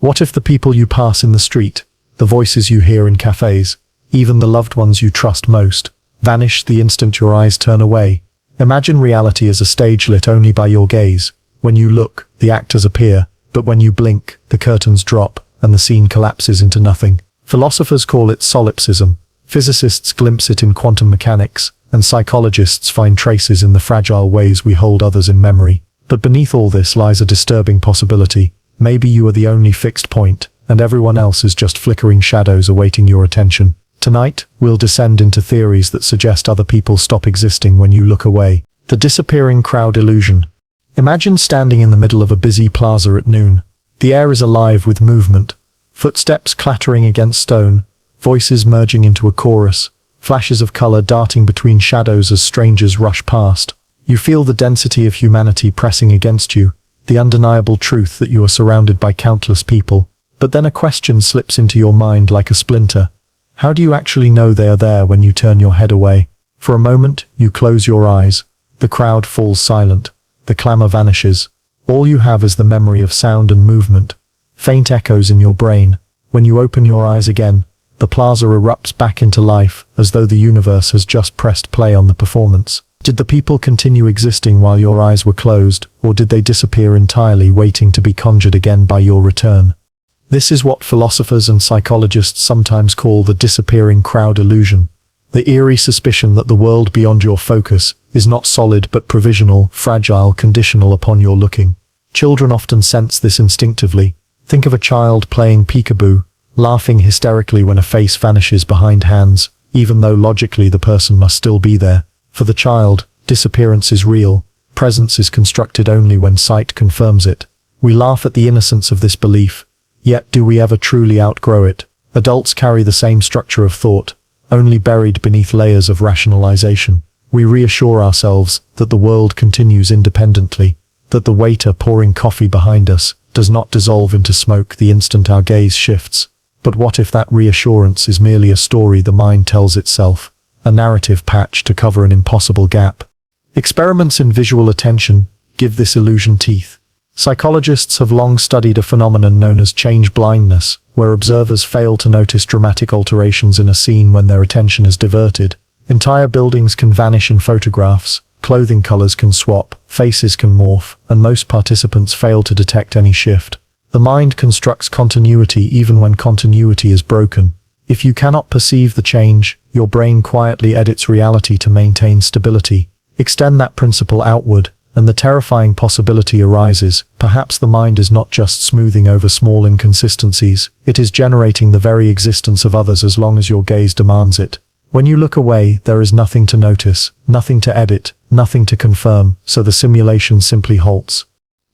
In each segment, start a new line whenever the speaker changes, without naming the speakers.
What if the people you pass in the street, the voices you hear in cafés, even the loved ones you trust most, vanish the instant your eyes turn away? Imagine reality as a stage lit only by your gaze. When you look, the actors appear, but when you blink, the curtains drop, and the scene collapses into nothing. Philosophers call it solipsism, physicists glimpse it in quantum mechanics, and psychologists find traces in the fragile ways we hold others in memory. But beneath all this lies a disturbing possibility. Maybe you are the only fixed point, and everyone else is just flickering shadows awaiting your attention. Tonight, we'll descend into theories that suggest other people stop existing when you look away. The disappearing crowd illusion. Imagine standing in the middle of a busy plaza at noon. The air is alive with movement. Footsteps clattering against stone, voices merging into a chorus, flashes of color darting between shadows as strangers rush past. You feel the density of humanity pressing against you, the undeniable truth that you are surrounded by countless people. But then a question slips into your mind like a splinter. How do you actually know they are there when you turn your head away? For a moment, you close your eyes. The crowd falls silent. The clamor vanishes. All you have is the memory of sound and movement. Faint echoes in your brain. When you open your eyes again, the plaza erupts back into life, as though the universe has just pressed play on the performance. Did the people continue existing while your eyes were closed, or did they disappear entirely, waiting to be conjured again by your return? This is what philosophers and psychologists sometimes call the disappearing crowd illusion. The eerie suspicion that the world beyond your focus is not solid but provisional, fragile, conditional upon your looking. Children often sense this instinctively. Think of a child playing peekaboo, laughing hysterically when a face vanishes behind hands, even though logically the person must still be there. For the child, disappearance is real. Presence is constructed only when sight confirms it. We laugh at the innocence of this belief. Yet do we ever truly outgrow it? Adults carry the same structure of thought, only buried beneath layers of rationalization. We reassure ourselves that the world continues independently, that the waiter pouring coffee behind us does not dissolve into smoke the instant our gaze shifts. But what if that reassurance is merely a story the mind tells itself, a narrative patch to cover an impossible gap? Experiments in visual attention give this illusion teeth. Psychologists have long studied a phenomenon known as change blindness, where observers fail to notice dramatic alterations in a scene when their attention is diverted. Entire buildings can vanish in photographs, clothing colors can swap, faces can morph, and most participants fail to detect any shift. The mind constructs continuity even when continuity is broken. If you cannot perceive the change, your brain quietly edits reality to maintain stability. Extend that principle outward, and the terrifying possibility arises. Perhaps the mind is not just smoothing over small inconsistencies, it is generating the very existence of others as long as your gaze demands it. When you look away, there is nothing to notice, nothing to edit, nothing to confirm, so the simulation simply halts.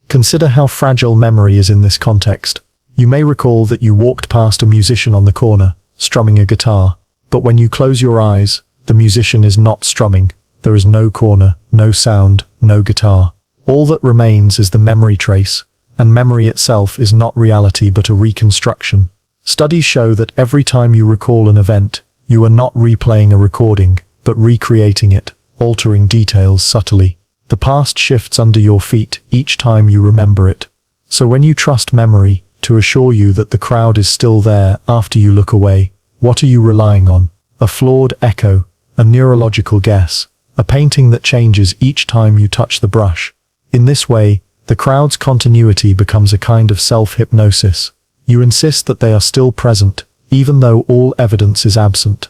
Consider how fragile memory is in this context. You may recall that you walked past a musician on the corner, strumming a guitar. But when you close your eyes, the musician is not strumming. There is no corner, no sound, no guitar. All that remains is the memory trace, and memory itself is not reality but a reconstruction. Studies show that every time you recall an event, you are not replaying a recording, but recreating it, altering details subtly. The past shifts under your feet each time you remember it. So when you trust memory to assure you that the crowd is still there after you look away, what are you relying on? A flawed echo, a neurological guess, a painting that changes each time you touch the brush. In this way, the crowd's continuity becomes a kind of self-hypnosis. You insist that they are still present, even though all evidence is absent.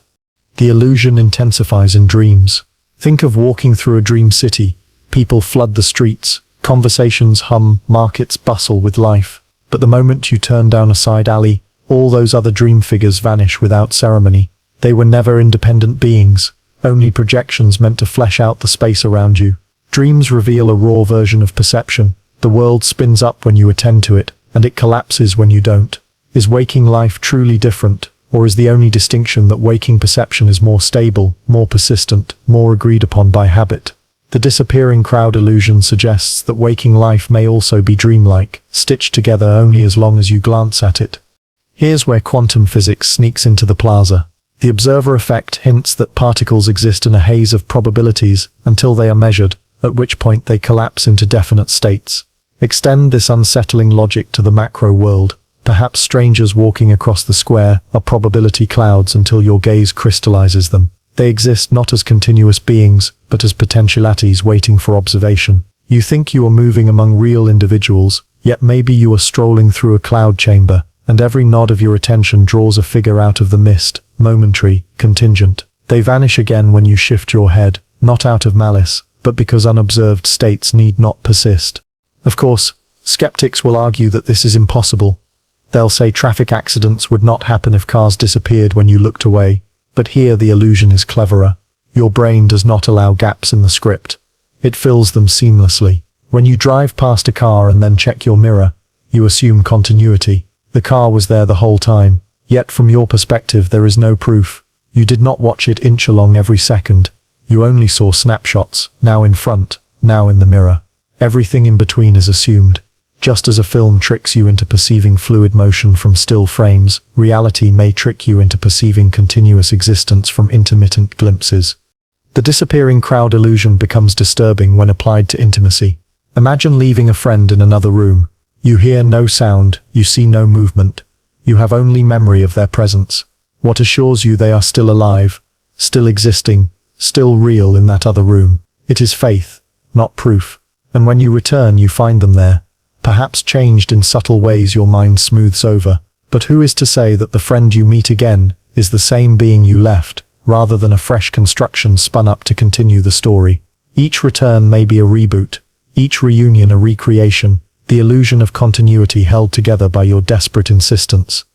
The illusion intensifies in dreams. Think of walking through a dream city. People flood the streets, conversations hum, markets bustle with life. But the moment you turn down a side alley, all those other dream figures vanish without ceremony. They were never independent beings, only projections meant to flesh out the space around you. Dreams reveal a raw version of perception. The world spins up when you attend to it, and it collapses when you don't. Is waking life truly different, or is the only distinction that waking perception is more stable, more persistent, more agreed upon by habit? The disappearing crowd illusion suggests that waking life may also be dreamlike, stitched together only as long as you glance at it. Here's where quantum physics sneaks into the plaza. The observer effect hints that particles exist in a haze of probabilities until they are measured, at which point they collapse into definite states. Extend this unsettling logic to the macro world. perhaps strangers walking across the square, are probability clouds until your gaze crystallizes them. They exist not as continuous beings, but as potentialities waiting for observation. You think you are moving among real individuals, yet maybe you are strolling through a cloud chamber, and every nod of your attention draws a figure out of the mist, momentary, contingent. They vanish again when you shift your head, not out of malice, but because unobserved states need not persist. Of course, skeptics will argue that this is impossible. They'll say traffic accidents would not happen if cars disappeared when you looked away. But here the illusion is cleverer. Your brain does not allow gaps in the script. It fills them seamlessly. When you drive past a car and then check your mirror, you assume continuity. The car was there the whole time. Yet from your perspective there is no proof. You did not watch it inch along every second. You only saw snapshots, now in front, now in the mirror. Everything in between is assumed. Just as a film tricks you into perceiving fluid motion from still frames, reality may trick you into perceiving continuous existence from intermittent glimpses. The disappearing crowd illusion becomes disturbing when applied to intimacy. Imagine leaving a friend in another room. You hear no sound, you see no movement. You have only memory of their presence. What assures you they are still alive, still existing, still real in that other room? It is faith, not proof. And when you return you find them there. Perhaps changed in subtle ways your mind smooths over. But who is to say that the friend you meet again is the same being you left, rather than a fresh construction spun up to continue the story? Each return may be a reboot, each reunion a recreation, the illusion of continuity held together by your desperate insistence.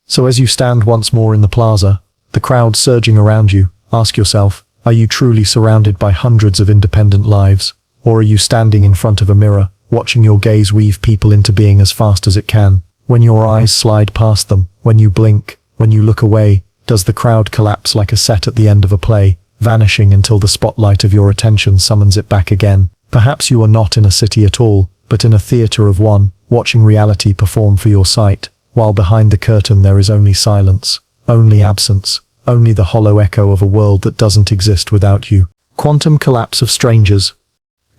So as you stand once more in the plaza, the crowd surging around you, ask yourself, are you truly surrounded by hundreds of independent lives? Or are you standing in front of a mirror, watching your gaze weave people into being as fast as it can? When your eyes slide past them, when you blink, when you look away, does the crowd collapse like a set at the end of a play, vanishing until the spotlight of your attention summons it back again? Perhaps you are not in a city at all, but in a theater of one, watching reality perform for your sight, while behind the curtain there is only silence, only absence, only the hollow echo of a world that doesn't exist without you. Quantum collapse of strangers.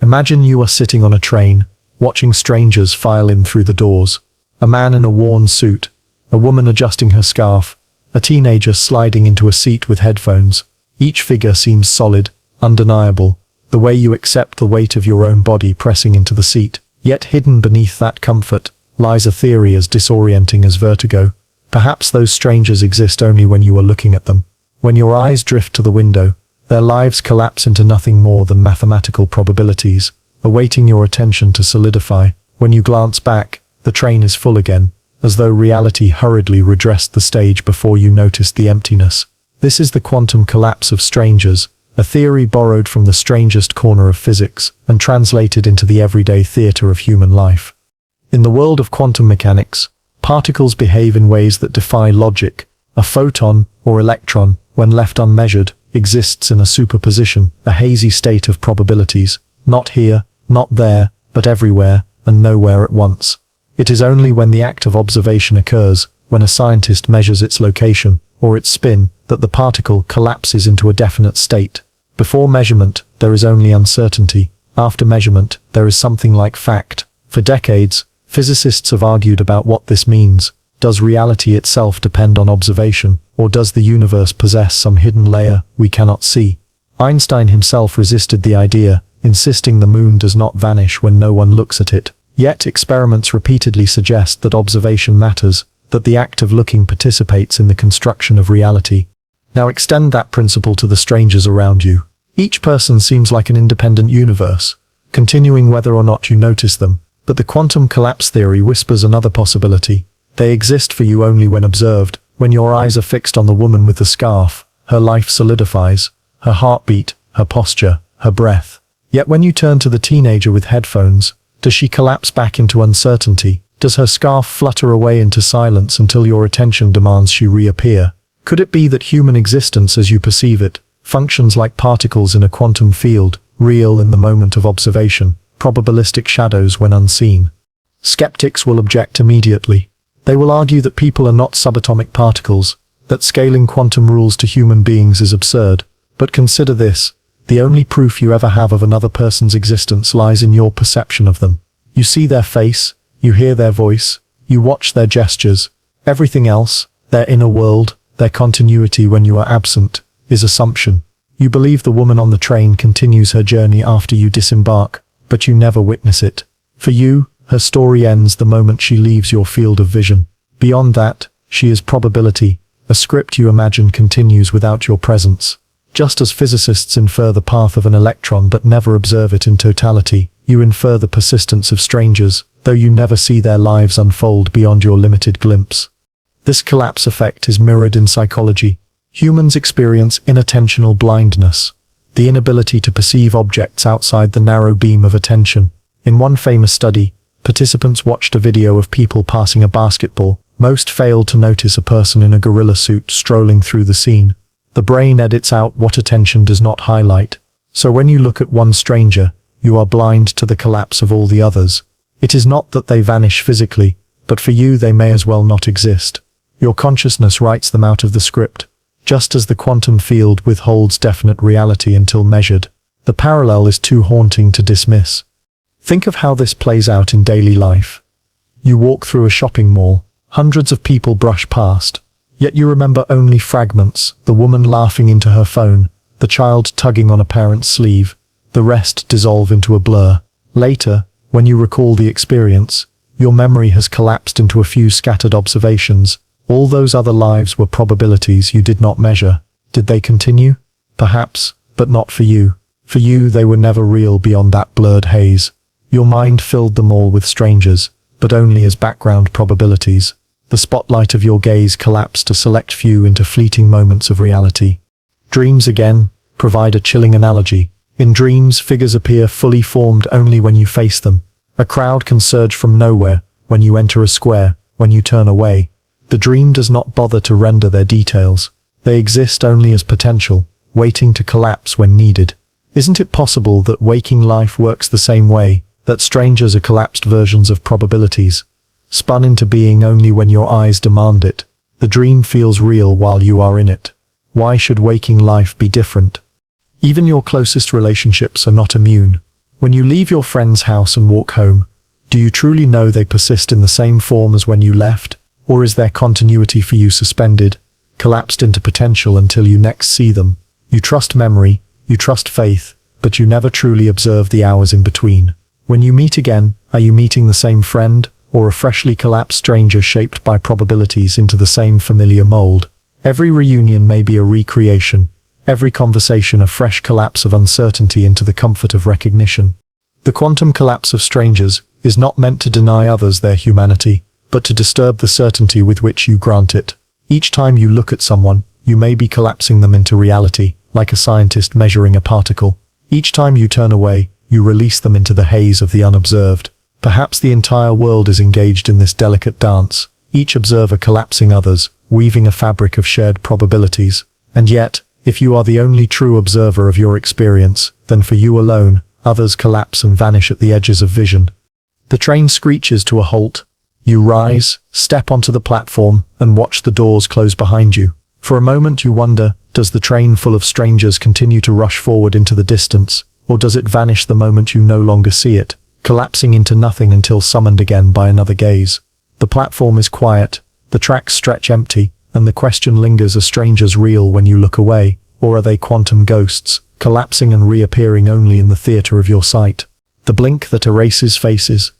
Imagine you are sitting on a train, watching strangers file in through the doors. A man in a worn suit, a woman adjusting her scarf, a teenager sliding into a seat with headphones. Each figure seems solid, undeniable, the way you accept the weight of your own body pressing into the seat. Yet hidden beneath that comfort lies a theory as disorienting as vertigo. Perhaps those strangers exist only when you are looking at them. When your eyes drift to the window, their lives collapse into nothing more than mathematical probabilities, awaiting your attention to solidify. When you glance back, the train is full again, as though reality hurriedly redressed the stage before you noticed the emptiness. This is the quantum collapse of strangers, a theory borrowed from the strangest corner of physics and translated into the everyday theater of human life. In the world of quantum mechanics, particles behave in ways that defy logic. A photon, or electron, when left unmeasured, exists in a superposition, a hazy state of probabilities, not here, not there, but everywhere, and nowhere at once. It is only when the act of observation occurs, when a scientist measures its location, or its spin, that the particle collapses into a definite state. Before measurement, there is only uncertainty. After measurement, there is something like fact. For decades, physicists have argued about what this means. Does reality itself depend on observation, or does the universe possess some hidden layer we cannot see? Einstein himself resisted the idea, insisting the moon does not vanish when no one looks at it. Yet experiments repeatedly suggest that observation matters, that the act of looking participates in the construction of reality. Now extend that principle to the strangers around you. Each person seems like an independent universe, continuing whether or not you notice them. But the quantum collapse theory whispers another possibility. They exist for you only when observed. When your eyes are fixed on the woman with the scarf, her life solidifies, her heartbeat, her posture, her breath. Yet when you turn to the teenager with headphones, does she collapse back into uncertainty? Does her scarf flutter away into silence until your attention demands she reappear? Could it be that human existence as you perceive it functions like particles in a quantum field, real in the moment of observation, probabilistic shadows when unseen? Skeptics will object immediately. They will argue that people are not subatomic particles, that scaling quantum rules to human beings is absurd. But consider this, the only proof you ever have of another person's existence lies in your perception of them. You see their face, you hear their voice, you watch their gestures, Everything else, their inner world, their continuity when you are absent, is assumption. You believe the woman on the train continues her journey after you disembark, but you never witness it. For you, her story ends the moment she leaves your field of vision. Beyond that, she is probability. A script you imagine continues without your presence. Just as physicists infer the path of an electron but never observe it in totality, you infer the persistence of strangers, though you never see their lives unfold beyond your limited glimpse. This collapse effect is mirrored in psychology. Humans experience inattentional blindness, the inability to perceive objects outside the narrow beam of attention. In one famous study, participants watched a video of people passing a basketball. Most failed to notice a person in a gorilla suit strolling through the scene. The brain edits out what attention does not highlight. So when you look at one stranger, you are blind to the collapse of all the others. It is not that they vanish physically, but for you they may as well not exist. Your consciousness writes them out of the script, just as the quantum field withholds definite reality until measured. The parallel is too haunting to dismiss. Think of how this plays out in daily life. You walk through a shopping mall. Hundreds of people brush past, yet you remember only fragments: the woman laughing into her phone, the child tugging on a parent's sleeve. The rest dissolve into a blur. Later, when you recall the experience, your memory has collapsed into a few scattered observations. All those other lives were probabilities you did not measure. Did they continue? Perhaps, but not for you. For you, they were never real beyond that blurred haze. Your mind filled them all with strangers, but only as background probabilities. The spotlight of your gaze collapsed a select few into fleeting moments of reality. Dreams, again, provide a chilling analogy. In dreams, figures appear fully formed only when you face them. A crowd can surge from nowhere, when you enter a square, when you turn away. The dream does not bother to render their details. They exist only as potential, waiting to collapse when needed. Isn't it possible that waking life works the same way, that strangers are collapsed versions of probabilities? Spun into being only when your eyes demand it. The dream feels real while you are in it. Why should waking life be different? Even your closest relationships are not immune. When you leave your friend's house and walk home, do you truly know they persist in the same form as when you left? Or is their continuity for you suspended, collapsed into potential until you next see them? You trust memory, you trust faith, but you never truly observe the hours in between. When you meet again, are you meeting the same friend, or a freshly collapsed stranger shaped by probabilities into the same familiar mold? Every reunion may be a recreation, every conversation a fresh collapse of uncertainty into the comfort of recognition. The quantum collapse of strangers is not meant to deny others their humanity, but to disturb the certainty with which you grant it. Each time you look at someone, you may be collapsing them into reality, like a scientist measuring a particle. Each time you turn away, you release them into the haze of the unobserved. Perhaps the entire world is engaged in this delicate dance, each observer collapsing others, weaving a fabric of shared probabilities. And yet, if you are the only true observer of your experience, then for you alone, others collapse and vanish at the edges of vision. The train screeches to a halt. You rise, step onto the platform, and watch the doors close behind you. For a moment you wonder, does the train full of strangers continue to rush forward into the distance, or does it vanish the moment you no longer see it, collapsing into nothing until summoned again by another gaze? The platform is quiet, the tracks stretch empty, and the question lingers: are strangers real when you look away, or are they quantum ghosts, collapsing and reappearing only in the theater of your sight? The blink that erases faces.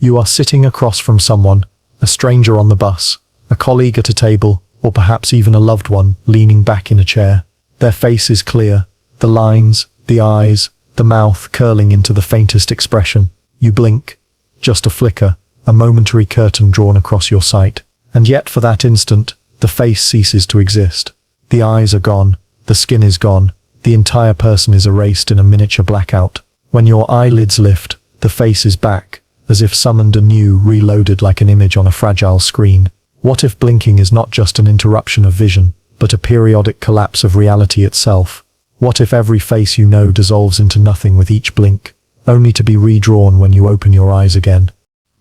You are sitting across from someone, a stranger on the bus, a colleague at a table, or perhaps even a loved one leaning back in a chair. Their face is clear, the lines, the eyes, the mouth curling into the faintest expression. You blink. Just a flicker, a momentary curtain drawn across your sight. And yet for that instant, the face ceases to exist. The eyes are gone, the skin is gone, the entire person is erased in a miniature blackout. When your eyelids lift, the face is back, as if summoned anew, reloaded like an image on a fragile screen. What if blinking is not just an interruption of vision, but a periodic collapse of reality itself? What if every face you know dissolves into nothing with each blink, only to be redrawn when you open your eyes again?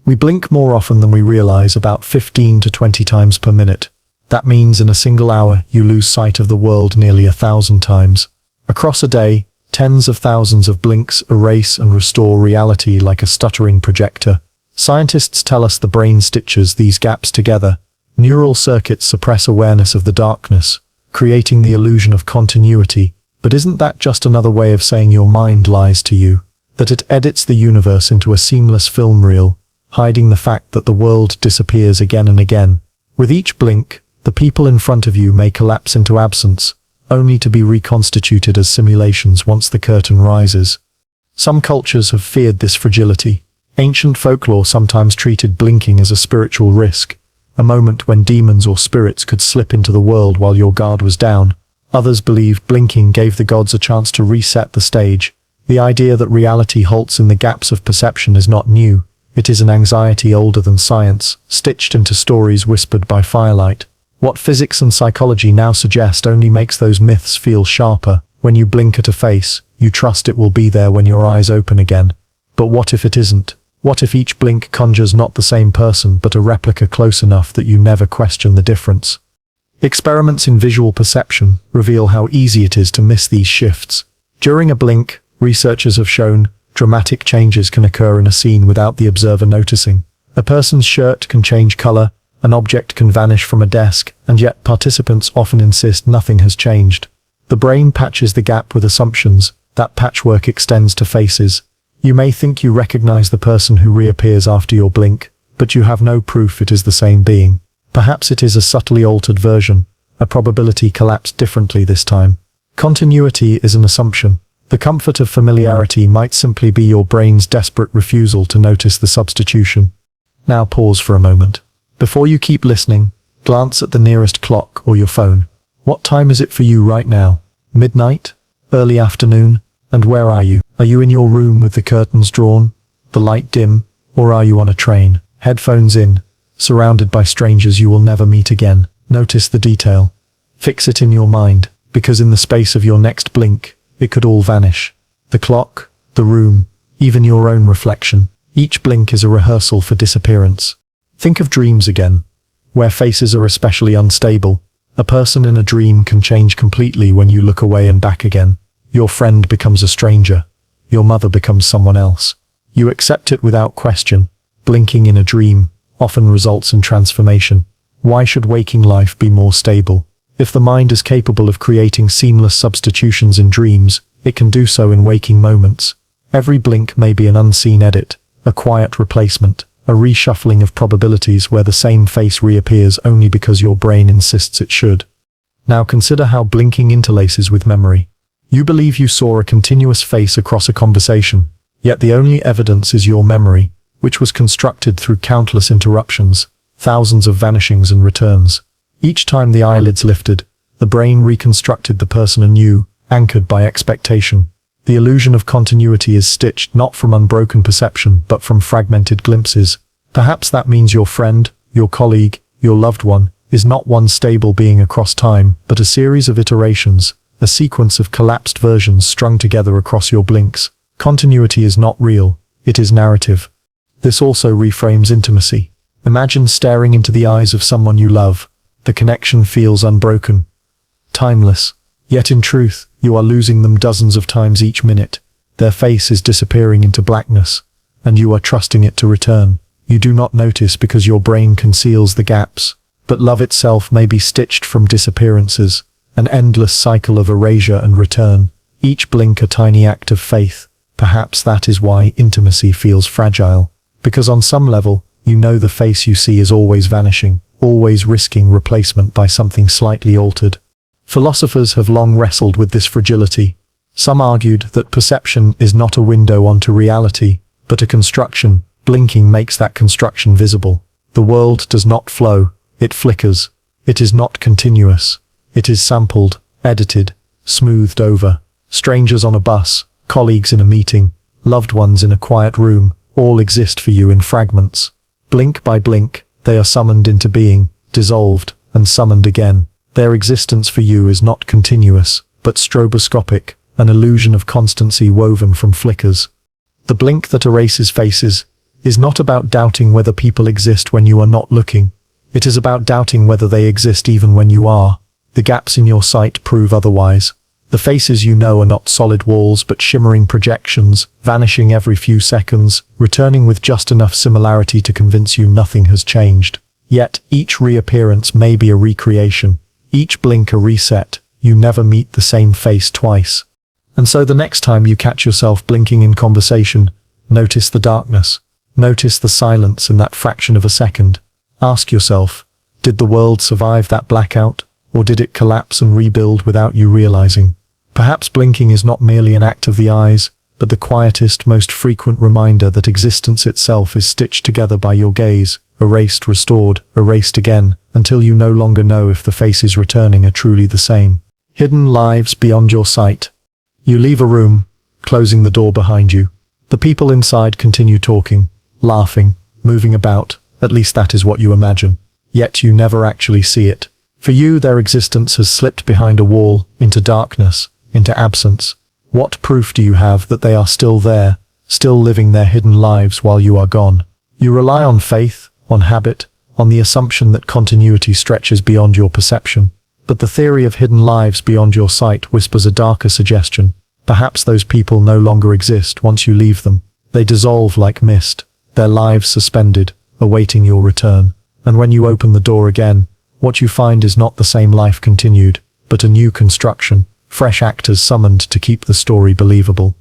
We blink more often than we realize, about 15 to 20 times per minute. That means in a single hour, you lose sight of the world nearly 1,000 times. Across a day, tens of thousands of blinks erase and restore reality like a stuttering projector. Scientists tell us the brain stitches these gaps together, Neural circuits suppress awareness of the darkness, creating the illusion of continuity. But isn't that just another way of saying your mind lies to you? That it edits the universe into a seamless film reel, hiding the fact that the world disappears again and again. With each blink, the people in front of you may collapse into absence, only to be reconstituted as simulations once the curtain rises. Some cultures have feared this fragility. Ancient folklore sometimes treated blinking as a spiritual risk, a moment when demons or spirits could slip into the world while your guard was down. Others believed blinking gave the gods a chance to reset the stage. The idea that reality halts in the gaps of perception is not new. It is an anxiety older than science, stitched into stories whispered by firelight. What physics and psychology now suggest only makes those myths feel sharper. When you blink at a face, you trust it will be there when your eyes open again. But what if it isn't? What if each blink conjures not the same person but a replica close enough that you never question the difference? Experiments in visual perception reveal how easy it is to miss these shifts. During a blink, researchers have shown dramatic changes can occur in a scene without the observer noticing. A person's shirt can change color, an object can vanish from a desk, and yet participants often insist nothing has changed. The brain patches the gap with assumptions. That patchwork extends to faces. You may think you recognize the person who reappears after your blink, but you have no proof it is the same being. Perhaps it is a subtly altered version, a probability collapsed differently this time. Continuity is an assumption. The comfort of familiarity might simply be your brain's desperate refusal to notice the substitution. Now pause for a moment. Before you keep listening, glance at the nearest clock or your phone. What time is it for you right now? Midnight? Early afternoon? And where are you? Are you in your room with the curtains drawn, the light dim, or are you on a train, headphones in, surrounded by strangers you will never meet again? Notice the detail. Fix it in your mind, because in the space of your next blink, it could all vanish. The clock, the room, even your own reflection. Each blink is a rehearsal for disappearance. Think of dreams again, where faces are especially unstable. A person in a dream can change completely when you look away and back again. Your friend becomes a stranger. Your mother becomes someone else. You accept it without question. Blinking in a dream often results in transformation. Why should waking life be more stable? If the mind is capable of creating seamless substitutions in dreams, it can do so in waking moments. Every blink may be an unseen edit, a quiet replacement, a reshuffling of probabilities where the same face reappears only because your brain insists it should. Now consider how blinking interlaces with memory. You believe you saw a continuous face across a conversation, yet the only evidence is your memory, which was constructed through countless interruptions, thousands of vanishings and returns. Each time the eyelids lifted, the brain reconstructed the person anew, anchored by expectation. The illusion of continuity is stitched not from unbroken perception, but from fragmented glimpses. Perhaps that means your friend, your colleague, your loved one, is not one stable being across time, but a series of iterations, a sequence of collapsed versions strung together across your blinks. Continuity is not real, it is narrative. This also reframes intimacy. Imagine staring into the eyes of someone you love. The connection feels unbroken, timeless. Yet in truth, you are losing them dozens of times each minute. Their face is disappearing into blackness, and you are trusting it to return. You do not notice because your brain conceals the gaps. But love itself may be stitched from disappearances, an endless cycle of erasure and return. Each blink a tiny act of faith. Perhaps that is why intimacy feels fragile. Because on some level, you know the face you see is always vanishing, always risking replacement by something slightly altered. Philosophers have long wrestled with this fragility. Some argued that perception is not a window onto reality, but a construction. Blinking makes that construction visible. The world does not flow, it flickers. It is not continuous. It is sampled, edited, smoothed over. Strangers on a bus, colleagues in a meeting, loved ones in a quiet room, all exist for you in fragments. Blink by blink, they are summoned into being, dissolved, and summoned again. Their existence for you is not continuous, but stroboscopic, an illusion of constancy woven from flickers. The blink that erases faces is not about doubting whether people exist when you are not looking. It is about doubting whether they exist even when you are. The gaps in your sight prove otherwise. The faces you know are not solid walls but shimmering projections, vanishing every few seconds, returning with just enough similarity to convince you nothing has changed. Yet, each reappearance may be a recreation, each blink a reset. You never meet the same face twice. And so the next time you catch yourself blinking in conversation, notice the darkness. Notice the silence in that fraction of a second. Ask yourself, did the world survive that blackout, or did it collapse and rebuild without you realizing? Perhaps blinking is not merely an act of the eyes, but the quietest, most frequent reminder that existence itself is stitched together by your gaze, erased, restored, erased again, until you no longer know if the faces returning are truly the same. Hidden lives beyond your sight. You leave a room, closing the door behind you. The people inside continue talking, laughing, moving about. At least that is what you imagine. Yet you never actually see it. For you, their existence has slipped behind a wall, into darkness, into absence. What proof do you have that they are still there, still living their hidden lives while you are gone? You rely on faith, on habit, on the assumption that continuity stretches beyond your perception. But the theory of hidden lives beyond your sight whispers a darker suggestion. Perhaps those people no longer exist once you leave them. They dissolve like mist, their lives suspended, awaiting your return. And when you open the door again, what you find is not the same life continued, but a new construction, fresh actors summoned to keep the story believable.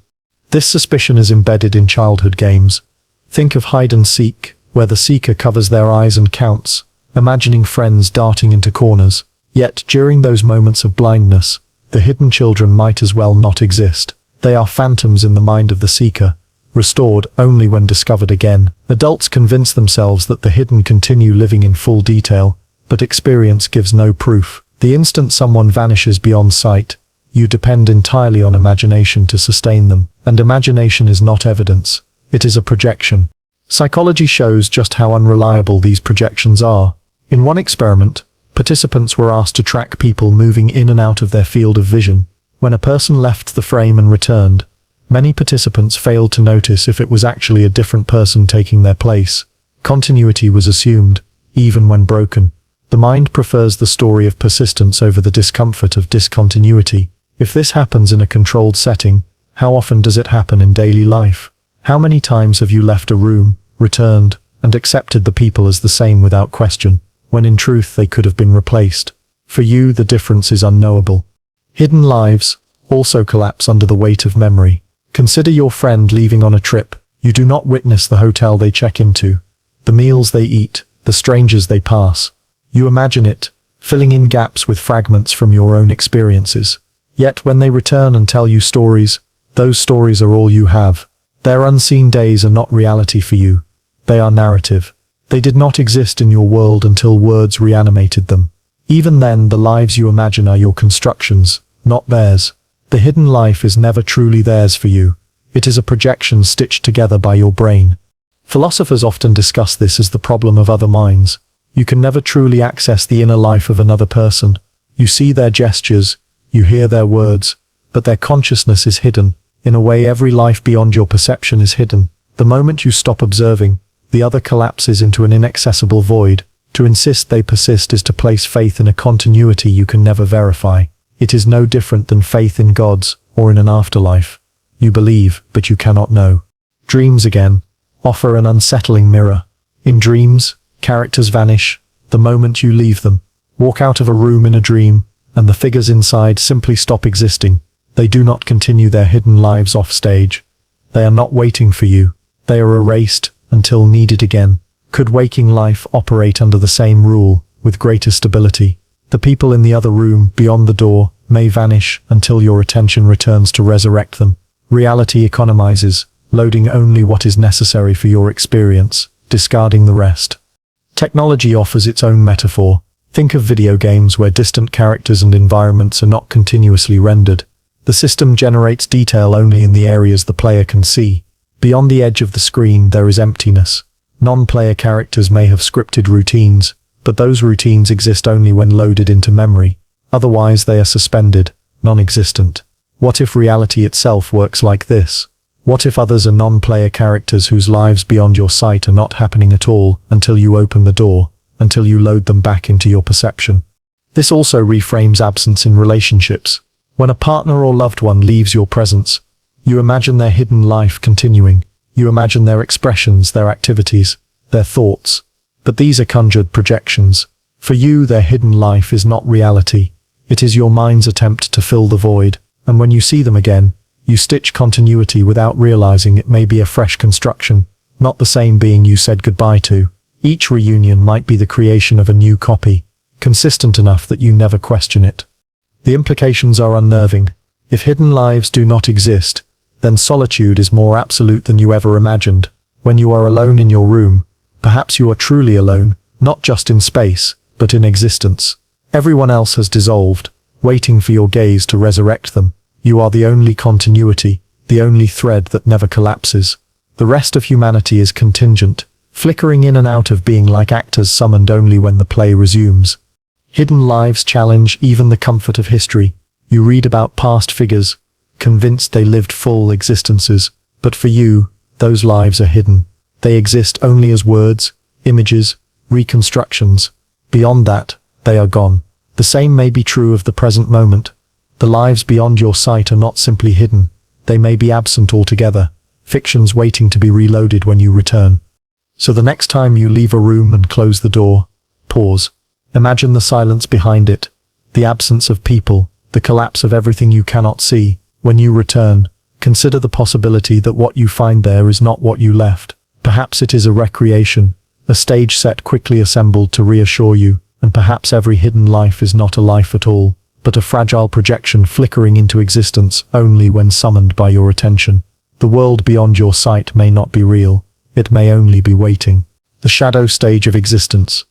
This suspicion is embedded in childhood games. Think of hide and seek, where the seeker covers their eyes and counts, imagining friends darting into corners. Yet, during those moments of blindness, the hidden children might as well not exist. They are phantoms in the mind of the seeker, restored only when discovered again. Adults convince themselves that the hidden continue living in full detail, but experience gives no proof. The instant someone vanishes beyond sight, you depend entirely on imagination to sustain them, and imagination is not evidence, it is a projection. Psychology shows just how unreliable these projections are. In one experiment, participants were asked to track people moving in and out of their field of vision. When a person left the frame and returned, many participants failed to notice if it was actually a different person taking their place. Continuity was assumed, even when broken. The mind prefers the story of persistence over the discomfort of discontinuity. If this happens in a controlled setting, how often does it happen in daily life? How many times have you left a room, returned, and accepted the people as the same without question, when in truth they could have been replaced? For you, the difference is unknowable. Hidden lives also collapse under the weight of memory. Consider your friend leaving on a trip. You do not witness the hotel they check into, the meals they eat, the strangers they pass. You imagine it, filling in gaps with fragments from your own experiences. Yet when they return and tell you stories, those stories are all you have. Their unseen days are not reality for you. They are narrative. They did not exist in your world until words reanimated them. Even then, the lives you imagine are your constructions, not theirs. The hidden life is never truly theirs for you. It is a projection stitched together by your brain. Philosophers often discuss this as the problem of other minds. You can never truly access the inner life of another person. You see their gestures, you hear their words, but their consciousness is hidden. In a way, every life beyond your perception is hidden. The moment you stop observing, the other collapses into an inaccessible void. To insist they persist is to place faith in a continuity you can never verify. It is no different than faith in gods, or in an afterlife. You believe, but you cannot know. Dreams again offer an unsettling mirror. In dreams, characters vanish the moment you leave them. Walk out of a room in a dream, and the figures inside simply stop existing. They do not continue their hidden lives off stage. They are not waiting for you. They are erased until needed again. Could waking life operate under the same rule, with greater stability? The people in the other room, beyond the door, may vanish until your attention returns to resurrect them. Reality economizes, loading only what is necessary for your experience, discarding the rest. Technology offers its own metaphor. Think of video games where distant characters and environments are not continuously rendered. The system generates detail only in the areas the player can see. Beyond the edge of the screen, there is emptiness. Non-player characters may have scripted routines, but those routines exist only when loaded into memory. Otherwise, they are suspended, non-existent. What if reality itself works like this? What if others are non-player characters whose lives beyond your sight are not happening at all until you open the door, until you load them back into your perception? This also reframes absence in relationships. When a partner or loved one leaves your presence, you imagine their hidden life continuing. You imagine their expressions, their activities, their thoughts. But these are conjured projections. For you, their hidden life is not reality. It is your mind's attempt to fill the void, and when you see them again, you stitch continuity without realizing it may be a fresh construction, not the same being you said goodbye to. Each reunion might be the creation of a new copy, consistent enough that you never question it. The implications are unnerving. If hidden lives do not exist, then solitude is more absolute than you ever imagined. When you are alone in your room, perhaps you are truly alone, not just in space, but in existence. Everyone else has dissolved, waiting for your gaze to resurrect them. You are the only continuity, the only thread that never collapses. The rest of humanity is contingent, flickering in and out of being like actors summoned only when the play resumes. Hidden lives challenge even the comfort of history. You read about past figures, convinced they lived full existences, but for you, those lives are hidden. They exist only as words, images, reconstructions. Beyond that, they are gone. The same may be true of the present moment. The lives beyond your sight are not simply hidden. They may be absent altogether, fictions waiting to be reloaded when you return. So the next time you leave a room and close the door, pause. Imagine the silence behind it, the absence of people, the collapse of everything you cannot see. When you return, consider the possibility that what you find there is not what you left. Perhaps it is a recreation, a stage set quickly assembled to reassure you, and perhaps every hidden life is not a life at all, but a fragile projection flickering into existence only when summoned by your attention. The world beyond your sight may not be real, it may only be waiting. The shadow stage of existence.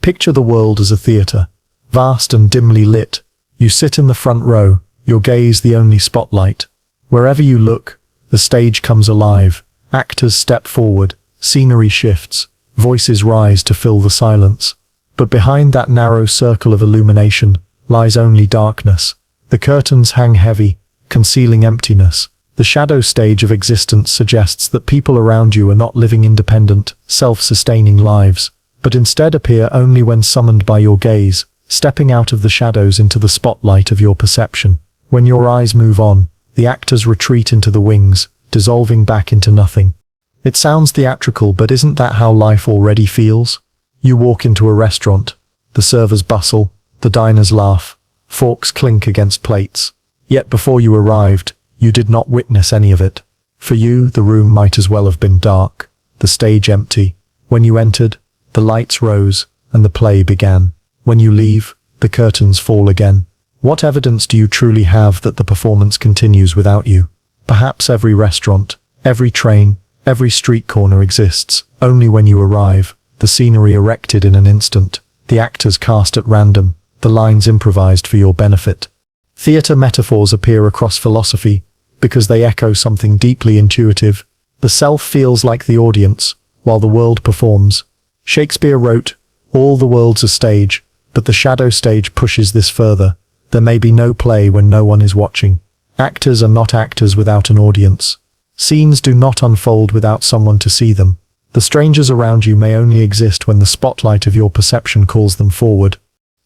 Picture the world as a theater, vast and dimly lit. You sit in the front row, your gaze the only spotlight. Wherever you look, the stage comes alive. Actors step forward, scenery shifts, voices rise to fill the silence. But behind that narrow circle of illumination lies only darkness. The curtains hang heavy, concealing emptiness. The shadow stage of existence suggests that people around you are not living independent, self-sustaining lives, but instead appear only when summoned by your gaze, stepping out of the shadows into the spotlight of your perception. When your eyes move on, the actors retreat into the wings, dissolving back into nothing. It sounds theatrical, but isn't that how life already feels? You walk into a restaurant. The servers bustle, the diners laugh, forks clink against plates. Yet before you arrived, you did not witness any of it. For you, the room might as well have been dark, the stage empty. When you entered, the lights rose, and the play began. When you leave, the curtains fall again. What evidence do you truly have that the performance continues without you? Perhaps every restaurant, every train, every street corner exists only when you arrive, the scenery erected in an instant, the actors cast at random, the lines improvised for your benefit. Theatre metaphors appear across philosophy because they echo something deeply intuitive. The self feels like the audience, while the world performs. Shakespeare wrote, "All the world's a stage," but the shadow stage pushes this further. There may be no play when no one is watching. Actors are not actors without an audience. Scenes do not unfold without someone to see them. The strangers around you may only exist when the spotlight of your perception calls them forward.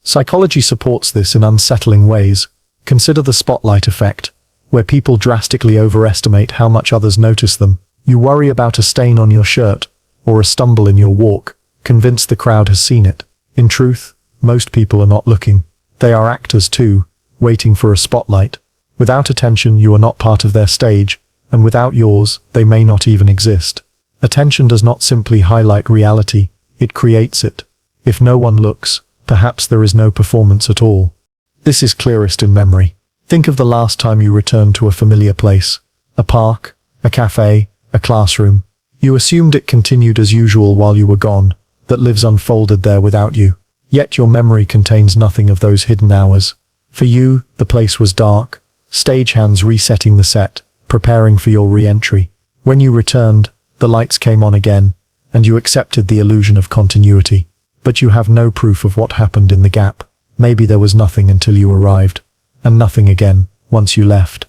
Psychology supports this in unsettling ways. Consider the spotlight effect, where people drastically overestimate how much others notice them. You worry about a stain on your shirt, or a stumble in your walk, convinced the crowd has seen it. In truth, most people are not looking. They are actors too, waiting for a spotlight. Without attention, you are not part of their stage, and without yours, they may not even exist. Attention does not simply highlight reality, it creates it. If no one looks, perhaps there is no performance at all. This is clearest in memory. Think of the last time you returned to a familiar place. A park, a cafe, a classroom. You assumed it continued as usual while you were gone, that lives unfolded there without you. Yet your memory contains nothing of those hidden hours. For you, the place was dark, stagehands resetting the set, preparing for your re-entry. When you returned, the lights came on again, and you accepted the illusion of continuity. But you have no proof of what happened in the gap. Maybe there was nothing until you arrived, and nothing again once you left.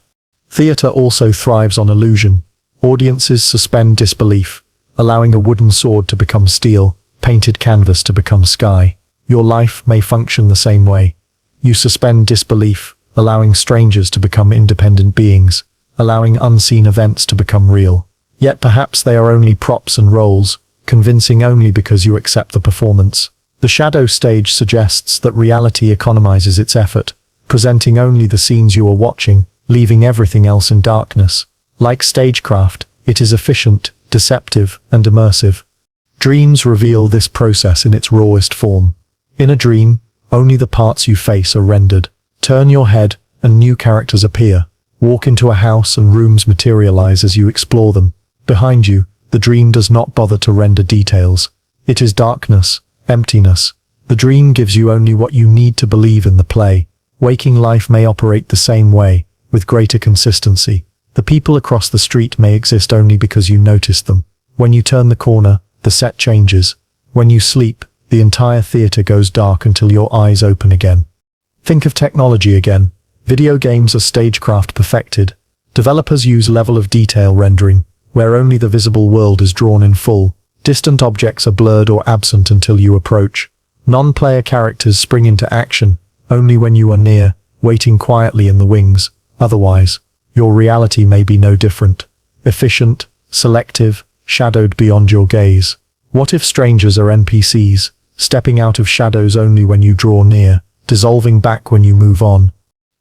Theatre also thrives on illusion. Audiences suspend disbelief, allowing a wooden sword to become steel, painted canvas to become sky. Your life may function the same way. You suspend disbelief, allowing strangers to become independent beings, allowing unseen events to become real. Yet perhaps they are only props and roles, convincing only because you accept the performance. The shadow stage suggests that reality economizes its effort, presenting only the scenes you are watching, leaving everything else in darkness. Like stagecraft, it is efficient, deceptive, and immersive. Dreams reveal this process in its rawest form. In a dream, only the parts you face are rendered. Turn your head, and new characters appear. Walk into a house and rooms materialize as you explore them. Behind you, the dream does not bother to render details. It is darkness, emptiness. The dream gives you only what you need to believe in the play. Waking life may operate the same way, with greater consistency. The people across the street may exist only because you noticed them. When you turn the corner, the set changes. When you sleep, the entire theater goes dark until your eyes open again. Think of technology again. Video games are stagecraft perfected. Developers use level of detail rendering, where only the visible world is drawn in full. Distant objects are blurred or absent until you approach. Non-player characters spring into action, only when you are near, waiting quietly in the wings. Otherwise, your reality may be no different. Efficient, selective, shadowed beyond your gaze. What if strangers are NPCs, stepping out of shadows only when you draw near, dissolving back when you move on?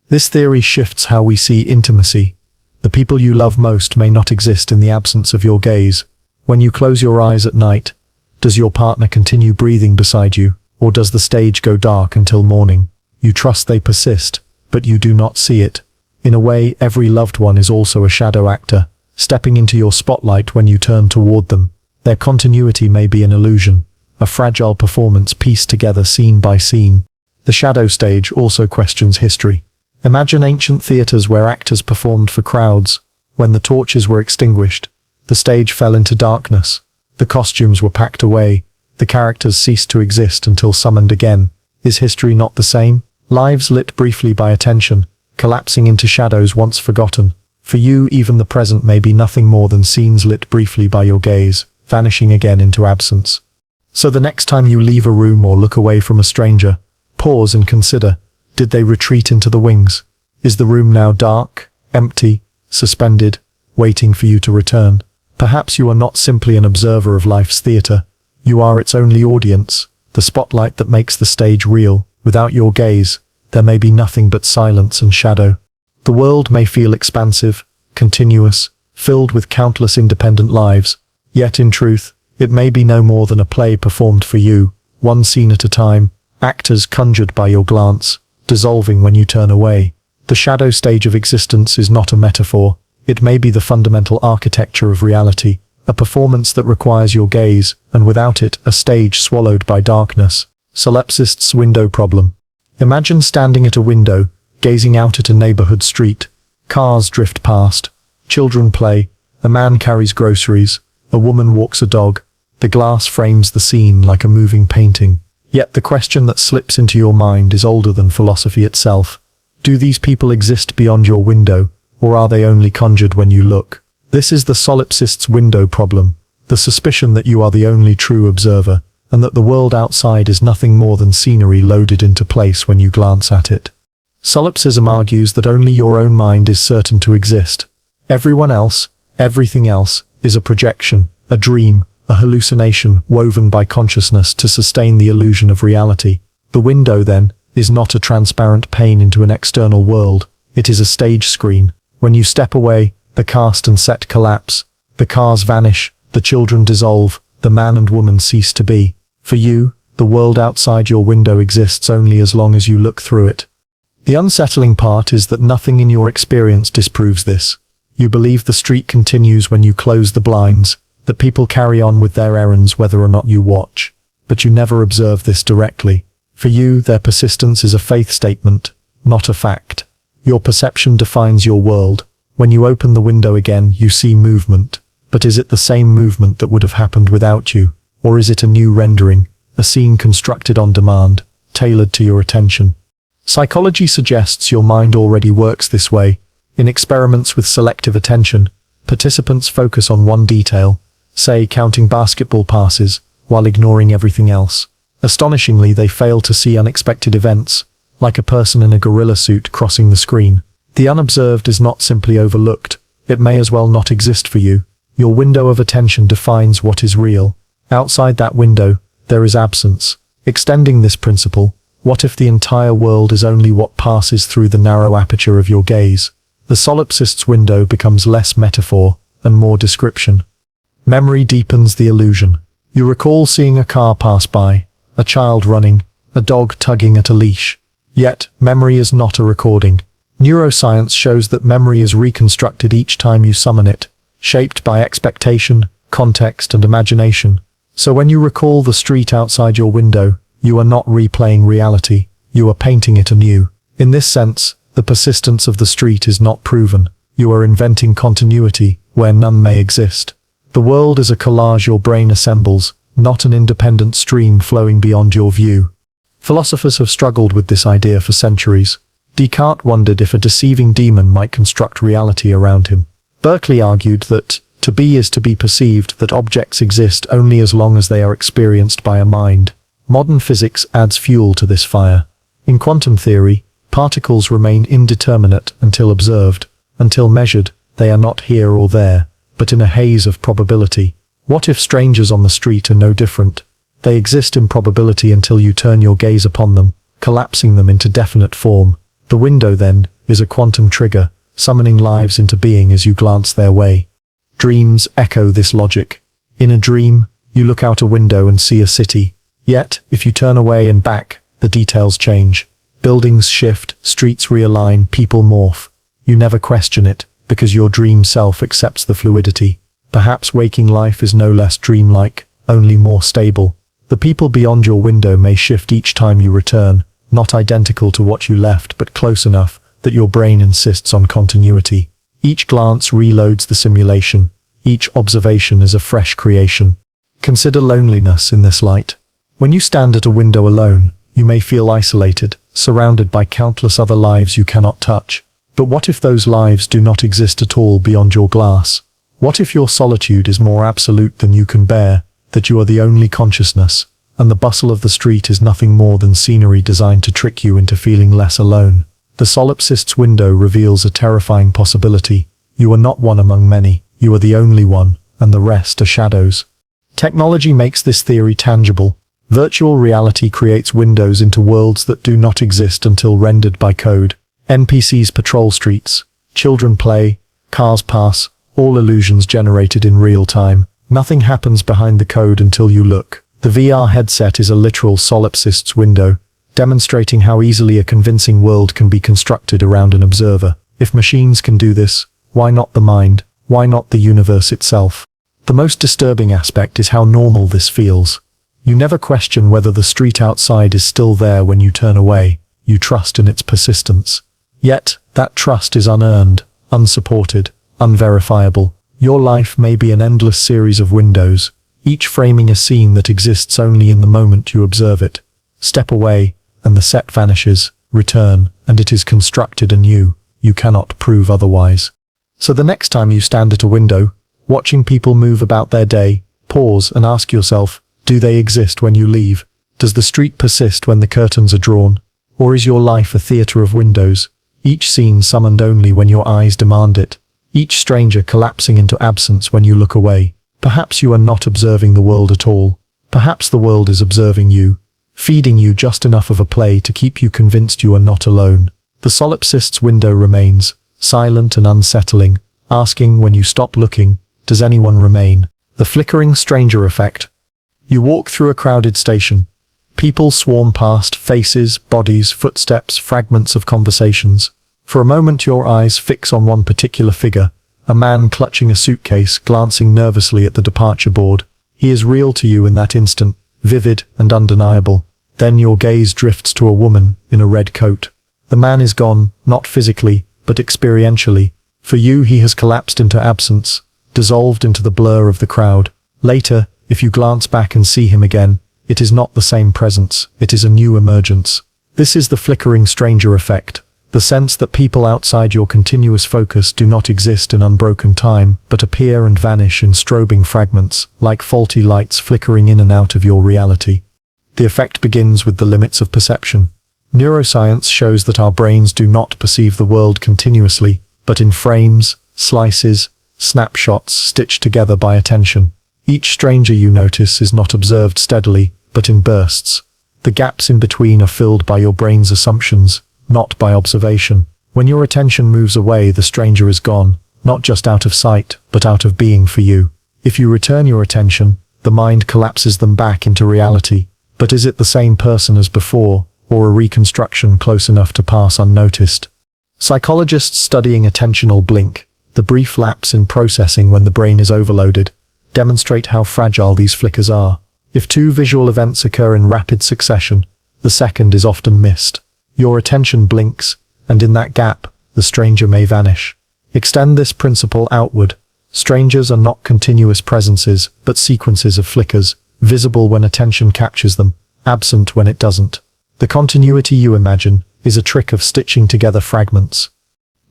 This theory shifts how we see intimacy. The people you love most may not exist in the absence of your gaze. When you close your eyes at night, does your partner continue breathing beside you, or does the stage go dark until morning? You trust they persist, but you do not see it. In a way, every loved one is also a shadow actor, stepping into your spotlight when you turn toward them. Their continuity may be an illusion, a fragile performance pieced together scene by scene. The shadow stage also questions history. Imagine ancient theaters where actors performed for crowds. When the torches were extinguished, the stage fell into darkness. The costumes were packed away. The characters ceased to exist until summoned again. Is history not the same? Lives lit briefly by attention, collapsing into shadows once forgotten. For you, even the present may be nothing more than scenes lit briefly by your gaze, vanishing again into absence. So the next time you leave a room or look away from a stranger, pause and consider, did they retreat into the wings? Is the room now dark, empty, suspended, waiting for you to return? Perhaps you are not simply an observer of life's theater. You are its only audience, the spotlight that makes the stage real. Without your gaze, there may be nothing but silence and shadow. The world may feel expansive, continuous, filled with countless independent lives. Yet in truth, it may be no more than a play performed for you, one scene at a time, actors conjured by your glance, dissolving when you turn away. The shadow stage of existence is not a metaphor. It may be the fundamental architecture of reality, a performance that requires your gaze, and without it, a stage swallowed by darkness. Solipsist's window problem. Imagine standing at a window, gazing out at a neighborhood street. Cars drift past, children play, a man carries groceries, a woman walks a dog. The glass frames the scene like a moving painting. Yet the question that slips into your mind is older than philosophy itself. Do these people exist beyond your window, or are they only conjured when you look? This is the solipsist's window problem, the suspicion that you are the only true observer, and that the world outside is nothing more than scenery loaded into place when you glance at it. Solipsism argues that only your own mind is certain to exist. Everyone else, everything else, is a projection, a dream, a hallucination woven by consciousness to sustain the illusion of reality. The window, then, is not a transparent pane into an external world. It is a stage screen. When you step away, the cast and set collapse. The cars vanish, the children dissolve, the man and woman cease to be. For you, the world outside your window exists only as long as you look through it. The unsettling part is that nothing in your experience disproves this. You believe the street continues when you close the blinds, that people carry on with their errands whether or not you watch. But you never observe this directly. For you, their persistence is a faith statement, not a fact. Your perception defines your world. When you open the window again, you see movement. But is it the same movement that would have happened without you? Or is it a new rendering, a scene constructed on demand, tailored to your attention? Psychology suggests your mind already works this way. In experiments with selective attention, participants focus on one detail, say counting basketball passes, while ignoring everything else. Astonishingly, they fail to see unexpected events, like a person in a gorilla suit crossing the screen. The unobserved is not simply overlooked. It may as well not exist for you. Your window of attention defines what is real. Outside that window, there is absence. Extending this principle, what if the entire world is only what passes through the narrow aperture of your gaze? The solipsist's window becomes less metaphor and more description. Memory deepens the illusion. You recall seeing a car pass by, a child running, a dog tugging at a leash. Yet, memory is not a recording. Neuroscience shows that memory is reconstructed each time you summon it, shaped by expectation, context, and imagination. So when you recall the street outside your window, you are not replaying reality, you are painting it anew. In this sense, the persistence of the street is not proven. You are inventing continuity where none may exist. The world is a collage your brain assembles, not an independent stream flowing beyond your view. Philosophers have struggled with this idea for centuries. Descartes wondered if a deceiving demon might construct reality around him. Berkeley argued that to be is to be perceived, that objects exist only as long as they are experienced by a mind. Modern physics adds fuel to this fire. In quantum theory, particles remain indeterminate until observed. Until measured, they are not here or there, but in a haze of probability. What if strangers on the street are no different? They exist in probability until you turn your gaze upon them, collapsing them into definite form. The window, then, is a quantum trigger, summoning lives into being as you glance their way. Dreams echo this logic. In a dream, you look out a window and see a city. Yet, if you turn away and back, the details change. Buildings shift, streets realign, people morph. You never question it, because your dream self accepts the fluidity. Perhaps waking life is no less dreamlike, only more stable. The people beyond your window may shift each time you return, not identical to what you left, but close enough that your brain insists on continuity. Each glance reloads the simulation. Each observation is a fresh creation. Consider loneliness in this light. When you stand at a window alone, you may feel isolated, surrounded by countless other lives you cannot touch. But what if those lives do not exist at all beyond your glass? What if your solitude is more absolute than you can bear, that you are the only consciousness, and the bustle of the street is nothing more than scenery designed to trick you into feeling less alone? The solipsist's window reveals a terrifying possibility. You are not one among many, you are the only one, and the rest are shadows. Technology makes this theory tangible. Virtual reality creates windows into worlds that do not exist until rendered by code. NPCs patrol streets, children play, cars pass, all illusions generated in real time. Nothing happens behind the code until you look. The VR headset is a literal solipsist's window, demonstrating how easily a convincing world can be constructed around an observer. If machines can do this, why not the mind? Why not the universe itself? The most disturbing aspect is how normal this feels. You never question whether the street outside is still there when you turn away. You trust in its persistence. Yet, that trust is unearned, unsupported, unverifiable. Your life may be an endless series of windows, each framing a scene that exists only in the moment you observe it. Step away, and the set vanishes. Return, and it is constructed anew. You cannot prove otherwise. So the next time you stand at a window, watching people move about their day, pause and ask yourself, do they exist when you leave? Does the street persist when the curtains are drawn? Or is your life a theatre of windows, each scene summoned only when your eyes demand it? Each stranger collapsing into absence when you look away. Perhaps you are not observing the world at all. Perhaps the world is observing you, feeding you just enough of a play to keep you convinced you are not alone. The solipsist's window remains, silent and unsettling, asking when you stop looking, does anyone remain? The flickering stranger effect. You walk through a crowded station. People swarm past, faces, bodies, footsteps, fragments of conversations. For a moment your eyes fix on one particular figure, a man clutching a suitcase, glancing nervously at the departure board. He is real to you in that instant, vivid and undeniable. Then your gaze drifts to a woman in a red coat. The man is gone, not physically, but experientially. For you he has collapsed into absence, dissolved into the blur of the crowd. Later, if you glance back and see him again, it is not the same presence, it is a new emergence. This is the flickering stranger effect, the sense that people outside your continuous focus do not exist in unbroken time, but appear and vanish in strobing fragments, like faulty lights flickering in and out of your reality. The effect begins with the limits of perception. Neuroscience shows that our brains do not perceive the world continuously, but in frames, slices, snapshots stitched together by attention. Each stranger you notice is not observed steadily, but in bursts. The gaps in between are filled by your brain's assumptions, not by observation. When your attention moves away, the stranger is gone, not just out of sight, but out of being for you. If you return your attention, the mind collapses them back into reality. But is it the same person as before, or a reconstruction close enough to pass unnoticed? Psychologists studying attentional blink, the brief lapse in processing when the brain is overloaded, demonstrate how fragile these flickers are. If two visual events occur in rapid succession, the second is often missed. Your attention blinks, and in that gap, the stranger may vanish. Extend this principle outward. Strangers are not continuous presences, but sequences of flickers, visible when attention captures them, absent when it doesn't. The continuity you imagine is a trick of stitching together fragments.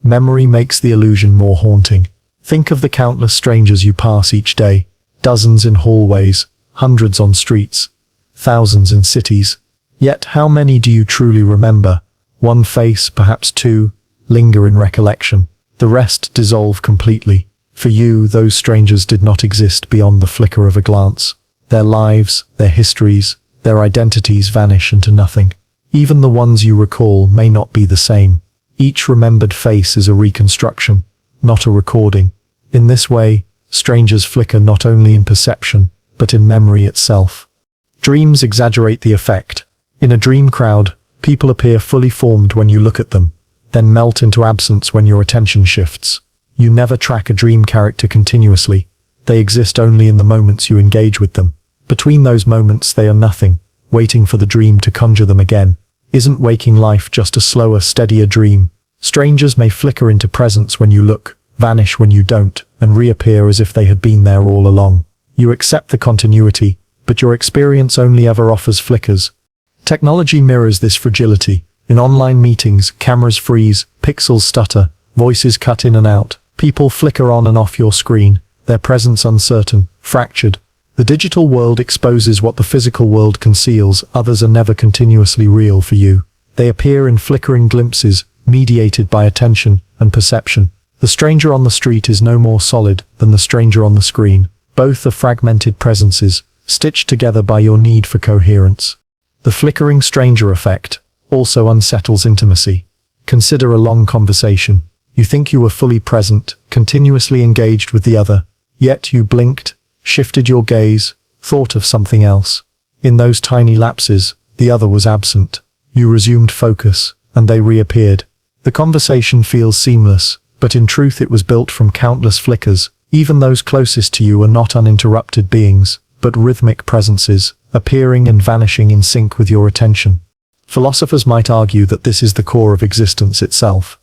Memory makes the illusion more haunting. Think of the countless strangers you pass each day, dozens in hallways, hundreds on streets, thousands in cities. Yet how many do you truly remember? One face, perhaps two, linger in recollection. The rest dissolve completely. For you, those strangers did not exist beyond the flicker of a glance. Their lives, their histories, their identities vanish into nothing. Even the ones you recall may not be the same. Each remembered face is a reconstruction, not a recording. In this way, strangers flicker not only in perception, but in memory itself. Dreams exaggerate the effect. In a dream crowd, people appear fully formed when you look at them, then melt into absence when your attention shifts. You never track a dream character continuously. They exist only in the moments you engage with them. Between those moments they are nothing, waiting for the dream to conjure them again. Isn't waking life just a slower, steadier dream? Strangers may flicker into presence when you look, vanish when you don't, and reappear as if they had been there all along. You accept the continuity, but your experience only ever offers flickers. Technology mirrors this fragility. In online meetings, cameras freeze, pixels stutter, voices cut in and out. People flicker on and off your screen, their presence uncertain, fractured. The digital world exposes what the physical world conceals. Others are never continuously real for you. They appear in flickering glimpses, mediated by attention and perception. The stranger on the street is no more solid than the stranger on the screen. Both are fragmented presences, stitched together by your need for coherence. The flickering stranger effect also unsettles intimacy. Consider a long conversation. You think you were fully present, continuously engaged with the other, yet you blinked, shifted your gaze, thought of something else. In those tiny lapses, the other was absent. You resumed focus, and they reappeared. The conversation feels seamless, but in truth it was built from countless flickers. Even those closest to you are not uninterrupted beings, but rhythmic presences, appearing and vanishing in sync with your attention. Philosophers might argue that this is the core of existence itself.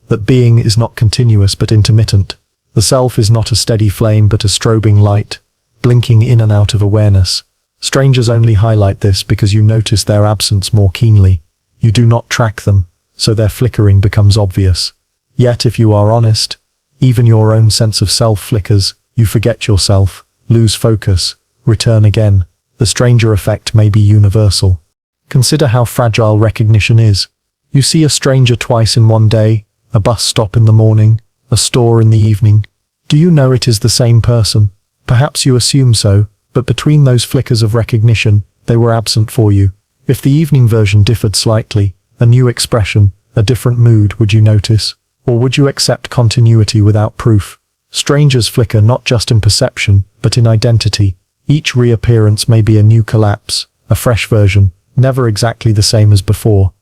That being is not continuous but intermittent. The self is not a steady flame but a strobing light, blinking in and out of awareness. Strangers only highlight this because you notice their absence more keenly. You do not track them, so their flickering becomes obvious. Yet if you are honest, even your own sense of self flickers. You forget yourself, lose focus, return again. The stranger effect may be universal. Consider how fragile recognition is. You see a stranger twice in one day, a bus stop in the morning, a store in the evening. Do you know it is the same person? Perhaps you assume so, but between those flickers of recognition, they were absent for you. If the evening version differed slightly, a new expression, a different mood, would you notice? Or would you accept continuity without proof? Strangers flicker not just in perception, but in identity. Each reappearance may be a new collapse, a fresh version, never exactly the same as before.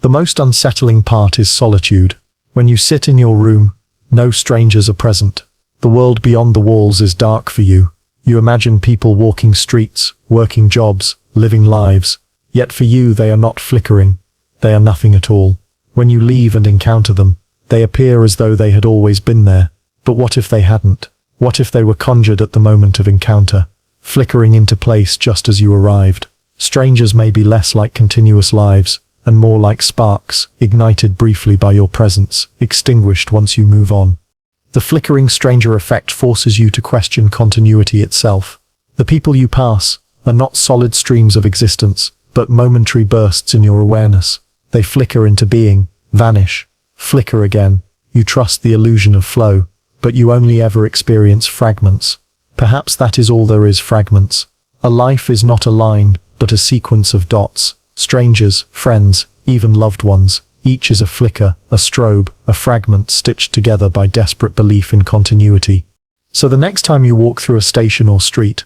The most unsettling part is solitude. When you sit in your room, no strangers are present. The world beyond the walls is dark for you. You imagine people walking streets, working jobs, living lives. Yet for you they are not flickering. They are nothing at all. When you leave and encounter them, they appear as though they had always been there. But what if they hadn't? What if they were conjured at the moment of encounter, flickering into place just as you arrived? Strangers may be less like continuous lives, and more like sparks, ignited briefly by your presence, extinguished once you move on. The flickering stranger effect forces you to question continuity itself. The people you pass are not solid streams of existence, but momentary bursts in your awareness. They flicker into being, vanish, flicker again. You trust the illusion of flow, but you only ever experience fragments. Perhaps that is all there is: fragments. A life is not a line, but a sequence of dots. Strangers, friends, even loved ones. Each is a flicker, a strobe, a fragment stitched together by desperate belief in continuity. So the next time you walk through a station or street,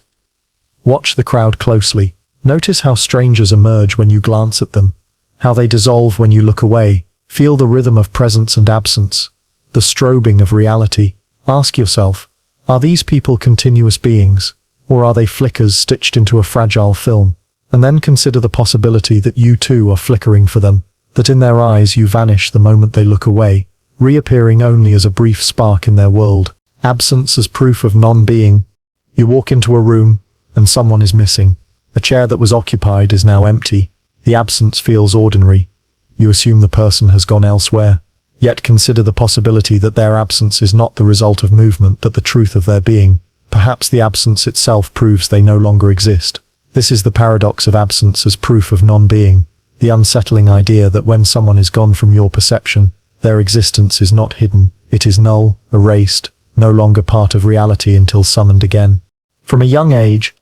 watch the crowd closely. Notice how strangers emerge when you glance at them, how they dissolve when you look away. Feel the rhythm of presence and absence, the strobing of reality. Ask yourself, are these people continuous beings, or are they flickers stitched into a fragile film? And then consider the possibility that you too are flickering for them, that in their eyes you vanish the moment they look away, reappearing only as a brief spark in their world. Absence as proof of non-being. You walk into a room, and someone is missing. A chair that was occupied is now empty. The absence feels ordinary. You assume the person has gone elsewhere. Yet consider the possibility that their absence is not the result of movement, but the truth of their being. Perhaps the absence itself proves they no longer exist. This is the paradox of absence as proof of non-being. The unsettling idea that when someone is gone from your perception, their existence is not hidden. It is null, erased, no longer part of reality until summoned again. From a young age,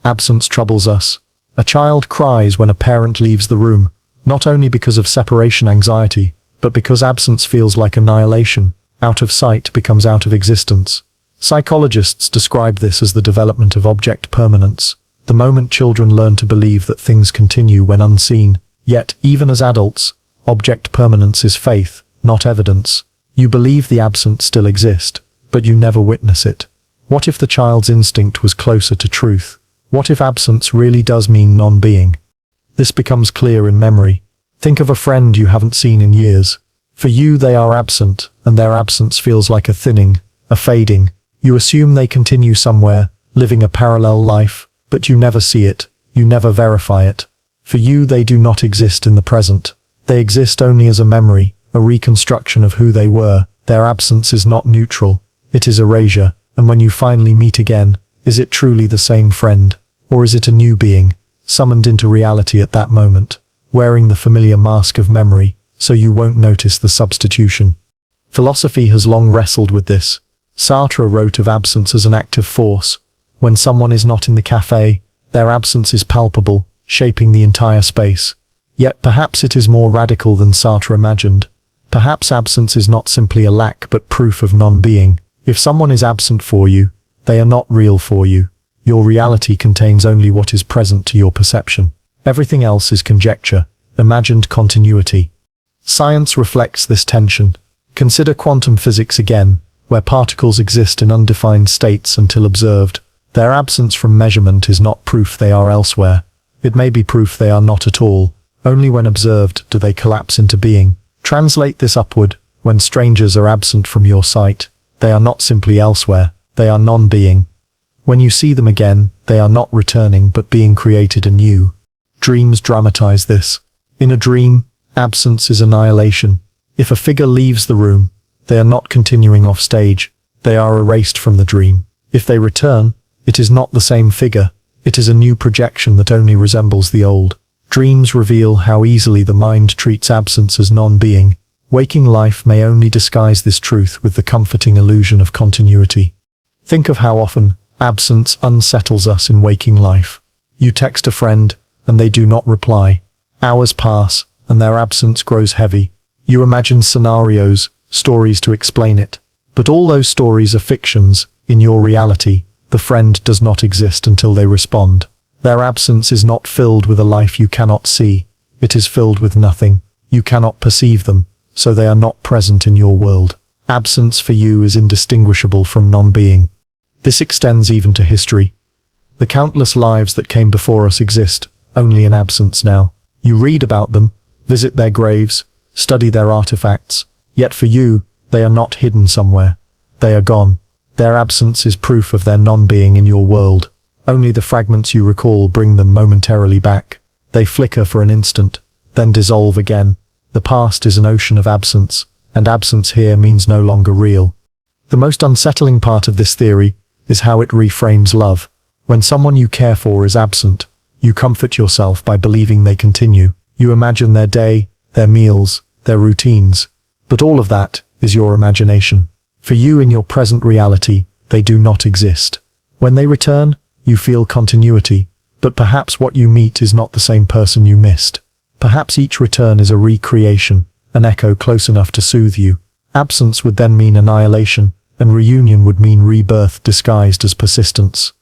absence troubles us. A child cries when a parent leaves the room, not only because of separation anxiety, but because absence feels like annihilation. Out of sight becomes out of existence. Psychologists describe this as the development of object permanence, the moment children learn to believe that things continue when unseen. Yet, even as adults, object permanence is faith, not evidence. You believe the absent still exist, but you never witness it. What if the child's instinct was closer to truth? What if absence really does mean non-being? This becomes clear in memory. Think of a friend you haven't seen in years. For you, they are absent, and their absence feels like a thinning, a fading. You assume they continue somewhere, living a parallel life, but you never see it, you never verify it. For you, they do not exist in the present. They exist only as a memory, a reconstruction of who they were. Their absence is not neutral, it is erasure. And when you finally meet again, is it truly the same friend? Or is it a new being, summoned into reality at that moment, wearing the familiar mask of memory, so you won't notice the substitution? Philosophy has long wrestled with this. Sartre wrote of absence as an active force. When someone is not in the cafe, their absence is palpable, shaping the entire space. Yet perhaps it is more radical than Sartre imagined. Perhaps absence is not simply a lack but proof of non-being. If someone is absent for you, they are not real for you. Your reality contains only what is present to your perception. Everything else is conjecture, imagined continuity. Science reflects this tension. Consider quantum physics again, where particles exist in undefined states until observed. Their absence from measurement is not proof they are elsewhere. It may be proof they are not at all. Only when observed do they collapse into being. Translate this upward. When strangers are absent from your sight, they are not simply elsewhere, they are non-being. When you see them again, they are not returning but being created anew. Dreams dramatize this. In a dream, absence is annihilation. If a figure leaves the room, they are not continuing off stage, they are erased from the dream. If they return, it is not the same figure, it is a new projection that only resembles the old. Dreams reveal how easily the mind treats absence as non-being. Waking life may only disguise this truth with the comforting illusion of continuity. Think of how often absence unsettles us in waking life. You text a friend, and they do not reply. Hours pass, and their absence grows heavy. You imagine scenarios, stories to explain it. But all those stories are fictions. In your reality, the friend does not exist until they respond. Their absence is not filled with a life you cannot see. It is filled with nothing. You cannot perceive them, so they are not present in your world. Absence for you is indistinguishable from non-being. This extends even to history. The countless lives that came before us exist only in absence now. You read about them, visit their graves, study their artifacts, yet for you, they are not hidden somewhere. They are gone. Their absence is proof of their non-being in your world. Only the fragments you recall bring them momentarily back. They flicker for an instant, then dissolve again. The past is an ocean of absence, and absence here means no longer real. The most unsettling part of this theory is how it reframes love. When someone you care for is absent, you comfort yourself by believing they continue. You imagine their day, their meals, their routines. But all of that is your imagination. For you in your present reality, they do not exist. When they return, you feel continuity, but perhaps what you meet is not the same person you missed. Perhaps each return is a recreation, an echo close enough to soothe you. Absence would then mean annihilation, and reunion would mean rebirth disguised as persistence.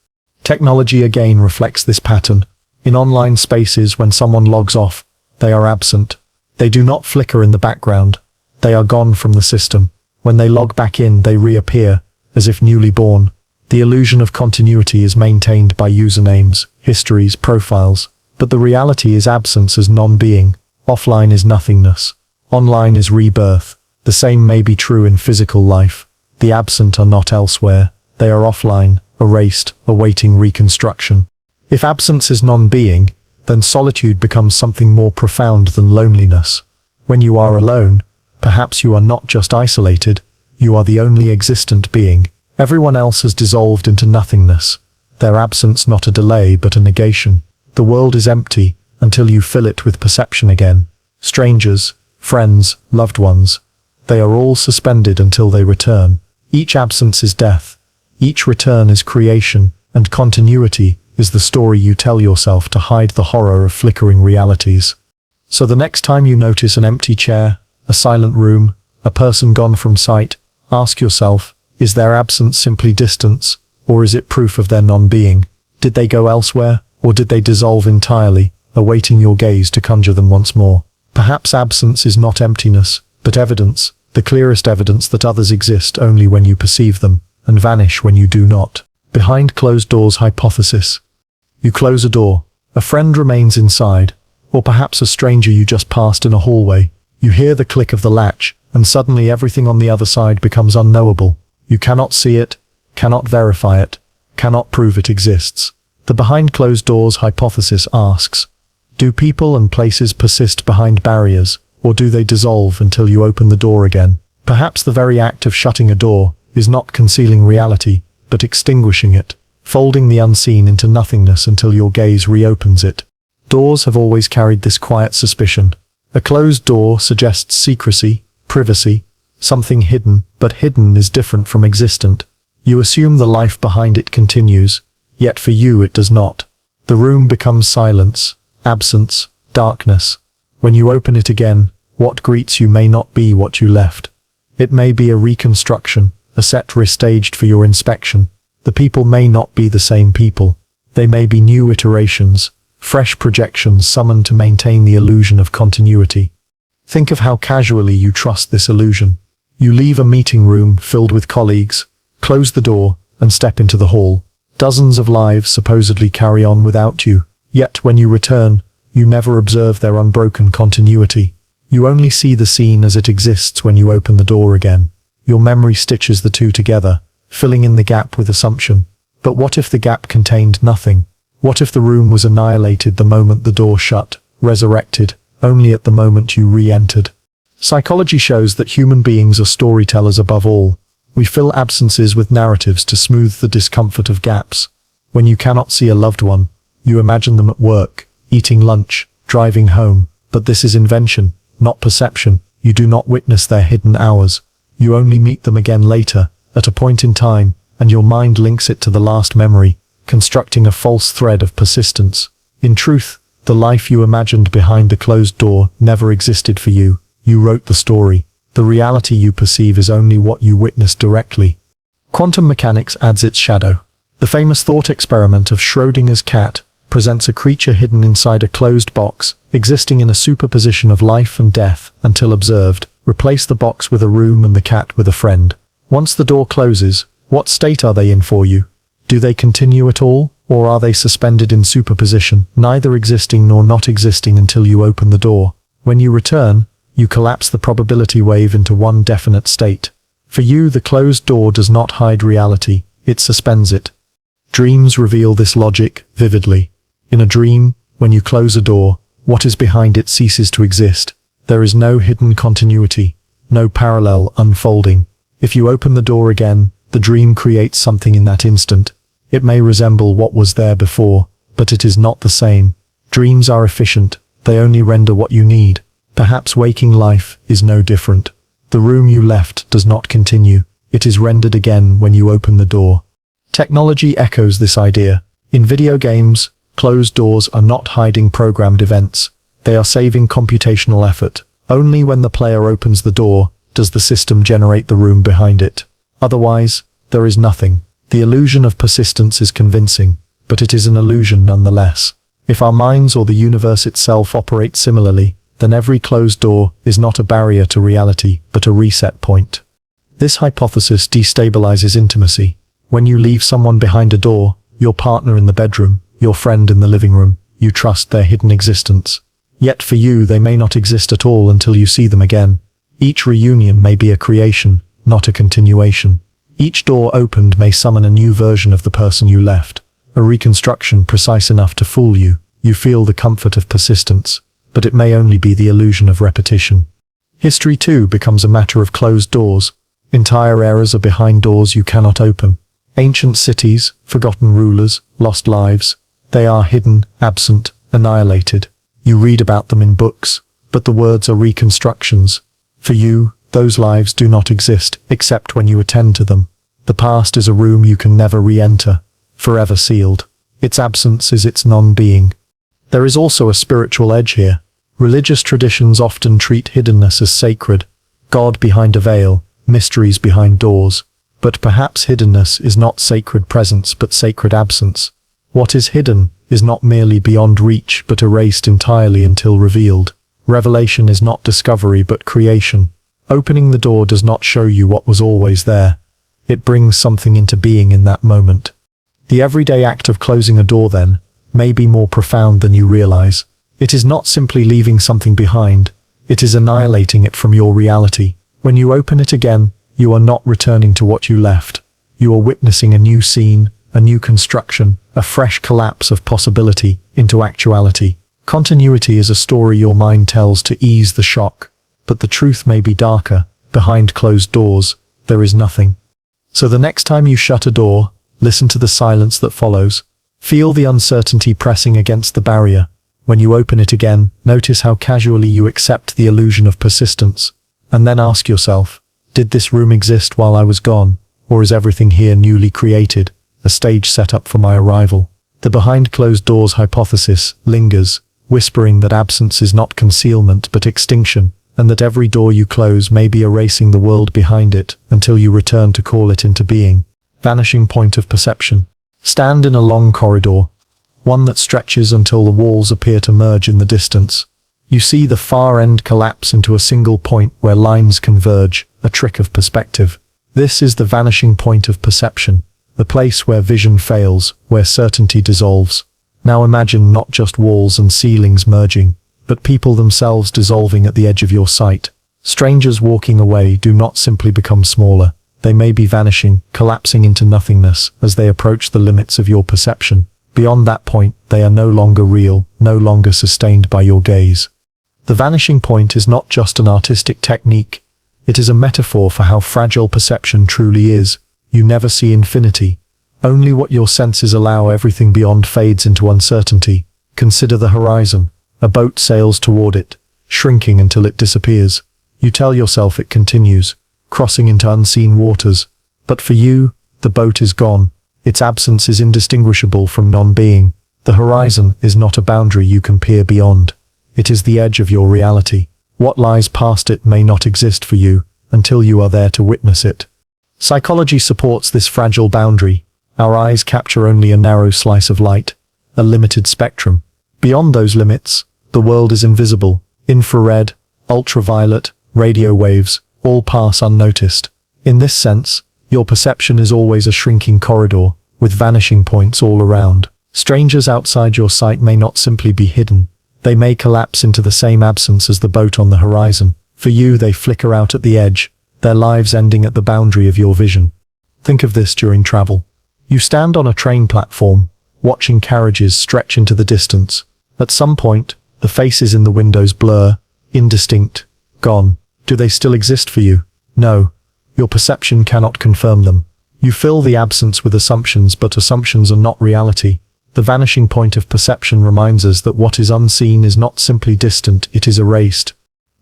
Technology again reflects this pattern. In online spaces, when someone logs off, they are absent. They do not flicker in the background. They are gone from the system. When they log back in, they reappear, as if newly born. The illusion of continuity is maintained by usernames, histories, profiles, but the reality is absence as non-being. Offline is nothingness. Online is rebirth. The same may be true in physical life. The absent are not elsewhere. They are offline, erased, awaiting reconstruction. If absence is non-being, then solitude becomes something more profound than loneliness. When you are alone, perhaps you are not just isolated, you are the only existent being. Everyone else has dissolved into nothingness. Their absence not a delay but a negation. The world is empty until you fill it with perception again. Strangers, friends, loved ones, they are all suspended until they return. Each absence is death. Each return is creation, and continuity is the story you tell yourself to hide the horror of flickering realities. So the next time you notice an empty chair, a silent room, a person gone from sight, ask yourself, is their absence simply distance, or is it proof of their non-being? Did they go elsewhere, or did they dissolve entirely, awaiting your gaze to conjure them once more? Perhaps absence is not emptiness, but evidence, the clearest evidence that others exist only when you perceive them, and vanish when you do not. Behind closed doors hypothesis. You close a door, a friend remains inside, or perhaps a stranger you just passed in a hallway. You hear the click of the latch, and suddenly everything on the other side becomes unknowable. You cannot see it, cannot verify it, cannot prove it exists. The behind closed doors hypothesis asks, do people and places persist behind barriers, or do they dissolve until you open the door again? Perhaps the very act of shutting a door is not concealing reality, but extinguishing it, folding the unseen into nothingness until your gaze reopens it. Doors have always carried this quiet suspicion. A closed door suggests secrecy, privacy, something hidden, but hidden is different from existent. You assume the life behind it continues, yet for you it does not. The room becomes silence, absence, darkness. When you open it again, what greets you may not be what you left. It may be a reconstruction, a set restaged for your inspection. The people may not be the same people. They may be new iterations, fresh projections summoned to maintain the illusion of continuity. Think of how casually you trust this illusion. You leave a meeting room filled with colleagues, close the door, and step into the hall. Dozens of lives supposedly carry on without you, yet when you return, you never observe their unbroken continuity. You only see the scene as it exists when you open the door again. Your memory stitches the two together, filling in the gap with assumption. But what if the gap contained nothing? What if the room was annihilated the moment the door shut, resurrected, only at the moment you re-entered? Psychology shows that human beings are storytellers above all. We fill absences with narratives to smooth the discomfort of gaps. When you cannot see a loved one, you imagine them at work, eating lunch, driving home. But this is invention, not perception. You do not witness their hidden hours. You only meet them again later, at a point in time, and your mind links it to the last memory, constructing a false thread of persistence. In truth, the life you imagined behind the closed door never existed for you. You wrote the story. The reality you perceive is only what you witnessed directly. Quantum mechanics adds its shadow. The famous thought experiment of Schrödinger's cat presents a creature hidden inside a closed box, existing in a superposition of life and death until observed. Replace the box with a room and the cat with a friend. Once the door closes, what state are they in for you? Do they continue at all, or are they suspended in superposition, neither existing nor not existing until you open the door? When you return, you collapse the probability wave into one definite state. For you, the closed door does not hide reality, it suspends it. Dreams reveal this logic vividly. In a dream, when you close a door, what is behind it ceases to exist. There is no hidden continuity, no parallel unfolding. If you open the door again, the dream creates something in that instant. It may resemble what was there before, but it is not the same. Dreams are efficient, they only render what you need. Perhaps waking life is no different. The room you left does not continue, it is rendered again when you open the door. Technology echoes this idea. In video games, closed doors are not hiding programmed events. They are saving computational effort. Only when the player opens the door does the system generate the room behind it. Otherwise, there is nothing. The illusion of persistence is convincing, but it is an illusion nonetheless. If our minds or the universe itself operate similarly, then every closed door is not a barrier to reality, but a reset point. This hypothesis destabilizes intimacy. When you leave someone behind a door, your partner in the bedroom, your friend in the living room, you trust their hidden existence. Yet for you, they may not exist at all until you see them again. Each reunion may be a creation, not a continuation. Each door opened may summon a new version of the person you left. A reconstruction precise enough to fool you. You feel the comfort of persistence, but it may only be the illusion of repetition. History too becomes a matter of closed doors. Entire eras are behind doors you cannot open. Ancient cities, forgotten rulers, lost lives. They are hidden, absent, annihilated. You read about them in books, but the words are reconstructions. For you, those lives do not exist, except when you attend to them. The past is a room you can never re-enter, forever sealed. Its absence is its non-being. There is also a spiritual edge here. Religious traditions often treat hiddenness as sacred. God behind a veil, mysteries behind doors. But perhaps hiddenness is not sacred presence but sacred absence. What is hidden is not merely beyond reach but erased entirely until revealed. Revelation is not discovery but creation. Opening the door does not show you what was always there. It brings something into being in that moment. The everyday act of closing a door, then, may be more profound than you realize. It is not simply leaving something behind. It is annihilating it from your reality. When you open it again, you are not returning to what you left. You are witnessing a new scene, a new construction, a fresh collapse of possibility into actuality. Continuity is a story your mind tells to ease the shock. But the truth may be darker. Behind closed doors, there is nothing. So the next time you shut a door, listen to the silence that follows. Feel the uncertainty pressing against the barrier. When you open it again, notice how casually you accept the illusion of persistence. And then ask yourself, did this room exist while I was gone? Or is everything here newly created, a stage set up for my arrival? The behind closed doors hypothesis lingers, whispering that absence is not concealment but extinction, and that every door you close may be erasing the world behind it until you return to call it into being. Vanishing point of perception. Stand in a long corridor, one that stretches until the walls appear to merge in the distance. You see the far end collapse into a single point where lines converge, a trick of perspective. This is the vanishing point of perception, the place where vision fails, where certainty dissolves. Now imagine not just walls and ceilings merging, but people themselves dissolving at the edge of your sight. Strangers walking away do not simply become smaller. They may be vanishing, collapsing into nothingness as they approach the limits of your perception. Beyond that point, they are no longer real, no longer sustained by your gaze. The vanishing point is not just an artistic technique. It is a metaphor for how fragile perception truly is. You never see infinity. Only what your senses allow. Everything beyond fades into uncertainty. Consider the horizon. A boat sails toward it, shrinking until it disappears. You tell yourself it continues, crossing into unseen waters. But for you, the boat is gone. Its absence is indistinguishable from non-being. The horizon is not a boundary you can peer beyond. It is the edge of your reality. What lies past it may not exist for you until you are there to witness it. Psychology supports this fragile boundary. Our eyes capture only a narrow slice of light, a limited spectrum. Beyond those limits, the world is invisible. Infrared, ultraviolet, radio waves, all pass unnoticed. In this sense, your perception is always a shrinking corridor, with vanishing points all around. Strangers outside your sight may not simply be hidden. They may collapse into the same absence as the boat on the horizon. For you, they flicker out at the edge, their lives ending at the boundary of your vision. Think of this during travel. You stand on a train platform, watching carriages stretch into the distance. At some point, the faces in the windows blur, indistinct, gone. Do they still exist for you? No. Your perception cannot confirm them. You fill the absence with assumptions, but assumptions are not reality. The vanishing point of perception reminds us that what is unseen is not simply distant, it is erased.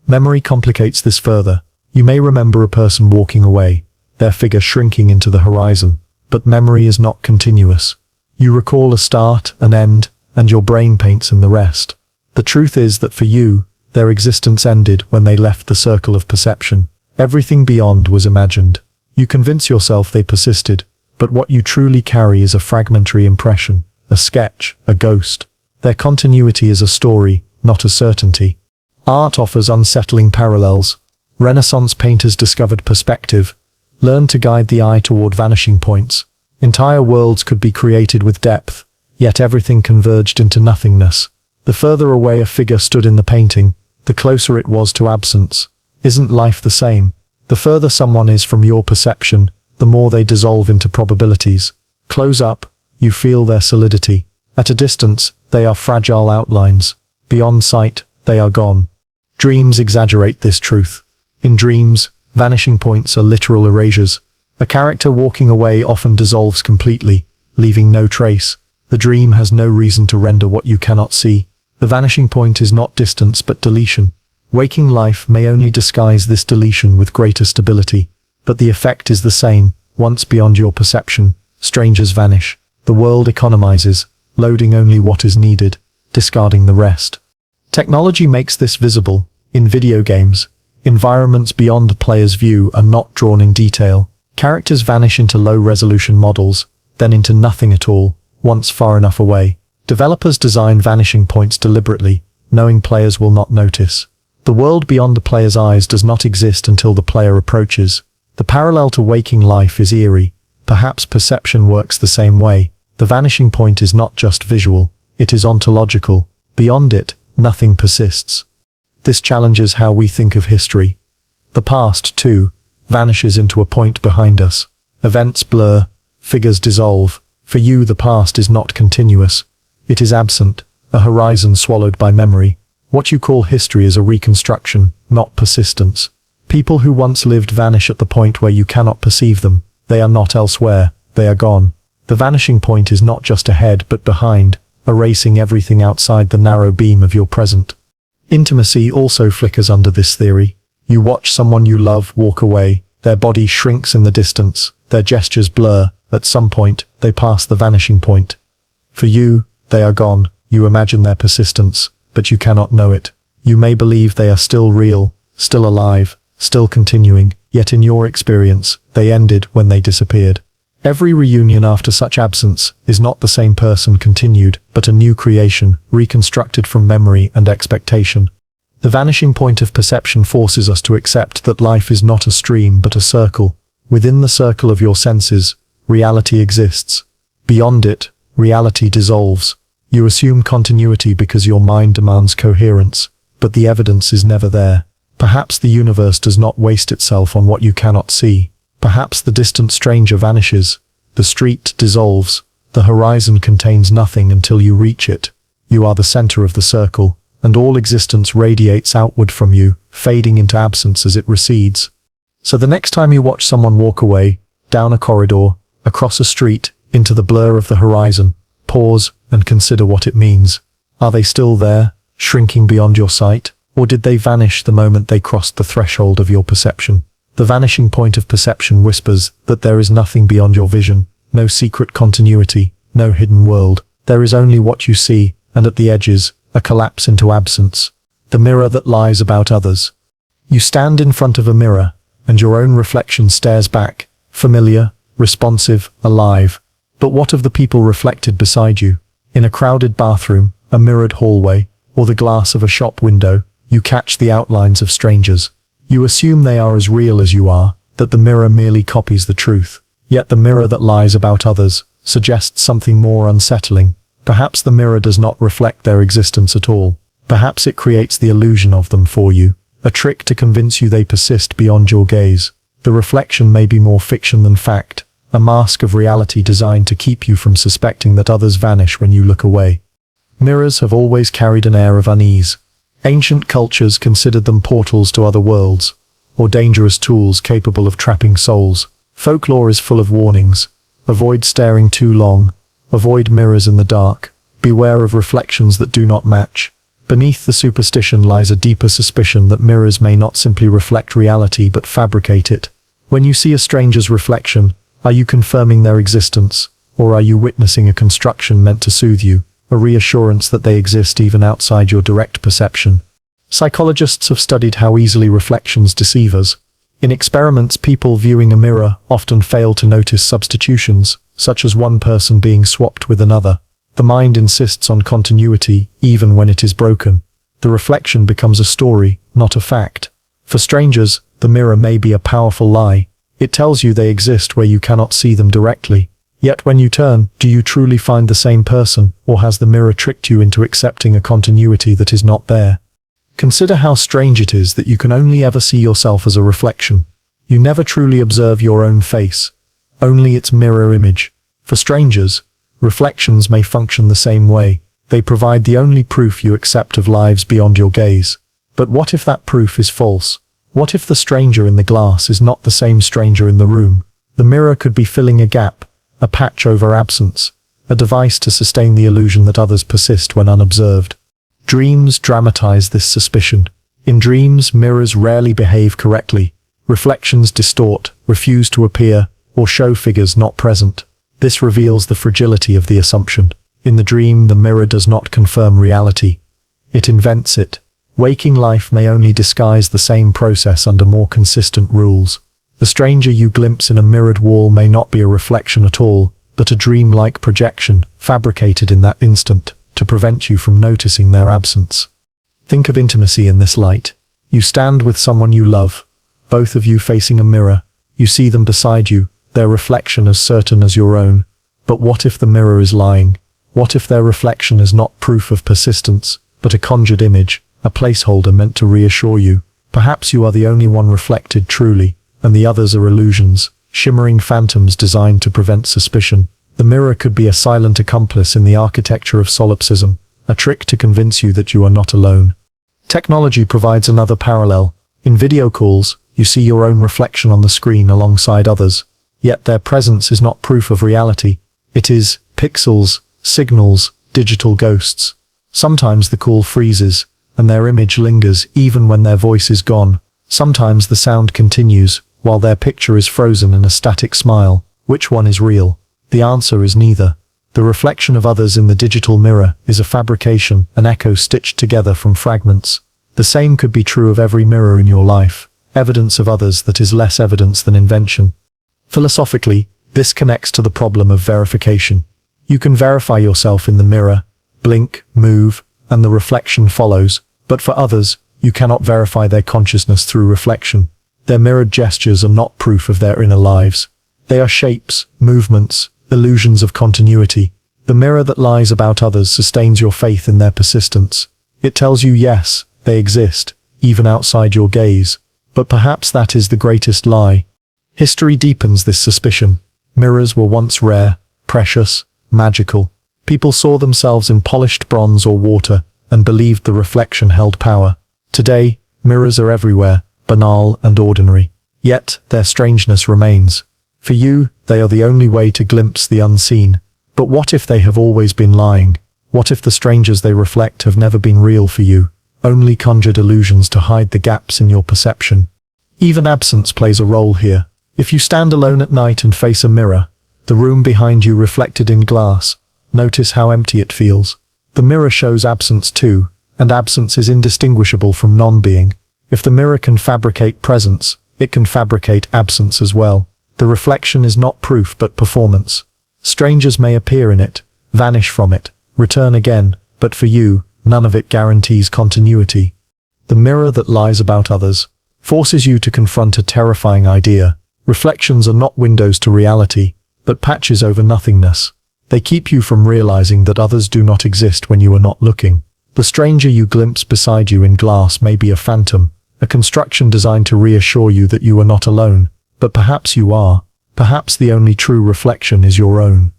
Memory complicates this further. You may remember a person walking away, their figure shrinking into the horizon. but memory is not continuous. You recall a start, an end, and your brain paints in the rest. The truth is that for you, their existence ended when they left the circle of perception. Everything beyond was imagined. You convince yourself they persisted, but what you truly carry is a fragmentary impression, a sketch, a ghost. Their continuity is a story, not a certainty. Art offers unsettling parallels. Renaissance painters discovered perspective, learned to guide the eye toward vanishing points. Entire worlds could be created with depth, yet everything converged into nothingness. The further away a figure stood in the painting, the closer it was to absence. Isn't life the same? The further someone is from your perception, the more they dissolve into probabilities. Close up, you feel their solidity. At a distance, they are fragile outlines. Beyond sight, they are gone. Dreams exaggerate this truth. In dreams, vanishing points are literal erasures. A character walking away often dissolves completely, leaving no trace. The dream has no reason to render what you cannot see. The vanishing point is not distance but deletion. Waking life may only disguise this deletion with greater stability, but the effect is the same. Once beyond your perception, strangers vanish. The world economizes, loading only what is needed, discarding the rest. Technology makes this visible. In video games, environments beyond the player's view are not drawn in detail. Characters vanish into low-resolution models, then into nothing at all, once far enough away. Developers design vanishing points deliberately, knowing players will not notice. The world beyond the player's eyes does not exist until the player approaches. The parallel to waking life is eerie. Perhaps perception works the same way. The vanishing point is not just visual, it is ontological. Beyond it, nothing persists. This challenges how we think of history. The past, too, vanishes into a point behind us. Events blur, figures dissolve. For you, the past is not continuous. It is absent, a horizon swallowed by memory. What you call history is a reconstruction, not persistence. People who once lived vanish at the point where you cannot perceive them. They are not elsewhere, they are gone. The vanishing point is not just ahead but behind, erasing everything outside the narrow beam of your present. Intimacy also flickers under this theory. You watch someone you love walk away, their body shrinks in the distance, their gestures blur, at some point, they pass the vanishing point. For you, they are gone, you imagine their persistence, but you cannot know it. You may believe they are still real, still alive, still continuing, yet in your experience, they ended when they disappeared. Every reunion after such absence is not the same person continued, but a new creation, reconstructed from memory and expectation. The vanishing point of perception forces us to accept that life is not a stream but a circle. Within the circle of your senses, reality exists. Beyond it, reality dissolves. You assume continuity because your mind demands coherence, but the evidence is never there. Perhaps the universe does not waste itself on what you cannot see. Perhaps the distant stranger vanishes. The street dissolves. The horizon contains nothing until you reach it. You are the center of the circle, and all existence radiates outward from you, fading into absence as it recedes. So the next time you watch someone walk away, down a corridor, across a street, into the blur of the horizon, pause and consider what it means. Are they still there, shrinking beyond your sight, or did they vanish the moment they crossed the threshold of your perception? The vanishing point of perception whispers that there is nothing beyond your vision, no secret continuity, no hidden world. There is only what you see, and at the edges, a collapse into absence. The mirror that lies about others. You stand in front of a mirror, and your own reflection stares back, familiar, responsive, alive. But what of the people reflected beside you? In a crowded bathroom, a mirrored hallway, or the glass of a shop window, you catch the outlines of strangers. You assume they are as real as you are, that the mirror merely copies the truth. Yet the mirror that lies about others suggests something more unsettling. Perhaps the mirror does not reflect their existence at all. Perhaps it creates the illusion of them for you, a trick to convince you they persist beyond your gaze. The reflection may be more fiction than fact, a mask of reality designed to keep you from suspecting that others vanish when you look away. Mirrors have always carried an air of unease. Ancient cultures considered them portals to other worlds, or dangerous tools capable of trapping souls. Folklore is full of warnings. Avoid staring too long. Avoid mirrors in the dark. Beware of reflections that do not match. Beneath the superstition lies a deeper suspicion that mirrors may not simply reflect reality but fabricate it. When you see a stranger's reflection, Are you confirming their existence, or are you witnessing a construction meant to soothe you, a reassurance that they exist even outside your direct perception? Psychologists have studied how easily reflections deceive us. In experiments, people viewing a mirror often fail to notice substitutions, such as one person being swapped with another. The mind insists on continuity, even when it is broken. The reflection becomes a story, not a fact. For strangers, the mirror may be a powerful lie. It tells you they exist where you cannot see them directly. Yet when you turn, do you truly find the same person, or has the mirror tricked you into accepting a continuity that is not there? Consider how strange it is that you can only ever see yourself as a reflection. You never truly observe your own face, only its mirror image. For strangers, reflections may function the same way. They provide the only proof you accept of lives beyond your gaze. But what if that proof is false? What if the stranger in the glass is not the same stranger in the room? The mirror could be filling a gap, a patch over absence, a device to sustain the illusion that others persist when unobserved. Dreams dramatize this suspicion. In dreams, mirrors rarely behave correctly. Reflections distort, refuse to appear, or show figures not present. This reveals the fragility of the assumption. In the dream, the mirror does not confirm reality. It invents it. Waking life may only disguise the same process under more consistent rules. The stranger you glimpse in a mirrored wall may not be a reflection at all, but a dreamlike projection, fabricated in that instant, to prevent you from noticing their absence. Think of intimacy in this light. You stand with someone you love, both of you facing a mirror. You see them beside you, their reflection as certain as your own. But what if the mirror is lying? What if their reflection is not proof of persistence, but a conjured image, a placeholder meant to reassure you? Perhaps you are the only one reflected truly, and the others are illusions, shimmering phantoms designed to prevent suspicion. The mirror could be a silent accomplice in the architecture of solipsism, a trick to convince you that you are not alone. Technology provides another parallel. In video calls, you see your own reflection on the screen alongside others, yet their presence is not proof of reality. It is pixels, signals, digital ghosts. Sometimes the call freezes, and their image lingers even when their voice is gone. Sometimes the sound continues, while their picture is frozen in a static smile. Which one is real? The answer is neither. The reflection of others in the digital mirror is a fabrication, an echo stitched together from fragments. The same could be true of every mirror in your life, evidence of others that is less evidence than invention. Philosophically, this connects to the problem of verification. You can verify yourself in the mirror, blink, move, and the reflection follows, but for others, you cannot verify their consciousness through reflection. Their mirrored gestures are not proof of their inner lives. They are shapes, movements, illusions of continuity. The mirror that lies about others sustains your faith in their persistence. It tells you yes, they exist, even outside your gaze. But perhaps that is the greatest lie. History deepens this suspicion. Mirrors were once rare, precious, magical. People saw themselves in polished bronze or water, and believed the reflection held power. Today, mirrors are everywhere, banal and ordinary. Yet, their strangeness remains. For you, they are the only way to glimpse the unseen. But what if they have always been lying? What if the strangers they reflect have never been real for you, only conjured illusions to hide the gaps in your perception? Even absence plays a role here. If you stand alone at night and face a mirror, the room behind you reflected in glass, notice how empty it feels. The mirror shows absence too, and absence is indistinguishable from non-being. If the mirror can fabricate presence, it can fabricate absence as well. The reflection is not proof but performance. Strangers may appear in it, vanish from it, return again, but for you, none of it guarantees continuity. The mirror that lies about others forces you to confront a terrifying idea. Reflections are not windows to reality, but patches over nothingness. They keep you from realizing that others do not exist when you are not looking. The stranger you glimpse beside you in glass may be a phantom, a construction designed to reassure you that you are not alone. But perhaps you are. Perhaps the only true reflection is your own.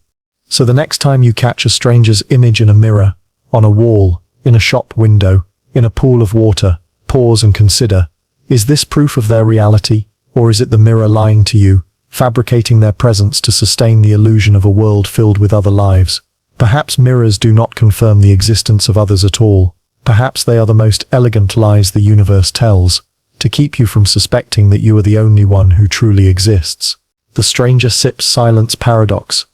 So the next time you catch a stranger's image in a mirror, on a wall, in a shop window, in a pool of water, pause and consider, is this proof of their reality, or is it the mirror lying to you, fabricating their presence to sustain the illusion of a world filled with other lives? Perhaps mirrors do not confirm the existence of others at all. Perhaps they are the most elegant lies the universe tells, to keep you from suspecting that you are the only one who truly exists. The stranger sips silence paradox.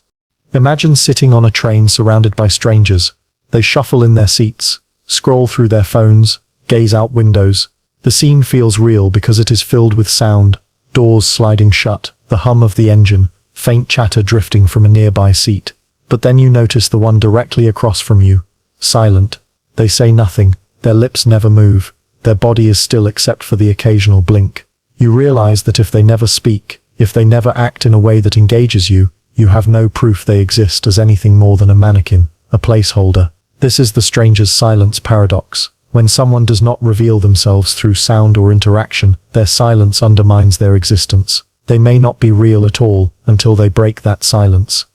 Imagine sitting on a train surrounded by strangers. They shuffle in their seats, scroll through their phones, gaze out windows. The scene feels real because it is filled with sound, doors sliding shut, the hum of the engine, faint chatter drifting from a nearby seat. But then you notice the one directly across from you. Silent. They say nothing, their lips never move, their body is still except for the occasional blink. You realize that if they never speak, if they never act in a way that engages you, you have no proof they exist as anything more than a mannequin, a placeholder. This is the stranger's silence paradox. When someone does not reveal themselves through sound or interaction, their silence undermines their existence. They may not be real at all until they break that silence.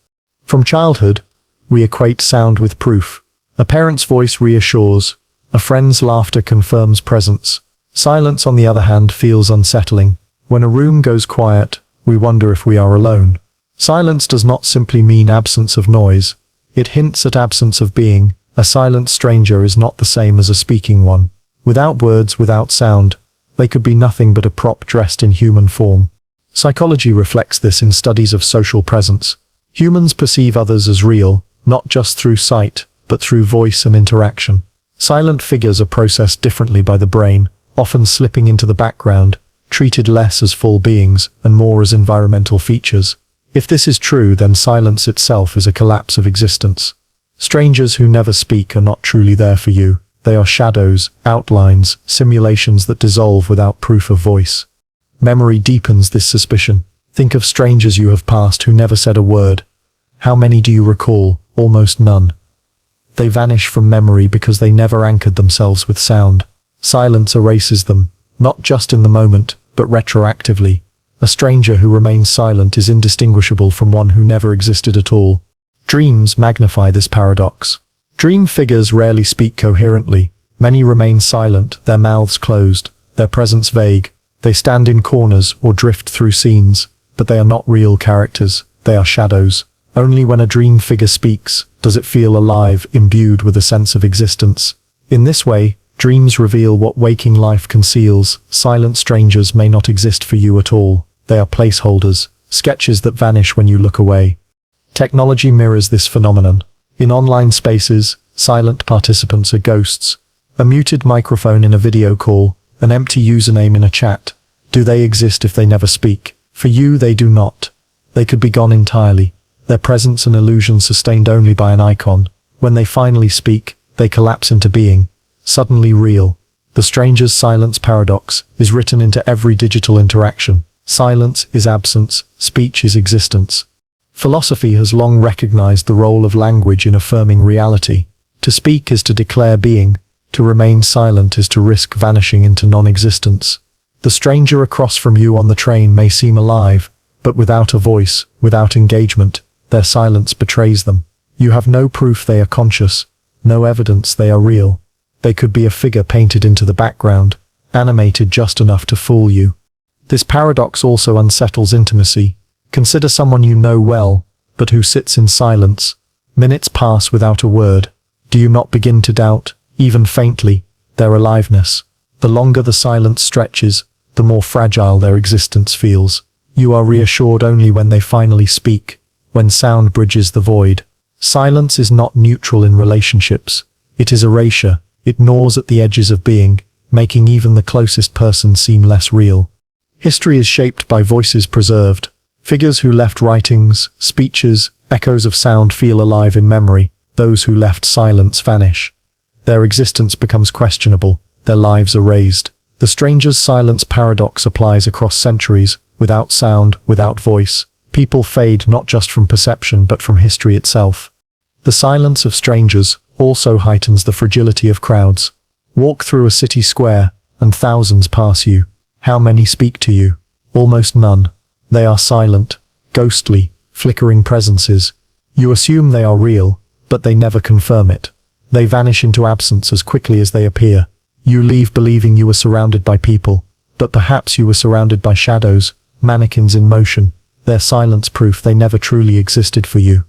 From childhood, we equate sound with proof. A parent's voice reassures, a friend's laughter confirms presence. Silence, on the other hand, feels unsettling. When a room goes quiet, we wonder if we are alone. Silence does not simply mean absence of noise. It hints at absence of being. A silent stranger is not the same as a speaking one. Without words, without sound, they could be nothing but a prop dressed in human form. Psychology reflects this in studies of social presence. Humans perceive others as real, not just through sight, but through voice and interaction. Silent figures are processed differently by the brain, often slipping into the background, treated less as full beings and more as environmental features. If this is true, then silence itself is a collapse of existence. Strangers who never speak are not truly there for you. They are shadows, outlines, simulations that dissolve without proof of voice. Memory deepens this suspicion. Think of strangers you have passed who never said a word. How many do you recall? Almost none. They vanish from memory because they never anchored themselves with sound. Silence erases them, not just in the moment, but retroactively. A stranger who remains silent is indistinguishable from one who never existed at all. Dreams magnify this paradox. Dream figures rarely speak coherently. Many remain silent, their mouths closed, their presence vague. They stand in corners or drift through scenes, but they are not real characters, they are shadows. Only when a dream figure speaks does it feel alive, imbued with a sense of existence. In this way, dreams reveal what waking life conceals. Silent strangers may not exist for you at all. They are placeholders, sketches that vanish when you look away. Technology mirrors this phenomenon. In online spaces, silent participants are ghosts. A muted microphone in a video call, an empty username in a chat. Do they exist if they never speak? For you, they do not. They could be gone entirely. Their presence an illusion sustained only by an icon. When they finally speak, they collapse into being, suddenly real. The stranger's silence paradox is written into every digital interaction. Silence is absence, speech is existence. Philosophy has long recognized the role of language in affirming reality. To speak is to declare being, to remain silent is to risk vanishing into non-existence. The stranger across from you on the train may seem alive, but without a voice, without engagement, their silence betrays them. You have no proof they are conscious, no evidence they are real. They could be a figure painted into the background, animated just enough to fool you. This paradox also unsettles intimacy. Consider someone you know well, but who sits in silence. Minutes pass without a word. Do you not begin to doubt, even faintly, their aliveness? The longer the silence stretches, the more fragile their existence feels. You are reassured only when they finally speak, when sound bridges the void. Silence is not neutral in relationships. It is erasure. It gnaws at the edges of being, making even the closest person seem less real. History is shaped by voices preserved. Figures who left writings, speeches, echoes of sound feel alive in memory. Those who left silence vanish. Their existence becomes questionable, their lives erased. The stranger's silence paradox applies across centuries. Without sound, without voice, people fade not just from perception but from history itself. The silence of strangers also heightens the fragility of crowds. Walk through a city square, and thousands pass you. How many speak to you? Almost none. They are silent, ghostly, flickering presences. You assume they are real, but they never confirm it. They vanish into absence as quickly as they appear. You leave believing you were surrounded by people, but perhaps you were surrounded by shadows, mannequins in motion, their silence proof they never truly existed for you.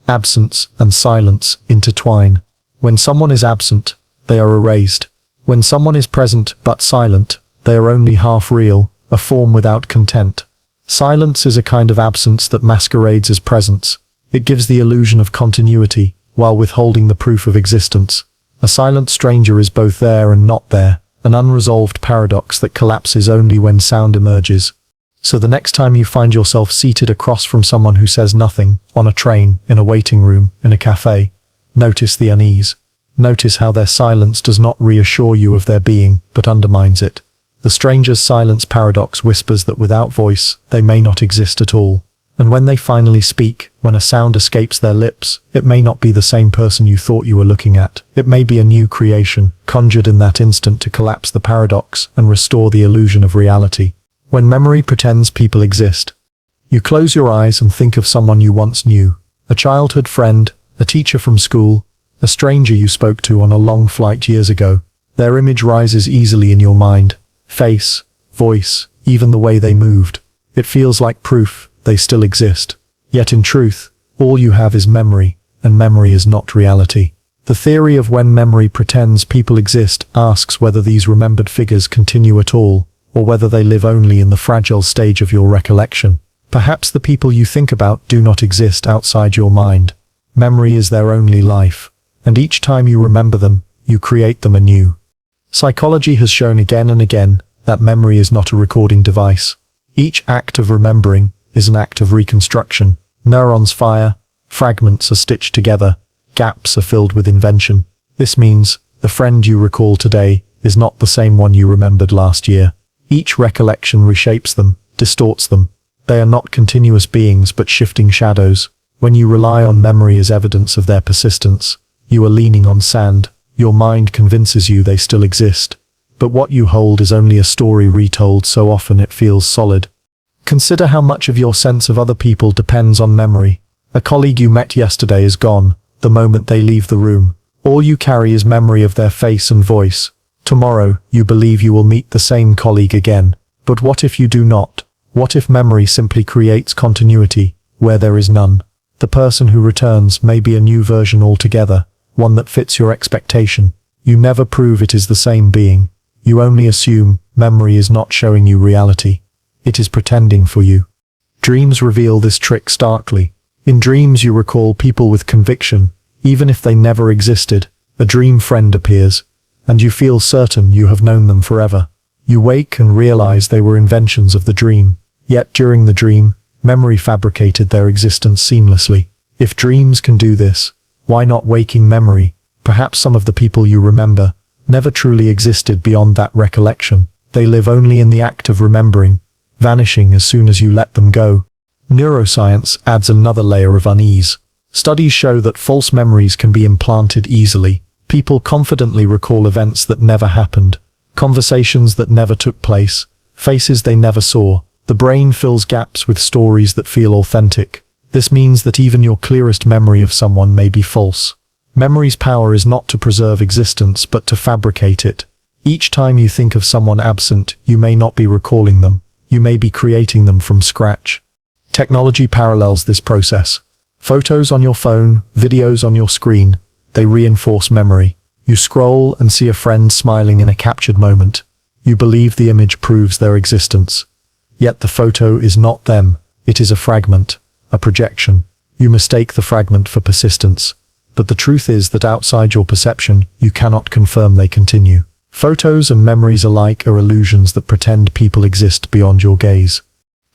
Absence and silence intertwine. When someone is absent, they are erased. When someone is present but silent, they are only half real, a form without content. Silence is a kind of absence that masquerades as presence. It gives the illusion of continuity, while withholding the proof of existence. A silent stranger is both there and not there, an unresolved paradox that collapses only when sound emerges. So the next time you find yourself seated across from someone who says nothing, on a train, in a waiting room, in a cafe, notice the unease. Notice how their silence does not reassure you of their being, but undermines it. The stranger's silence paradox whispers that without voice, they may not exist at all. And when they finally speak, when a sound escapes their lips, it may not be the same person you thought you were looking at. It may be a new creation, conjured in that instant to collapse the paradox and restore the illusion of reality. When memory pretends people exist, you close your eyes and think of someone you once knew. A childhood friend, a teacher from school, a stranger you spoke to on a long flight years ago. Their image rises easily in your mind. Face, voice, even the way they moved. It feels like proof they still exist. Yet in truth, all you have is memory, and memory is not reality. The theory of when memory pretends people exist asks whether these remembered figures continue at all, or whether they live only in the fragile stage of your recollection. Perhaps the people you think about do not exist outside your mind. Memory is their only life, and each time you remember them, you create them anew. Psychology has shown again and again that memory is not a recording device. Each act of remembering is an act of reconstruction. Neurons fire, fragments are stitched together, gaps are filled with invention. This means the friend you recall today is not the same one you remembered last year. Each recollection reshapes them, distorts them. They are not continuous beings but shifting shadows. When you rely on memory as evidence of their persistence, you are leaning on sand. Your mind convinces you they still exist. But what you hold is only a story retold so often it feels solid. Consider how much of your sense of other people depends on memory. A colleague you met yesterday is gone, the moment they leave the room. All you carry is memory of their face and voice. Tomorrow, you believe you will meet the same colleague again. But what if you do not? What if memory simply creates continuity, where there is none? The person who returns may be a new version altogether, one that fits your expectation. You never prove it is the same being. You only assume memory is not showing you reality. It is pretending for you. Dreams reveal this trick starkly. In dreams you recall people with conviction, even if they never existed. A dream friend appears, and you feel certain you have known them forever. You wake and realize they were inventions of the dream. Yet during the dream, memory fabricated their existence seamlessly. If dreams can do this, why not waking memory? Perhaps some of the people you remember never truly existed beyond that recollection. They live only in the act of remembering, vanishing as soon as you let them go. Neuroscience adds another layer of unease. Studies show that false memories can be implanted easily. People confidently recall events that never happened, conversations that never took place, faces they never saw. The brain fills gaps with stories that feel authentic. This means that even your clearest memory of someone may be false. Memory's power is not to preserve existence but to fabricate it. Each time you think of someone absent, you may not be recalling them. You may be creating them from scratch. Technology parallels this process. Photos on your phone, videos on your screen, they reinforce memory. You scroll and see a friend smiling in a captured moment. You believe the image proves their existence. Yet the photo is not them. It is a fragment, a projection. You mistake the fragment for persistence. But the truth is that outside your perception, you cannot confirm they continue. Photos and memories alike are illusions that pretend people exist beyond your gaze.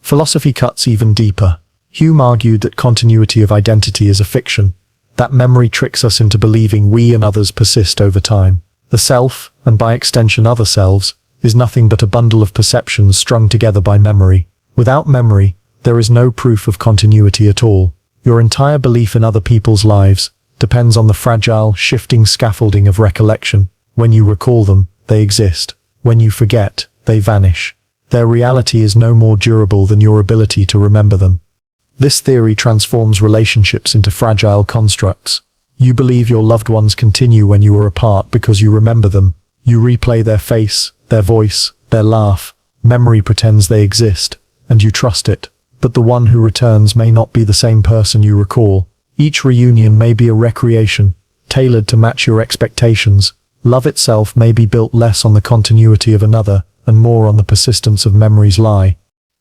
Philosophy cuts even deeper. Hume argued that continuity of identity is a fiction, that memory tricks us into believing we and others persist over time. The self, and by extension other selves, is nothing but a bundle of perceptions strung together by memory. Without memory, there is no proof of continuity at all. Your entire belief in other people's lives depends on the fragile, shifting scaffolding of recollection. When you recall them, they exist. When you forget, they vanish. Their reality is no more durable than your ability to remember them. This theory transforms relationships into fragile constructs. You believe your loved ones continue when you are apart because you remember them. You replay their face, their voice, their laugh. Memory pretends they exist, and you trust it. But the one who returns may not be the same person you recall. Each reunion may be a recreation, tailored to match your expectations. Love itself may be built less on the continuity of another, and more on the persistence of memory's lie.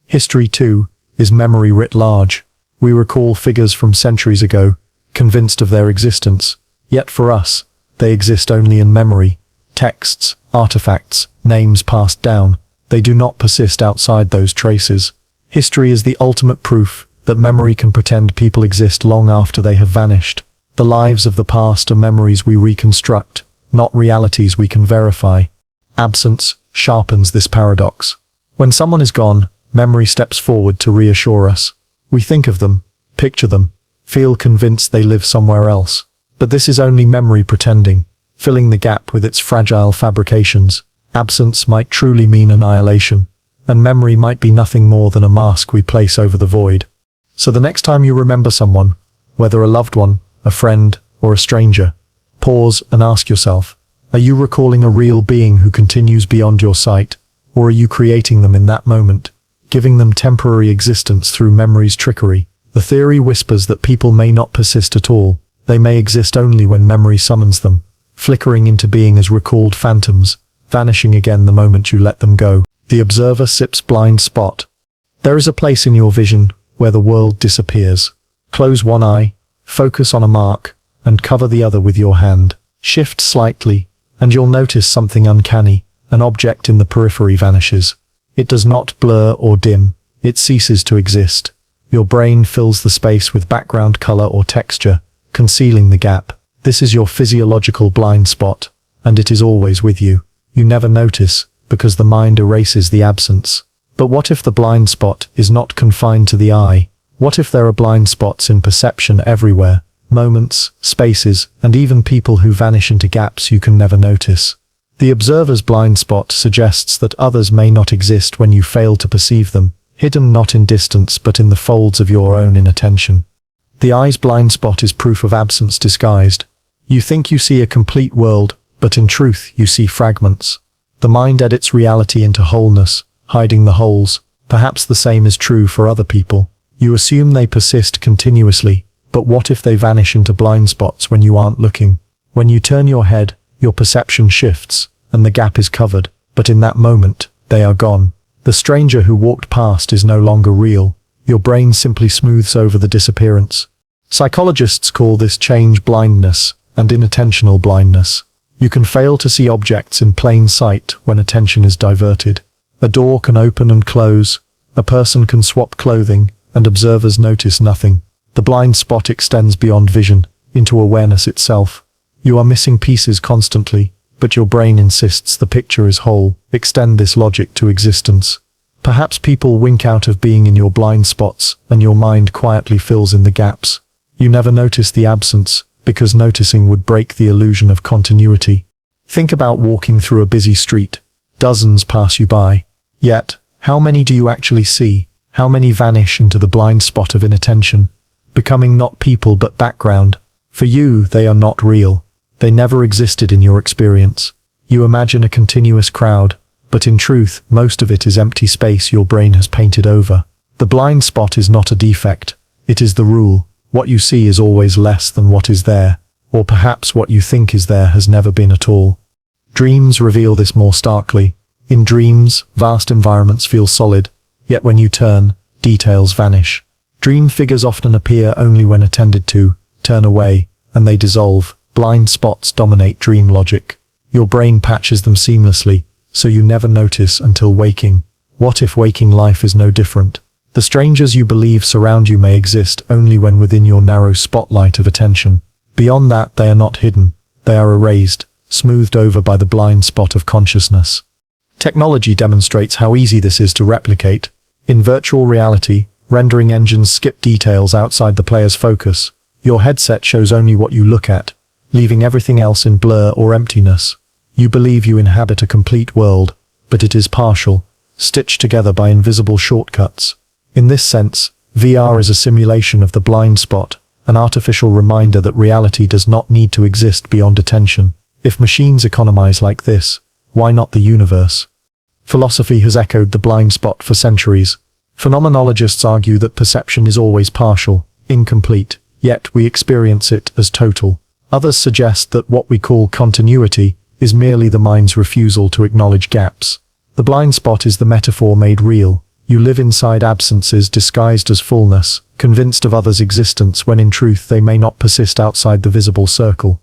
History too, is memory writ large. We recall figures from centuries ago, convinced of their existence, yet for us, they exist only in memory. Texts, artifacts, names passed down, they do not persist outside those traces. History is the ultimate proof that memory can pretend people exist long after they have vanished. The lives of the past are memories we reconstruct, not realities we can verify. Absence sharpens this paradox. When someone is gone, memory steps forward to reassure us. We think of them, picture them, feel convinced they live somewhere else. But this is only memory pretending, filling the gap with its fragile fabrications. Absence might truly mean annihilation, and memory might be nothing more than a mask we place over the void. So the next time you remember someone, whether a loved one, a friend, or a stranger, pause and ask yourself, are you recalling a real being who continues beyond your sight, or are you creating them in that moment, giving them temporary existence through memory's trickery? The theory whispers that people may not persist at all. They may exist only when memory summons them, flickering into being as recalled phantoms, vanishing again the moment you let them go. The observer sips blind spot. There is a place in your vision where the world disappears. Close one eye, focus on a mark, and cover the other with your hand. Shift slightly, and you'll notice something uncanny. An object in the periphery vanishes. It does not blur or dim. It ceases to exist. Your brain fills the space with background color or texture, concealing the gap. This is your physiological blind spot, and it is always with you. You never notice, because the mind erases the absence. But what if the blind spot is not confined to the eye? What if there are blind spots in perception everywhere? Moments, spaces, and even people who vanish into gaps you can never notice. The observer's blind spot suggests that others may not exist when you fail to perceive them, hidden not in distance but in the folds of your own inattention. The eye's blind spot is proof of absence disguised. You think you see a complete world, but in truth you see fragments. The mind edits reality into wholeness, hiding the holes. Perhaps the same is true for other people. You assume they persist continuously, but what if they vanish into blind spots when you aren't looking? When you turn your head, your perception shifts, and the gap is covered, but in that moment, they are gone. The stranger who walked past is no longer real. Your brain simply smooths over the disappearance. Psychologists call this change blindness and inattentional blindness. You can fail to see objects in plain sight when attention is diverted. A door can open and close, a person can swap clothing, and observers notice nothing. The blind spot extends beyond vision, into awareness itself. You are missing pieces constantly, but your brain insists the picture is whole. Extend this logic to existence. Perhaps people wink out of being in your blind spots, and your mind quietly fills in the gaps. You never notice the absence, because noticing would break the illusion of continuity. Think about walking through a busy street. Dozens pass you by. Yet, how many do you actually see? How many vanish into the blind spot of inattention, becoming not people but background? For you, they are not real. They never existed in your experience. You imagine a continuous crowd, but in truth, most of it is empty space your brain has painted over. The blind spot is not a defect. It is the rule. What you see is always less than what is there, or perhaps what you think is there has never been at all. Dreams reveal this more starkly. In dreams, vast environments feel solid, yet when you turn, details vanish. Dream figures often appear only when attended to, turn away, and they dissolve. Blind spots dominate dream logic. Your brain patches them seamlessly, so you never notice until waking. What if waking life is no different? The strangers you believe surround you may exist only when within your narrow spotlight of attention. Beyond that, they are not hidden. They are erased, smoothed over by the blind spot of consciousness. Technology demonstrates how easy this is to replicate. In virtual reality, rendering engines skip details outside the player's focus. Your headset shows only what you look at, leaving everything else in blur or emptiness. You believe you inhabit a complete world, but it is partial, stitched together by invisible shortcuts. In this sense, VR is a simulation of the blind spot, an artificial reminder that reality does not need to exist beyond attention. If machines economize like this, why not the universe? Philosophy has echoed the blind spot for centuries. Phenomenologists argue that perception is always partial, incomplete, yet we experience it as total. Others suggest that what we call continuity is merely the mind's refusal to acknowledge gaps. The blind spot is the metaphor made real. You live inside absences disguised as fullness, convinced of others' existence when in truth they may not persist outside the visible circle.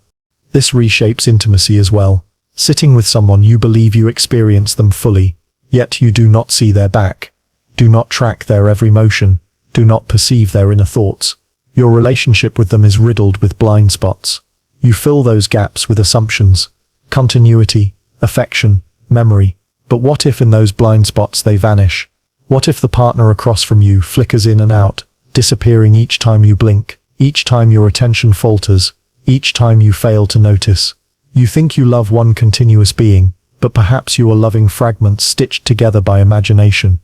This reshapes intimacy as well. Sitting with someone, you believe you experience them fully, yet you do not see their back. Do not track their every motion. Do not perceive their inner thoughts. Your relationship with them is riddled with blind spots. You fill those gaps with assumptions, continuity, affection, memory. But what if in those blind spots they vanish? What if the partner across from you flickers in and out, disappearing each time you blink, each time your attention falters, each time you fail to notice? You think you love one continuous being, but perhaps you are loving fragments stitched together by imagination.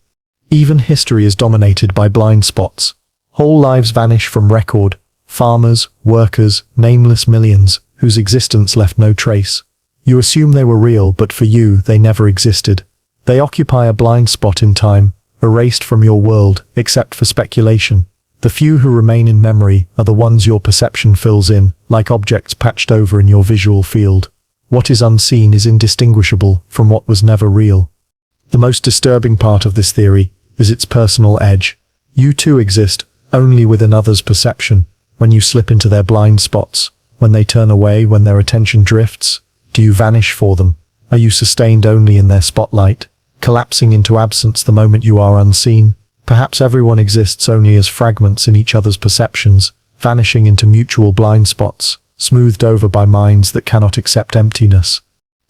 Even history is dominated by blind spots. Whole lives vanish from record. Farmers, workers, nameless millions, whose existence left no trace. You assume they were real, but for you, they never existed. They occupy a blind spot in time, erased from your world, except for speculation. The few who remain in memory are the ones your perception fills in, like objects patched over in your visual field. What is unseen is indistinguishable from what was never real. The most disturbing part of this theory is its personal edge. You too exist, only within others' perception. When you slip into their blind spots, when they turn away, when their attention drifts, do you vanish for them? Are you sustained only in their spotlight, collapsing into absence the moment you are unseen? Perhaps everyone exists only as fragments in each other's perceptions, vanishing into mutual blind spots, smoothed over by minds that cannot accept emptiness.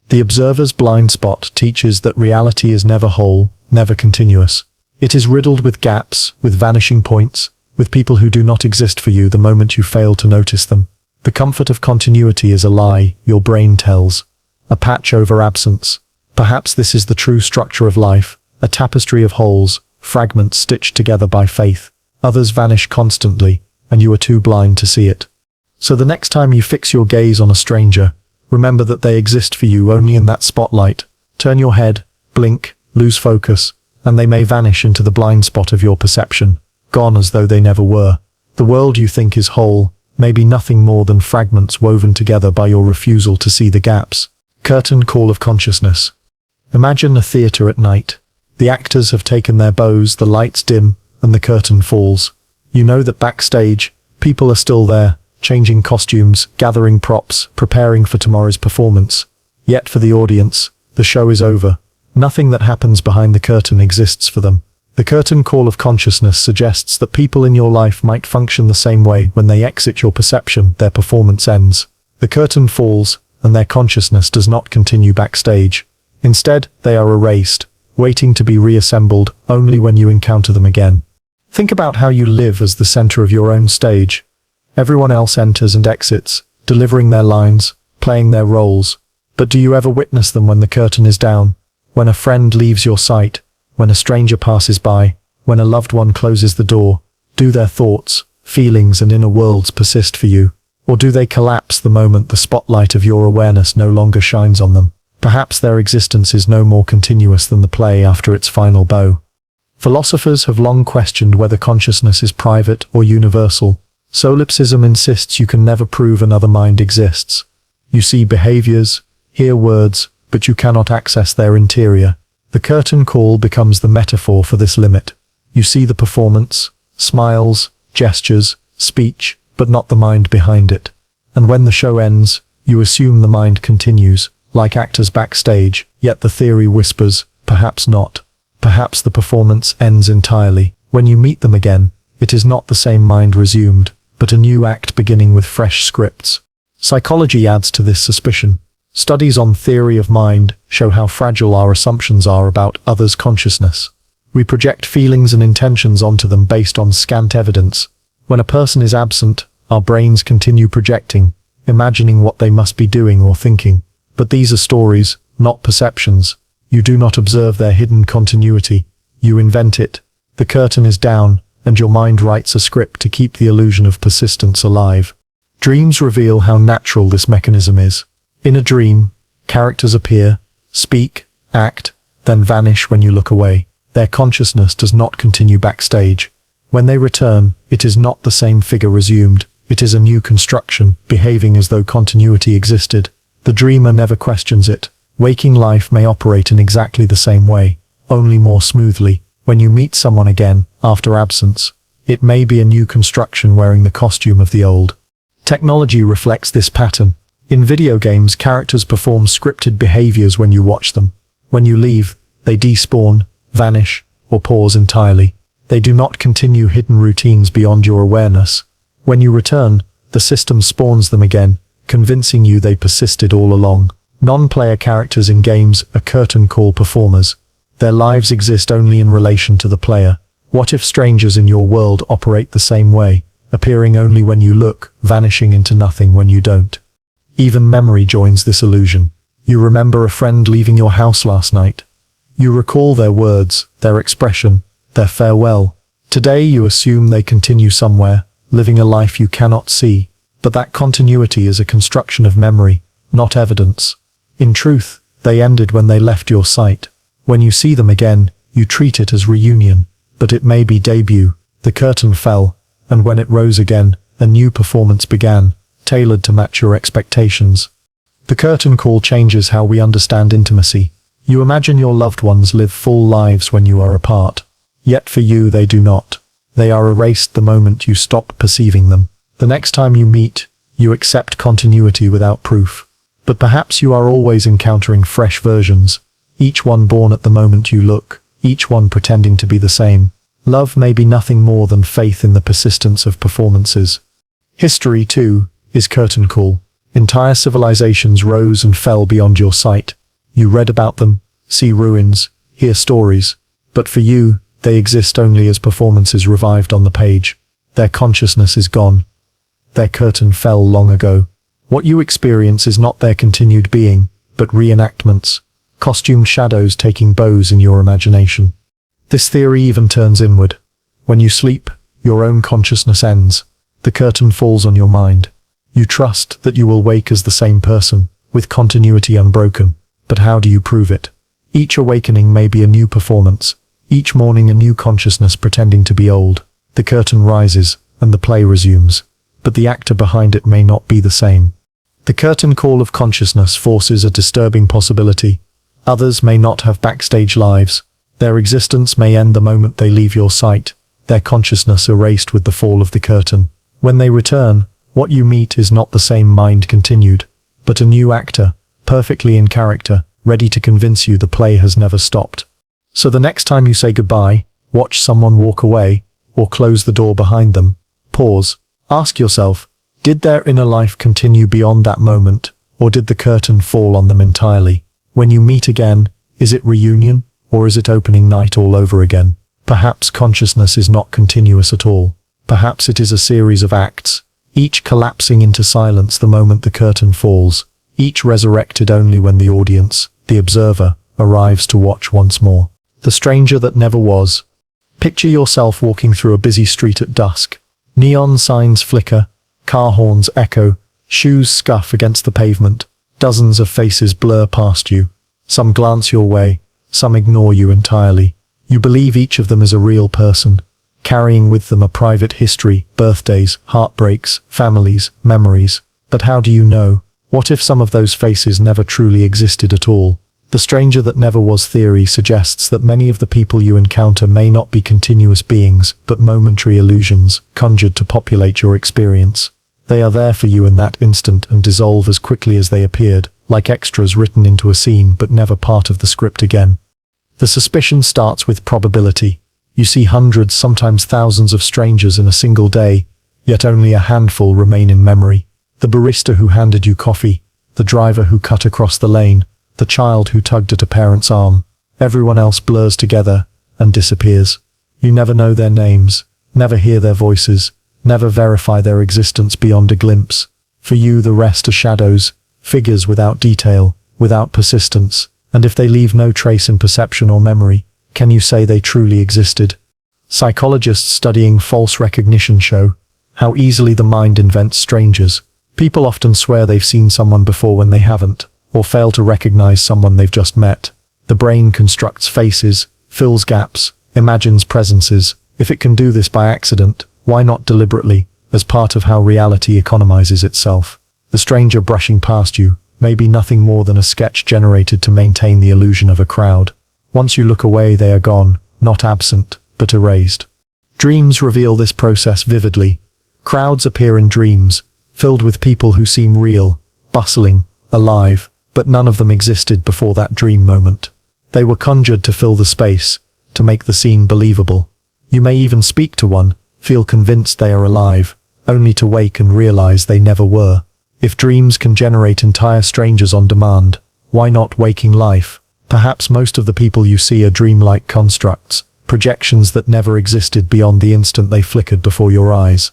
The observer's blind spot teaches that reality is never whole, never continuous. It is riddled with gaps, with vanishing points, with people who do not exist for you the moment you fail to notice them. The comfort of continuity is a lie, your brain tells. A patch over absence. Perhaps this is the true structure of life, a tapestry of holes, fragments stitched together by faith. Others vanish constantly, and you are too blind to see it. So the next time you fix your gaze on a stranger, remember that they exist for you only in that spotlight. Turn your head, blink, lose focus, and they may vanish into the blind spot of your perception, gone as though they never were. The world you think is whole may be nothing more than fragments woven together by your refusal to see the gaps. Curtain call of consciousness. Imagine a theater at night. The actors have taken their bows, the lights dim, and the curtain falls. You know that backstage, people are still there, changing costumes, gathering props, preparing for tomorrow's performance. Yet for the audience, the show is over. Nothing that happens behind the curtain exists for them. The curtain call of consciousness suggests that people in your life might function the same way. When they exit your perception, their performance ends. The curtain falls, and their consciousness does not continue backstage. Instead, they are erased, waiting to be reassembled only when you encounter them again. Think about how you live as the center of your own stage. Everyone else enters and exits, delivering their lines, playing their roles. But do you ever witness them when the curtain is down? When a friend leaves your sight, when a stranger passes by, when a loved one closes the door, do their thoughts, feelings and inner worlds persist for you? Or do they collapse the moment the spotlight of your awareness no longer shines on them? Perhaps their existence is no more continuous than the play after its final bow. Philosophers have long questioned whether consciousness is private or universal. Solipsism insists you can never prove another mind exists. You see behaviors, hear words, but you cannot access their interior. The curtain call becomes the metaphor for this limit. You see the performance, smiles, gestures, speech, but not the mind behind it. And when the show ends, you assume the mind continues, like actors backstage, yet the theory whispers, perhaps not. Perhaps the performance ends entirely. When you meet them again, it is not the same mind resumed, but a new act beginning with fresh scripts. Psychology adds to this suspicion. Studies on theory of mind show how fragile our assumptions are about others' consciousness. We project feelings and intentions onto them based on scant evidence. When a person is absent, our brains continue projecting, imagining what they must be doing or thinking. But these are stories, not perceptions. You do not observe their hidden continuity. You invent it. The curtain is down, and your mind writes a script to keep the illusion of persistence alive. Dreams reveal how natural this mechanism is. In a dream, characters appear, speak, act, then vanish when you look away. Their consciousness does not continue backstage. When they return, it is not the same figure resumed. It is a new construction, behaving as though continuity existed. The dreamer never questions it. Waking life may operate in exactly the same way, only more smoothly. When you meet someone again, after absence, it may be a new construction wearing the costume of the old. Technology reflects this pattern. In video games, characters perform scripted behaviors when you watch them. When you leave, they despawn, vanish, or pause entirely. They do not continue hidden routines beyond your awareness. When you return, the system spawns them again, convincing you they persisted all along. Non-player characters in games are curtain call performers. Their lives exist only in relation to the player. What if strangers in your world operate the same way, appearing only when you look, vanishing into nothing when you don't? Even memory joins this illusion. You remember a friend leaving your house last night. You recall their words, their expression, their farewell. Today you assume they continue somewhere, living a life you cannot see. But that continuity is a construction of memory, not evidence. In truth, they ended when they left your sight. When you see them again, you treat it as reunion. But it may be debut. The curtain fell, and when it rose again, a new performance began, tailored to match your expectations. The curtain call changes how we understand intimacy. You imagine your loved ones live full lives when you are apart. Yet for you they do not. They are erased the moment you stop perceiving them. The next time you meet, you accept continuity without proof. But perhaps you are always encountering fresh versions, each one born at the moment you look, each one pretending to be the same. Love may be nothing more than faith in the persistence of performances. History, too, is curtain call. Entire civilizations rose and fell beyond your sight. You read about them, see ruins, hear stories. But for you, they exist only as performances revived on the page. Their consciousness is gone. Their curtain fell long ago. What you experience is not their continued being, but reenactments, costumed shadows taking bows in your imagination. This theory even turns inward. When you sleep, your own consciousness ends. The curtain falls on your mind. You trust that you will wake as the same person, with continuity unbroken. But how do you prove it? Each awakening may be a new performance, each morning a new consciousness pretending to be old. The curtain rises, and the play resumes. But the actor behind it may not be the same. The curtain call of consciousness forces a disturbing possibility. Others may not have backstage lives. Their existence may end the moment they leave your sight, their consciousness erased with the fall of the curtain. When they return, what you meet is not the same mind continued, but a new actor, perfectly in character, ready to convince you the play has never stopped. So the next time you say goodbye, watch someone walk away, or close the door behind them, pause, ask yourself, did their inner life continue beyond that moment, or did the curtain fall on them entirely? When you meet again, is it reunion, or is it opening night all over again? Perhaps consciousness is not continuous at all. Perhaps it is a series of acts, each collapsing into silence the moment the curtain falls, each resurrected only when the audience, the observer, arrives to watch once more. The stranger that never was. Picture yourself walking through a busy street at dusk. Neon signs flicker, car horns echo, shoes scuff against the pavement. Dozens of faces blur past you. Some glance your way, some ignore you entirely. You believe each of them is a real person, carrying with them a private history, birthdays, heartbreaks, families, memories. But how do you know? What if some of those faces never truly existed at all? The stranger that never was theory suggests that many of the people you encounter may not be continuous beings, but momentary illusions, conjured to populate your experience. They are there for you in that instant and dissolve as quickly as they appeared, like extras written into a scene but never part of the script again. The suspicion starts with probability. You see hundreds, sometimes thousands of strangers in a single day, yet only a handful remain in memory. The barista who handed you coffee, the driver who cut across the lane, the child who tugged at a parent's arm. Everyone else blurs together and disappears. You never know their names, never hear their voices, never verify their existence beyond a glimpse. For you the rest are shadows, figures without detail, without persistence, and if they leave no trace in perception or memory, can you say they truly existed? Psychologists studying false recognition show how easily the mind invents strangers. People often swear they've seen someone before when they haven't, or fail to recognize someone they've just met. The brain constructs faces, fills gaps, imagines presences. If it can do this by accident, why not deliberately, as part of how reality economizes itself? The stranger brushing past you may be nothing more than a sketch generated to maintain the illusion of a crowd. Once you look away, they are gone, not absent, but erased. Dreams reveal this process vividly. Crowds appear in dreams, filled with people who seem real, bustling, alive, but none of them existed before that dream moment. They were conjured to fill the space, to make the scene believable. You may even speak to one, feel convinced they are alive, only to wake and realize they never were. If dreams can generate entire strangers on demand, why not waking life? Perhaps most of the people you see are dreamlike constructs, projections that never existed beyond the instant they flickered before your eyes.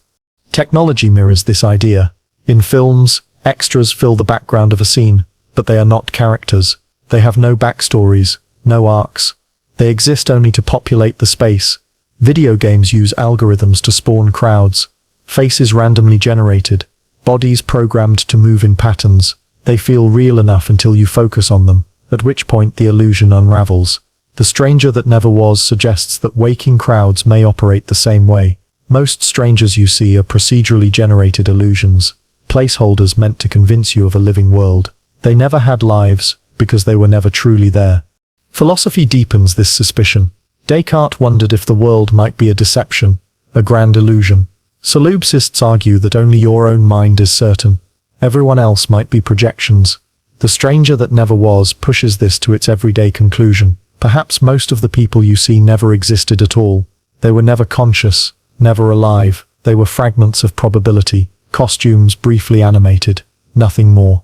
Technology mirrors this idea. In films, extras fill the background of a scene, but they are not characters. They have no backstories, no arcs. They exist only to populate the space. Video games use algorithms to spawn crowds. Faces randomly generated. Bodies programmed to move in patterns. They feel real enough until you focus on them, at which point the illusion unravels. The stranger that never was suggests that waking crowds may operate the same way. Most strangers you see are procedurally generated illusions, placeholders meant to convince you of a living world. They never had lives, because they were never truly there. Philosophy deepens this suspicion. Descartes wondered if the world might be a deception, a grand illusion. Solipsists argue that only your own mind is certain. Everyone else might be projections. The stranger that never was pushes this to its everyday conclusion. Perhaps most of the people you see never existed at all. They were never conscious, never alive. They were fragments of probability, costumes briefly animated, nothing more.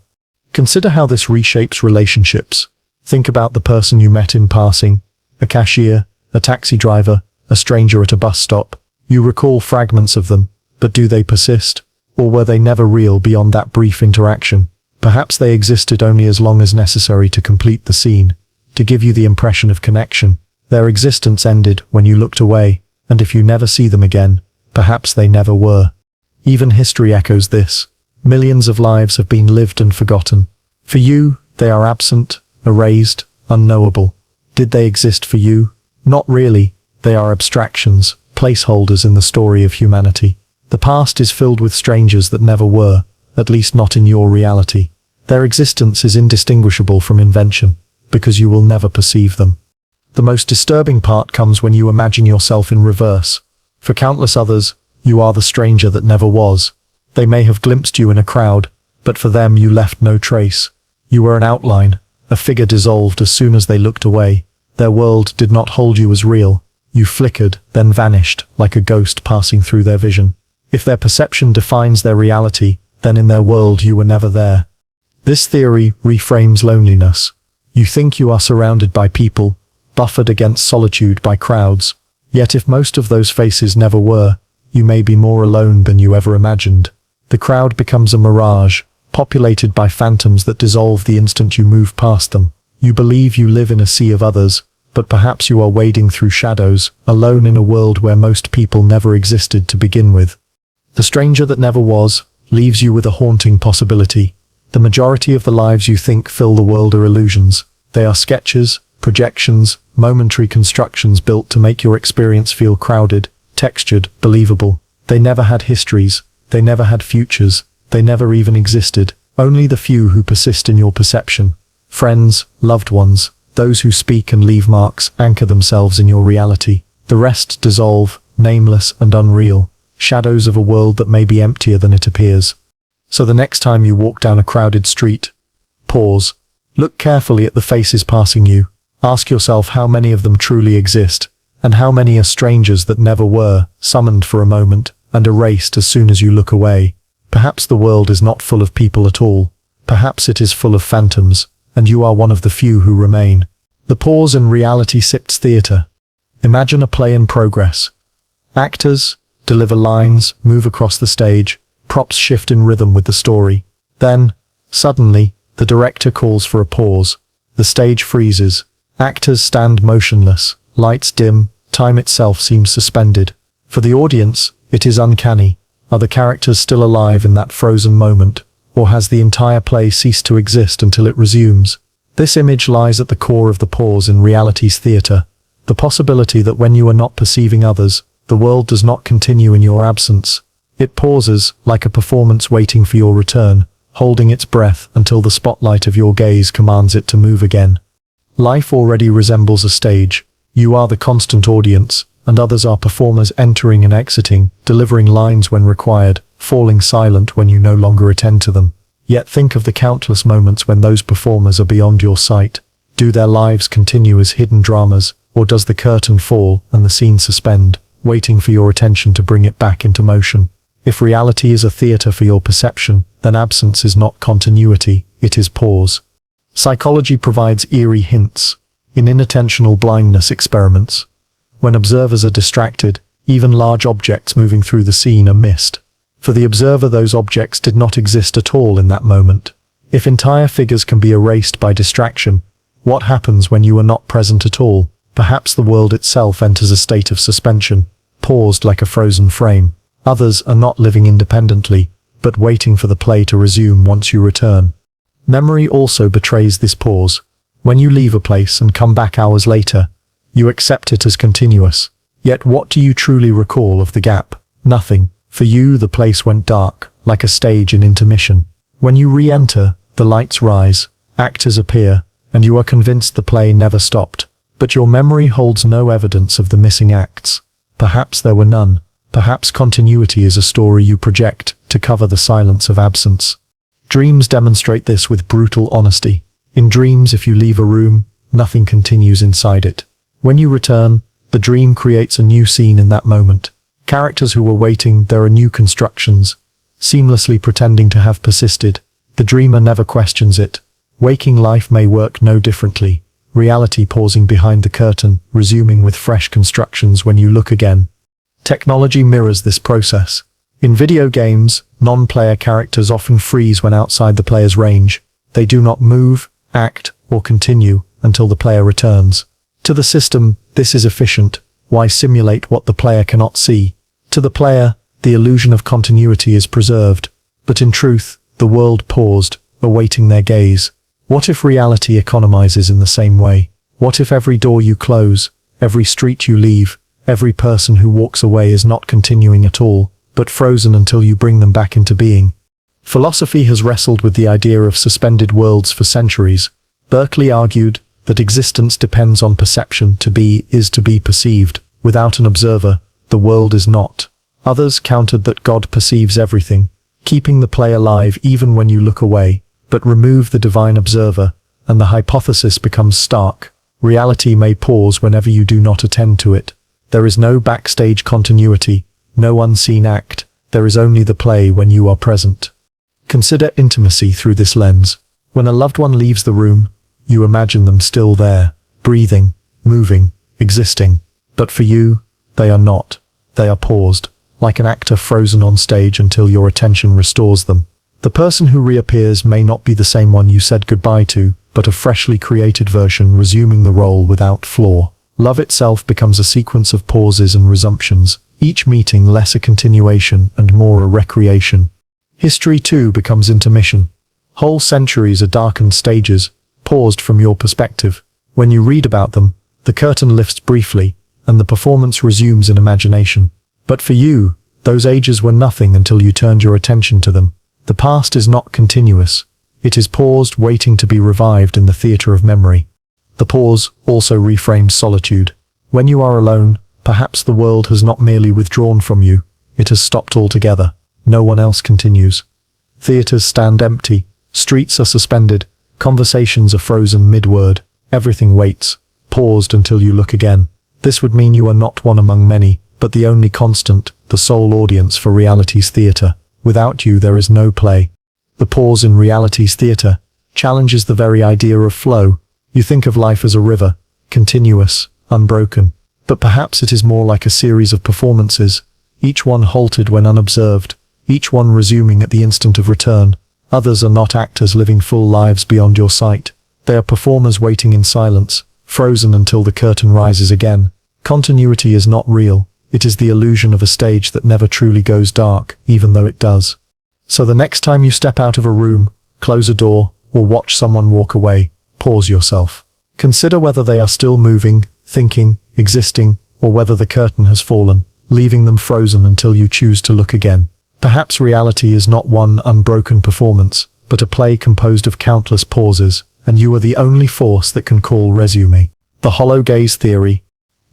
Consider how this reshapes relationships. Think about the person you met in passing, a cashier, a taxi driver, a stranger at a bus stop. You recall fragments of them, but do they persist? Or were they never real beyond that brief interaction? Perhaps they existed only as long as necessary to complete the scene, to give you the impression of connection. Their existence ended when you looked away, and if you never see them again, perhaps they never were. Even history echoes this. Millions of lives have been lived and forgotten. For you, they are absent, erased, unknowable. Did they exist for you? Not really. They are abstractions, placeholders in the story of humanity. The past is filled with strangers that never were, at least not in your reality. Their existence is indistinguishable from invention, because you will never perceive them. The most disturbing part comes when you imagine yourself in reverse. For countless others, you are the stranger that never was. They may have glimpsed you in a crowd, but for them you left no trace. You were an outline, a figure dissolved as soon as they looked away. Their world did not hold you as real. You flickered, then vanished, like a ghost passing through their vision. If their perception defines their reality, then in their world you were never there. This theory reframes loneliness. You think you are surrounded by people, buffered against solitude by crowds. Yet if most of those faces never were, you may be more alone than you ever imagined. The crowd becomes a mirage, populated by phantoms that dissolve the instant you move past them. You believe you live in a sea of others, but perhaps you are wading through shadows, alone in a world where most people never existed to begin with. The stranger that never was leaves you with a haunting possibility. The majority of the lives you think fill the world are illusions. They are sketches, projections, momentary constructions built to make your experience feel crowded, textured, believable. They never had histories. They never had futures. They never even existed. Only the few who persist in your perception. Friends, loved ones, those who speak and leave marks, anchor themselves in your reality. The rest dissolve, nameless and unreal, shadows of a world that may be emptier than it appears. So the next time you walk down a crowded street, pause. Look carefully at the faces passing you. Ask yourself how many of them truly exist, and how many are strangers that never were, summoned for a moment, and erased as soon as you look away. Perhaps the world is not full of people at all. Perhaps it is full of phantoms, and you are one of the few who remain. The pause in reality sits theatre. Imagine a play in progress. Actors deliver lines, move across the stage, props shift in rhythm with the story. Then, suddenly, the director calls for a pause. The stage freezes. Actors stand motionless, lights dim, time itself seems suspended. For the audience, it is uncanny. Are the characters still alive in that frozen moment, or has the entire play ceased to exist until it resumes? This image lies at the core of the pause in reality's theatre. The possibility that when you are not perceiving others, the world does not continue in your absence. It pauses, like a performance waiting for your return, holding its breath until the spotlight of your gaze commands it to move again. Life already resembles a stage. You are the constant audience, and others are performers entering and exiting, delivering lines when required, falling silent when you no longer attend to them. Yet think of the countless moments when those performers are beyond your sight. Do their lives continue as hidden dramas, or does the curtain fall and the scene suspend, waiting for your attention to bring it back into motion? If reality is a theater for your perception, then absence is not continuity, it is pause. Psychology provides eerie hints in inattentional blindness experiments. When observers are distracted, even large objects moving through the scene are missed. For the observer, those objects did not exist at all in that moment. If entire figures can be erased by distraction, what happens when you are not present at all? Perhaps the world itself enters a state of suspension, paused like a frozen frame. Others are not living independently, but waiting for the play to resume once you return. Memory also betrays this pause. When you leave a place and come back hours later, you accept it as continuous. Yet what do you truly recall of the gap? Nothing. For you, the place went dark, like a stage in intermission. When you re-enter, the lights rise, actors appear, and you are convinced the play never stopped. But your memory holds no evidence of the missing acts. Perhaps there were none. Perhaps continuity is a story you project to cover the silence of absence. Dreams demonstrate this with brutal honesty. In dreams, if you leave a room, nothing continues inside it. When you return, the dream creates a new scene in that moment. Characters who were waiting, there are new constructions, seamlessly pretending to have persisted. The dreamer never questions it. Waking life may work no differently. Reality pausing behind the curtain, resuming with fresh constructions when you look again. Technology mirrors this process. In video games, non-player characters often freeze when outside the player's range. They do not move, act, or continue until the player returns. To the system, this is efficient. Why simulate what the player cannot see? To the player, the illusion of continuity is preserved. But in truth, the world paused, awaiting their gaze. What if reality economizes in the same way? What if every door you close, every street you leave, every person who walks away is not continuing at all, but frozen until you bring them back into being? Philosophy has wrestled with the idea of suspended worlds for centuries. Berkeley argued that existence depends on perception. To be is to be perceived. Without an observer, the world is not. Others countered that God perceives everything, keeping the play alive even when you look away. But remove the divine observer, and the hypothesis becomes stark. Reality may pause whenever you do not attend to it. There is no backstage continuity, no unseen act. There is only the play when you are present. Consider intimacy through this lens. When a loved one leaves the room, you imagine them still there, breathing, moving, existing. But for you, they are not. They are paused, like an actor frozen on stage until your attention restores them. The person who reappears may not be the same one you said goodbye to, but a freshly created version resuming the role without flaw. Love itself becomes a sequence of pauses and resumptions, each meeting less a continuation and more a recreation. History too becomes intermission. Whole centuries are darkened stages, paused from your perspective. When you read about them, the curtain lifts briefly, and the performance resumes in imagination. But for you, those ages were nothing until you turned your attention to them. The past is not continuous. It is paused, waiting to be revived in the theater of memory. The pause also reframes solitude. When you are alone, perhaps the world has not merely withdrawn from you, it has stopped altogether. No one else continues. Theaters stand empty, streets are suspended, conversations are frozen mid-word, everything waits, paused until you look again. This would mean you are not one among many, but the only constant, the sole audience for reality's theater. Without you, there is no play. The pause in reality's theater challenges the very idea of flow. You think of life as a river, continuous, unbroken. But perhaps it is more like a series of performances, each one halted when unobserved, each one resuming at the instant of return. Others are not actors living full lives beyond your sight. They are performers waiting in silence, frozen until the curtain rises again. Continuity is not real. It is the illusion of a stage that never truly goes dark, even though it does. So the next time you step out of a room, close a door, or watch someone walk away, pause yourself. Consider whether they are still moving, thinking, existing, or whether the curtain has fallen, leaving them frozen until you choose to look again. Perhaps reality is not one unbroken performance, but a play composed of countless pauses, and you are the only force that can call resume. The hollow gaze theory.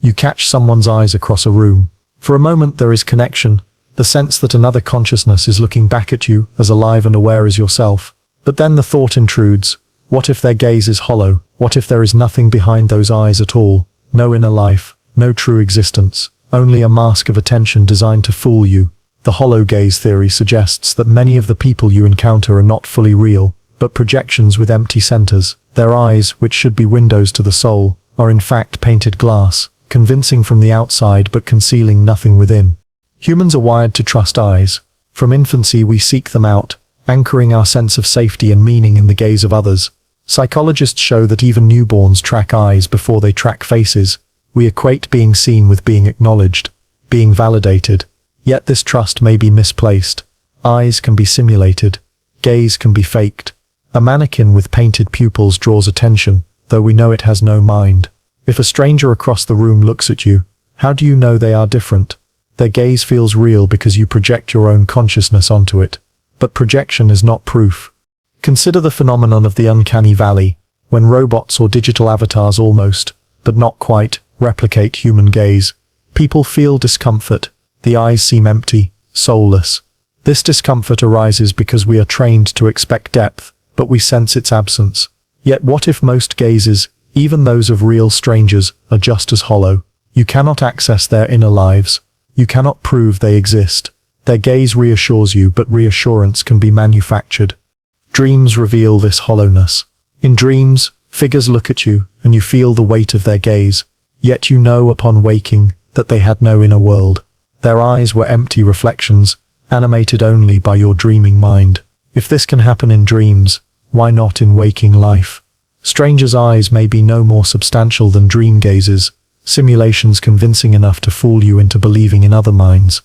You catch someone's eyes across a room. For a moment there is connection, the sense that another consciousness is looking back at you, as alive and aware as yourself. But then the thought intrudes, what if their gaze is hollow? What if there is nothing behind those eyes at all? No inner life, no true existence, only a mask of attention designed to fool you. The hollow gaze theory suggests that many of the people you encounter are not fully real, but projections with empty centers. Their eyes, which should be windows to the soul, are in fact painted glass, convincing from the outside but concealing nothing within. Humans are wired to trust eyes. From infancy we seek them out, anchoring our sense of safety and meaning in the gaze of others. Psychologists show that even newborns track eyes before they track faces. We equate being seen with being acknowledged, being validated. Yet this trust may be misplaced. Eyes can be simulated. Gaze can be faked. A mannequin with painted pupils draws attention, though we know it has no mind. If a stranger across the room looks at you, how do you know they are different? Their gaze feels real because you project your own consciousness onto it. But projection is not proof. Consider the phenomenon of the uncanny valley, when robots or digital avatars almost, but not quite, replicate human gaze. People feel discomfort. The eyes seem empty, soulless. This discomfort arises because we are trained to expect depth, but we sense its absence. Yet what if most gazes, even those of real strangers, are just as hollow? You cannot access their inner lives. You cannot prove they exist. Their gaze reassures you, but reassurance can be manufactured. Dreams reveal this hollowness. In dreams, figures look at you, and you feel the weight of their gaze. Yet you know upon waking that they had no inner world. Their eyes were empty reflections, animated only by your dreaming mind. If this can happen in dreams, why not in waking life? Strangers' eyes may be no more substantial than dream gazes, simulations convincing enough to fool you into believing in other minds.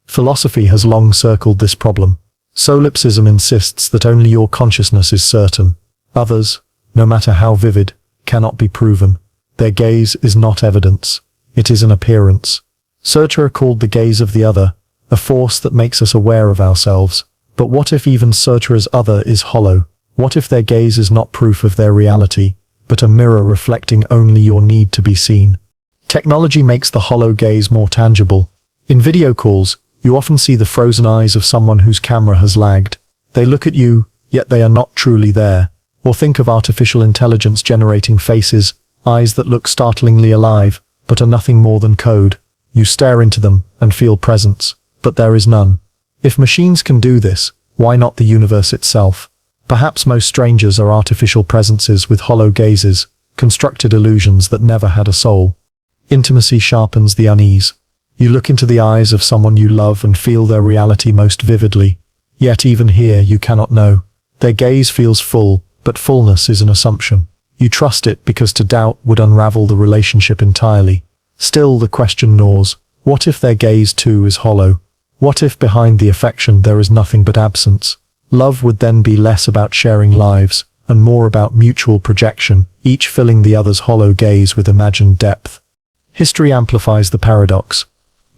Philosophy has long circled this problem. Solipsism insists that only your consciousness is certain. Others, no matter how vivid, cannot be proven. Their gaze is not evidence. It is an appearance. Sartre called the gaze of the other, a force that makes us aware of ourselves. But what if even Sartre's other is hollow? What if their gaze is not proof of their reality, but a mirror reflecting only your need to be seen? Technology makes the hollow gaze more tangible. In video calls, you often see the frozen eyes of someone whose camera has lagged. They look at you, yet they are not truly there. Or think of artificial intelligence generating faces, eyes that look startlingly alive, but are nothing more than code. You stare into them and feel presence, but there is none. If machines can do this, why not the universe itself? Perhaps most strangers are artificial presences with hollow gazes, constructed illusions that never had a soul. Intimacy sharpens the unease. You look into the eyes of someone you love and feel their reality most vividly. Yet even here you cannot know. Their gaze feels full, but fullness is an assumption. You trust it because to doubt would unravel the relationship entirely. Still the question gnaws. What if their gaze too is hollow? What if behind the affection there is nothing but absence? Love would then be less about sharing lives, and more about mutual projection, each filling the other's hollow gaze with imagined depth. History amplifies the paradox.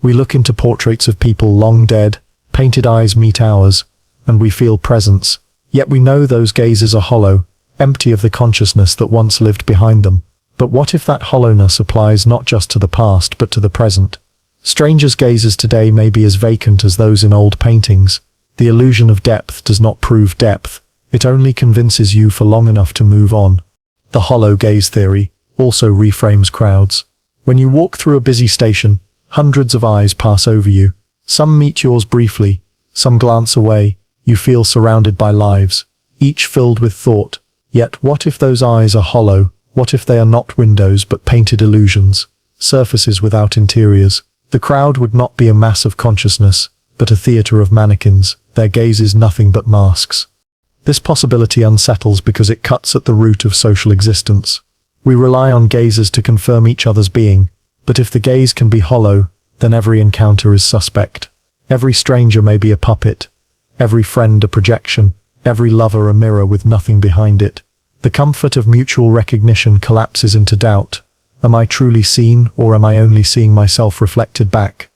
We look into portraits of people long dead, painted eyes meet ours, and we feel presence. Yet we know those gazes are hollow, empty of the consciousness that once lived behind them. But what if that hollowness applies not just to the past but to the present? Strangers' gazes today may be as vacant as those in old paintings. The illusion of depth does not prove depth. It only convinces you for long enough to move on. The hollow gaze theory also reframes crowds. When you walk through a busy station, hundreds of eyes pass over you. Some meet yours briefly, some glance away. You feel surrounded by lives, each filled with thought. Yet what if those eyes are hollow? What if they are not windows but painted illusions, surfaces without interiors? The crowd would not be a mass of consciousness, but a theater of mannequins, their gazes nothing but masks. This possibility unsettles because it cuts at the root of social existence. We rely on gazes to confirm each other's being, but if the gaze can be hollow, then every encounter is suspect. Every stranger may be a puppet, every friend a projection, every lover a mirror with nothing behind it. The comfort of mutual recognition collapses into doubt. Am I truly seen, or am I only seeing myself reflected back?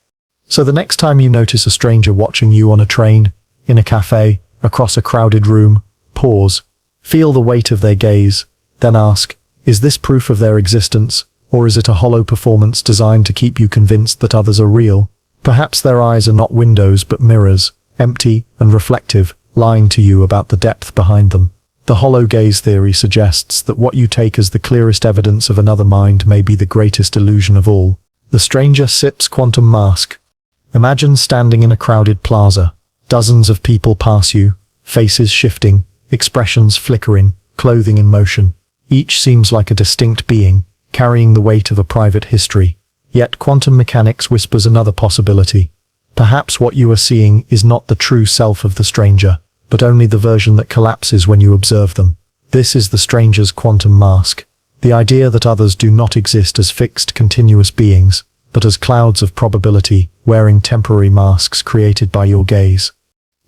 So the next time you notice a stranger watching you on a train, in a cafe, across a crowded room, pause. Feel the weight of their gaze, then ask, is this proof of their existence, Or is it a hollow performance designed to keep you convinced that others are real? Perhaps their eyes are not windows but mirrors, empty and reflective, lying to you about the depth behind them. The hollow gaze theory suggests that what you take as the clearest evidence of another mind may be the greatest illusion of all. The stranger sips quantum mask. Imagine standing in a crowded plaza. Dozens of people pass you, faces shifting, expressions flickering, clothing in motion. Each seems like a distinct being, carrying the weight of a private history. Yet quantum mechanics whispers another possibility. Perhaps what you are seeing is not the true self of the stranger, but only the version that collapses when you observe them. This is the stranger's quantum mask. The idea that others do not exist as fixed, continuous beings, but as clouds of probability, wearing temporary masks created by your gaze.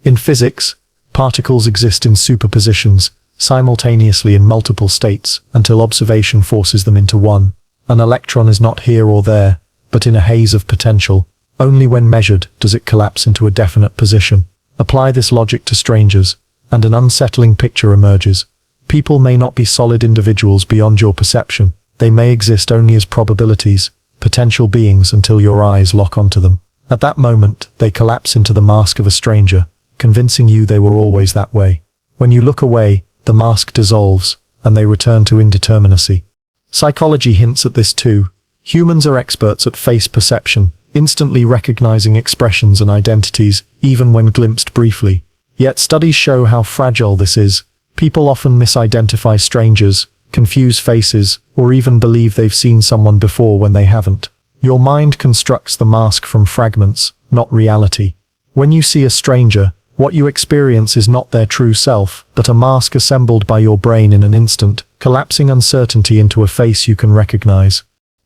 In physics, particles exist in superpositions, simultaneously in multiple states, until observation forces them into one. An electron is not here or there, but in a haze of potential. Only when measured does it collapse into a definite position. Apply this logic to strangers, and an unsettling picture emerges. People may not be solid individuals beyond your perception. They may exist only as probabilities, potential beings until your eyes lock onto them. At that moment, they collapse into the mask of a stranger, convincing you they were always that way. When you look away, the mask dissolves, and they return to indeterminacy. Psychology hints at this too. Humans are experts at face perception, instantly recognizing expressions and identities, even when glimpsed briefly. Yet studies show how fragile this is. People often misidentify strangers, confuse faces, or even believe they've seen someone before when they haven't. Your mind constructs the mask from fragments, not reality. When you see a stranger, what you experience is not their true self, but a mask assembled by your brain in an instant, collapsing uncertainty into a face you can recognize.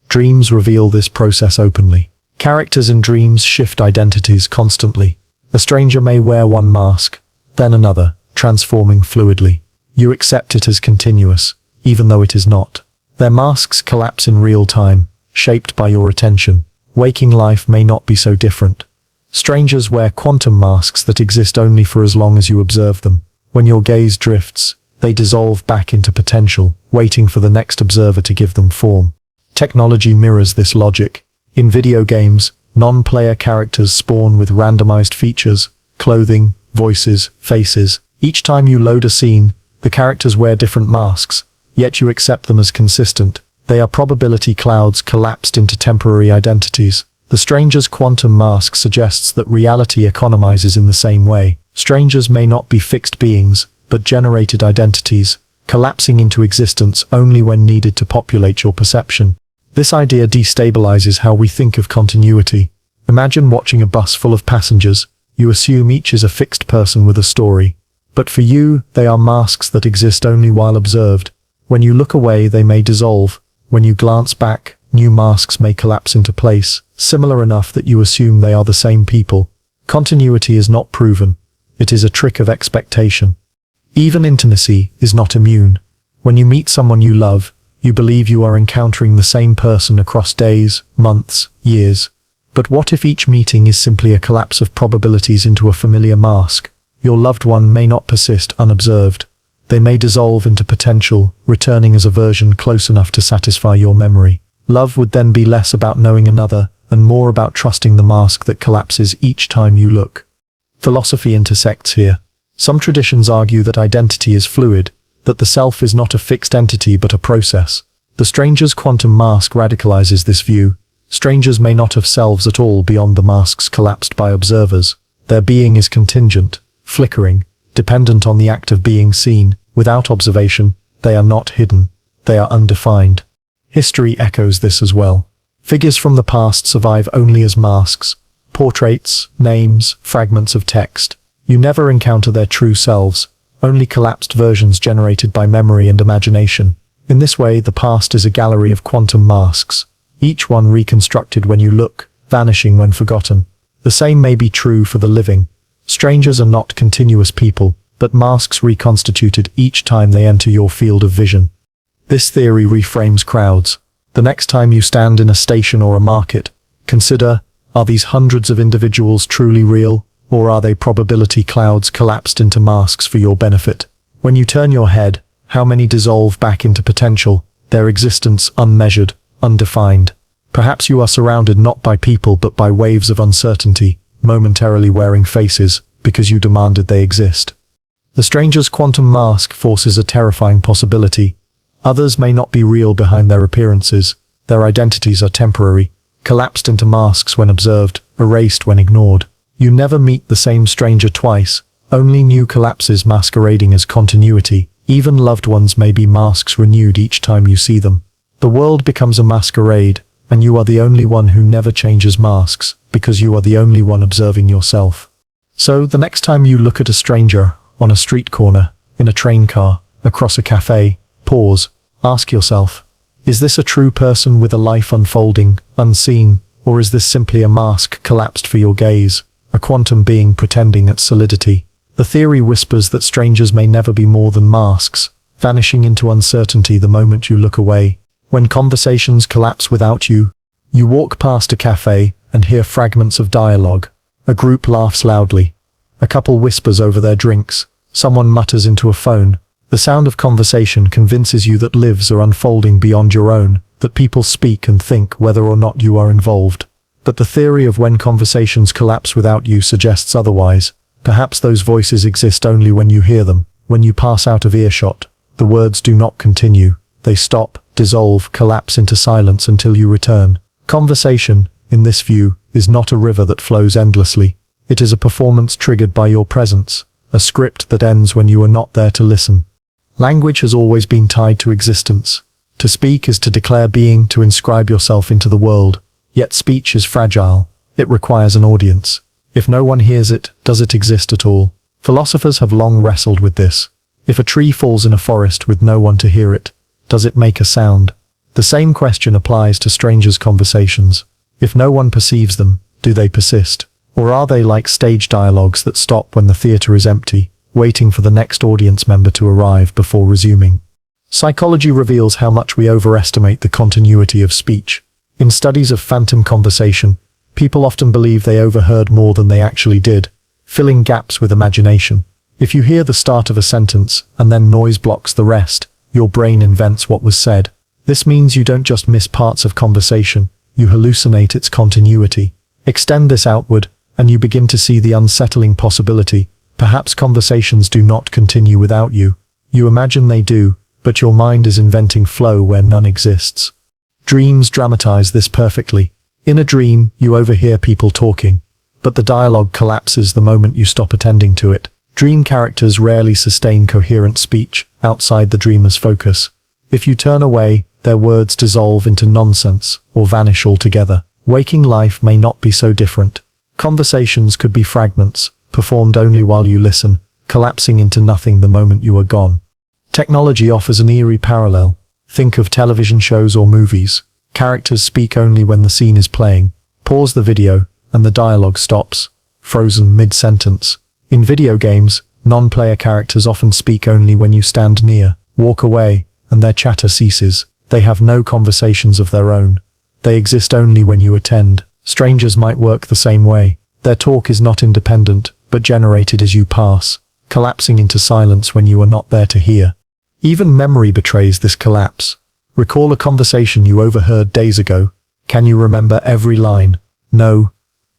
Dreams reveal this process openly. Characters in dreams shift identities constantly. A stranger may wear one mask, then another, transforming fluidly. You accept it as continuous, even though it is not. Their masks collapse in real time, shaped by your attention. Waking life may not be so different. Strangers wear quantum masks that exist only for as long as you observe them. When your gaze drifts, they dissolve back into potential, waiting for the next observer to give them form. Technology mirrors this logic. In video games, non-player characters spawn with randomized features, clothing, voices, faces. Each time you load a scene, the characters wear different masks, yet you accept them as consistent. They are probability clouds collapsed into temporary identities. The stranger's quantum mask suggests that reality economizes in the same way. Strangers may not be fixed beings, but generated identities, collapsing into existence only when needed to populate your perception. This idea destabilizes how we think of continuity. Imagine watching a bus full of passengers. You assume each is a fixed person with a story. But for you, they are masks that exist only while observed. When you look away, they may dissolve. When you glance back, new masks may collapse into place, similar enough that you assume they are the same people. Continuity is not proven. It is a trick of expectation. Even intimacy is not immune. When you meet someone you love, you believe you are encountering the same person across days, months, years. But what if each meeting is simply a collapse of probabilities into a familiar mask? Your loved one may not persist unobserved. They may dissolve into potential, returning as a version close enough to satisfy your memory. Love would then be less about knowing another, and more about trusting the mask that collapses each time you look. Philosophy intersects here. Some traditions argue that identity is fluid, that the self is not a fixed entity but a process. The stranger's quantum mask radicalizes this view. Strangers may not have selves at all beyond the masks collapsed by observers. Their being is contingent, flickering, dependent on the act of being seen. Without observation, they are not hidden. They are undefined. History echoes this as well. Figures from the past survive only as masks. Portraits, names, fragments of text. You never encounter their true selves, only collapsed versions generated by memory and imagination. In this way, the past is a gallery of quantum masks, each one reconstructed when you look, vanishing when forgotten. The same may be true for the living. Strangers are not continuous people, but masks reconstituted each time they enter your field of vision. This theory reframes crowds. The next time you stand in a station or a market, consider, are these hundreds of individuals truly real, or are they probability clouds collapsed into masks for your benefit? When you turn your head, how many dissolve back into potential, their existence unmeasured, undefined. Perhaps you are surrounded not by people but by waves of uncertainty, momentarily wearing faces, because you demanded they exist. The stranger's quantum mask forces a terrifying possibility. Others may not be real behind their appearances. Their identities are temporary, collapsed into masks when observed, erased when ignored. You never meet the same stranger twice, only new collapses masquerading as continuity. Even loved ones may be masks renewed each time you see them. The world becomes a masquerade, and you are the only one who never changes masks, because you are the only one observing yourself. So, the next time you look at a stranger, on a street corner, in a train car, across a cafe, pause, ask yourself, is this a true person with a life unfolding, unseen, or is this simply a mask collapsed for your gaze, a quantum being pretending at solidity? The theory whispers that strangers may never be more than masks, vanishing into uncertainty the moment you look away. When conversations collapse without you, you walk past a cafe and hear fragments of dialogue. A group laughs loudly. A couple whispers over their drinks. Someone mutters into a phone. The sound of conversation convinces you that lives are unfolding beyond your own, that people speak and think whether or not you are involved. But the theory of when conversations collapse without you suggests otherwise. Perhaps those voices exist only when you hear them. When you pass out of earshot, the words do not continue. They stop, dissolve, collapse into silence until you return. Conversation, in this view, is not a river that flows endlessly. It is a performance triggered by your presence, a script that ends when you are not there to listen. Language has always been tied to existence. To speak is to declare being, to inscribe yourself into the world. Yet speech is fragile. It requires an audience. If no one hears it, does it exist at all? Philosophers have long wrestled with this. If a tree falls in a forest with no one to hear it, does it make a sound? The same question applies to strangers' conversations. If no one perceives them, do they persist? Or are they like stage dialogues that stop when the theater is empty, waiting for the next audience member to arrive before resuming? Psychology reveals how much we overestimate the continuity of speech. In studies of phantom conversation, people often believe they overheard more than they actually did, filling gaps with imagination. If you hear the start of a sentence and then noise blocks the rest, your brain invents what was said. This means you don't just miss parts of conversation, you hallucinate its continuity. Extend this outward, and you begin to see the unsettling possibility. Perhaps conversations do not continue without you. You imagine they do, but your mind is inventing flow where none exists. Dreams dramatize this perfectly. In a dream, you overhear people talking, but the dialogue collapses the moment you stop attending to it. Dream characters rarely sustain coherent speech outside the dreamer's focus. If you turn away, their words dissolve into nonsense or vanish altogether. Waking life may not be so different. Conversations could be fragments, performed only while you listen, collapsing into nothing the moment you are gone. Technology offers an eerie parallel. Think of television shows or movies. Characters speak only when the scene is playing. Pause the video, and the dialogue stops, frozen mid-sentence. In video games, non-player characters often speak only when you stand near, walk away, and their chatter ceases. They have no conversations of their own. They exist only when you attend. Strangers might work the same way. Their talk is not independent, but generated as you pass, collapsing into silence when you are not there to hear. Even memory betrays this collapse. Recall a conversation you overheard days ago. Can you remember every line? No.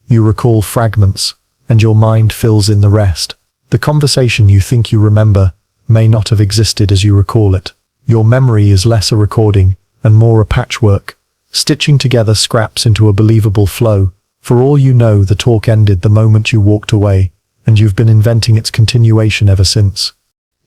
You recall fragments, and your mind fills in the rest. The conversation you think you remember may not have existed as you recall it. Your memory is less a recording and more a patchwork, stitching together scraps into a believable flow. For all you know, the talk ended the moment you walked away, and you've been inventing its continuation ever since.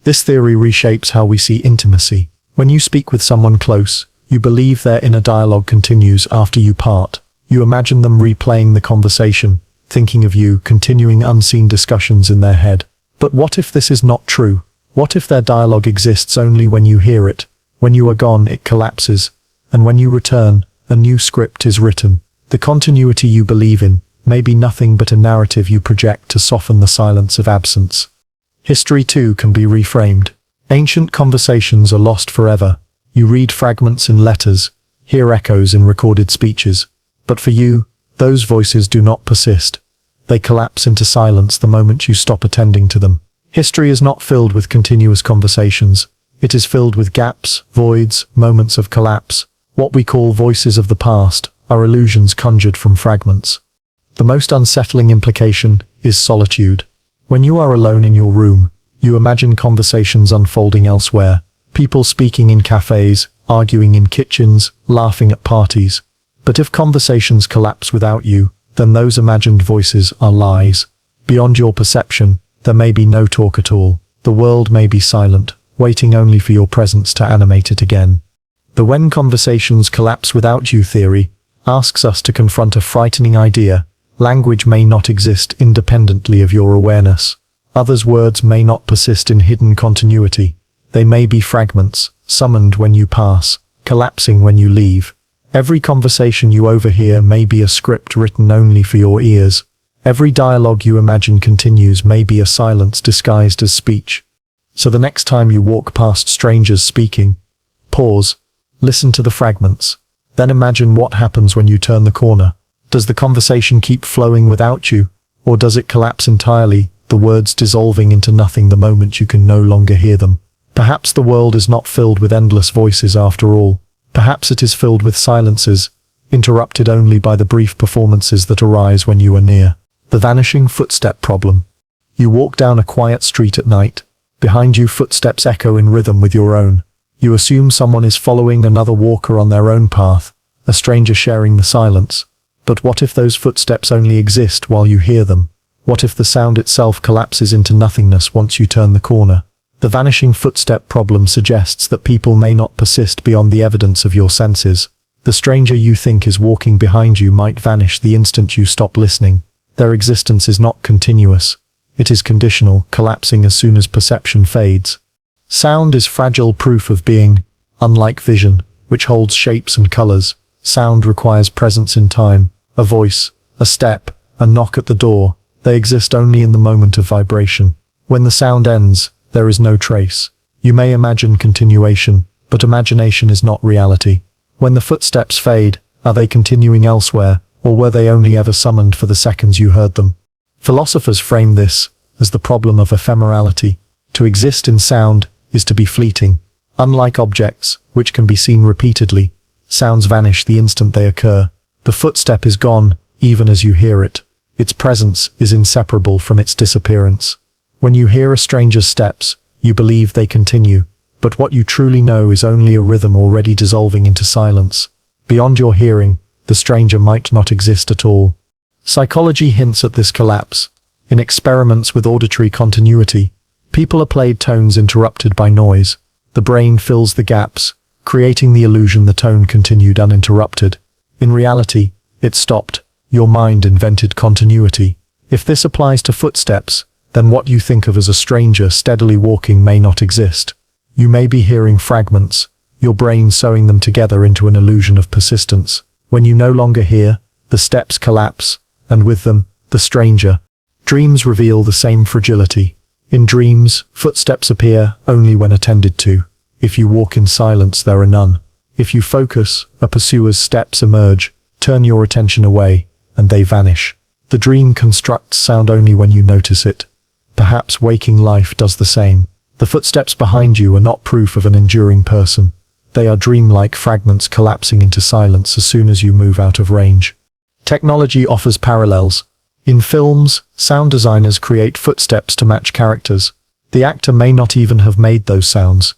This theory reshapes how we see intimacy. When you speak with someone close, you believe their inner dialogue continues after you part. You imagine them replaying the conversation, thinking of you, continuing unseen discussions in their head. But what if this is not true? What if their dialogue exists only when you hear it? When you are gone, it collapses, and when you return, a new script is written. The continuity you believe in may be nothing but a narrative you project to soften the silence of absence. History too can be reframed. Ancient conversations are lost forever. You read fragments in letters, hear echoes in recorded speeches. But for you, those voices do not persist. They collapse into silence the moment you stop attending to them. History is not filled with continuous conversations. It is filled with gaps, voids, moments of collapse. What we call voices of the past are illusions conjured from fragments. The most unsettling implication is solitude. When you are alone in your room, you imagine conversations unfolding elsewhere, people speaking in cafés, arguing in kitchens, laughing at parties. But if conversations collapse without you, then those imagined voices are lies. Beyond your perception, there may be no talk at all. The world may be silent, waiting only for your presence to animate it again. The when conversations collapse without you theory asks us to confront a frightening idea. Language may not exist independently of your awareness. Others' words may not persist in hidden continuity. They may be fragments, summoned when you pass, collapsing when you leave. Every conversation you overhear may be a script written only for your ears. Every dialogue you imagine continues may be a silence disguised as speech. So the next time you walk past strangers speaking, pause, listen to the fragments, then imagine what happens when you turn the corner. Does the conversation keep flowing without you, or does it collapse entirely, the words dissolving into nothing the moment you can no longer hear them? Perhaps the world is not filled with endless voices after all. Perhaps it is filled with silences, interrupted only by the brief performances that arise when you are near. The vanishing footstep problem. You walk down a quiet street at night. Behind you, footsteps echo in rhythm with your own. You assume someone is following another walker on their own path, a stranger sharing the silence. But what if those footsteps only exist while you hear them? What if the sound itself collapses into nothingness once you turn the corner? The vanishing footstep problem suggests that people may not persist beyond the evidence of your senses. The stranger you think is walking behind you might vanish the instant you stop listening. Their existence is not continuous. It is conditional, collapsing as soon as perception fades. Sound is fragile proof of being. Unlike vision, which holds shapes and colors, sound requires presence in time. A voice, a step, a knock at the door. They exist only in the moment of vibration. When the sound ends, there is no trace. You may imagine continuation, but imagination is not reality. When the footsteps fade, are they continuing elsewhere, or were they only ever summoned for the seconds you heard them? Philosophers frame this as the problem of ephemerality. To exist in sound is to be fleeting. Unlike objects, which can be seen repeatedly, sounds vanish the instant they occur. The footstep is gone, even as you hear it. Its presence is inseparable from its disappearance. When you hear a stranger's steps, you believe they continue, but what you truly know is only a rhythm already dissolving into silence. Beyond your hearing, the stranger might not exist at all. Psychology hints at this collapse. In experiments with auditory continuity, people are played tones interrupted by noise. The brain fills the gaps, creating the illusion the tone continued uninterrupted. In reality, it stopped. Your mind invented continuity. If this applies to footsteps, then what you think of as a stranger steadily walking may not exist. You may be hearing fragments, your brain sewing them together into an illusion of persistence. When you no longer hear, the steps collapse, and with them, the stranger. Dreams reveal the same fragility. In dreams, footsteps appear only when attended to. If you walk in silence, there are none. If you focus, a pursuer's steps emerge, turn your attention away, and they vanish. The dream constructs sound only when you notice it. Perhaps waking life does the same. The footsteps behind you are not proof of an enduring person. They are dreamlike fragments collapsing into silence as soon as you move out of range. Technology offers parallels. In films, sound designers create footsteps to match characters. The actor may not even have made those sounds.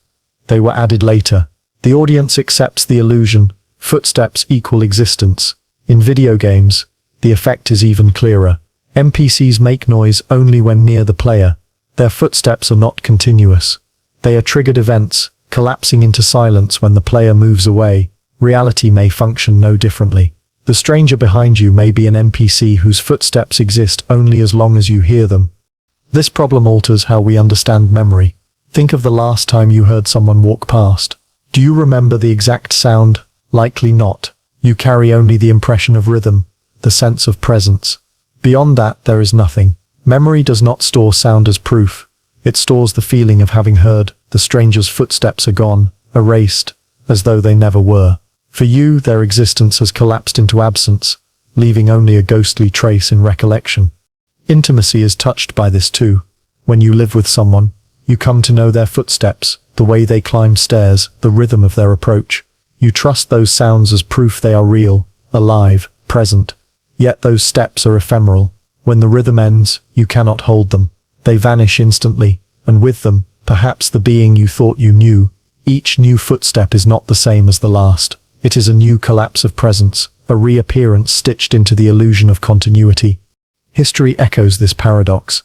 They were added later. The audience accepts the illusion. Footsteps equal existence. In video games, the effect is even clearer. NPCs make noise only when near the player. Their footsteps are not continuous. They are triggered events, collapsing into silence when the player moves away. Reality may function no differently. The stranger behind you may be an NPC whose footsteps exist only as long as you hear them. This problem alters how we understand memory. Think of the last time you heard someone walk past. Do you remember the exact sound? Likely not. You carry only the impression of rhythm, the sense of presence. Beyond that, there is nothing. Memory does not store sound as proof. It stores the feeling of having heard. The stranger's footsteps are gone, erased, as though they never were. For you, their existence has collapsed into absence, leaving only a ghostly trace in recollection. Intimacy is touched by this too. When you live with someone, you come to know their footsteps, the way they climb stairs, the rhythm of their approach. You trust those sounds as proof they are real, alive, present. Yet those steps are ephemeral. When the rhythm ends, you cannot hold them. They vanish instantly, and with them, perhaps the being you thought you knew. Each new footstep is not the same as the last. It is a new collapse of presence, a reappearance stitched into the illusion of continuity. History echoes this paradox.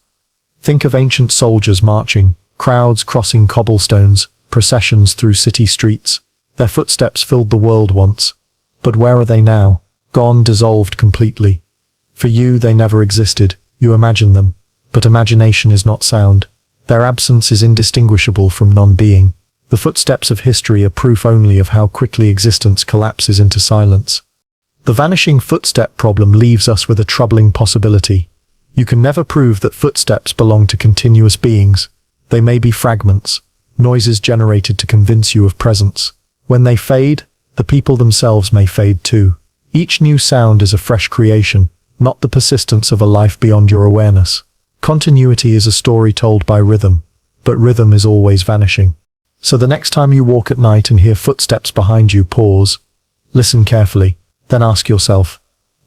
Think of ancient soldiers marching, crowds crossing cobblestones, processions through city streets. Their footsteps filled the world once. But where are they now? Gone, dissolved completely. For you, they never existed. You imagine them. But imagination is not sound. Their absence is indistinguishable from non-being. The footsteps of history are proof only of how quickly existence collapses into silence. The vanishing footstep problem leaves us with a troubling possibility. You can never prove that footsteps belong to continuous beings. They may be fragments, noises generated to convince you of presence. When they fade, the people themselves may fade too. Each new sound is a fresh creation, not the persistence of a life beyond your awareness. Continuity is a story told by rhythm, but rhythm is always vanishing. So the next time you walk at night and hear footsteps behind you, pause, listen carefully, then ask yourself,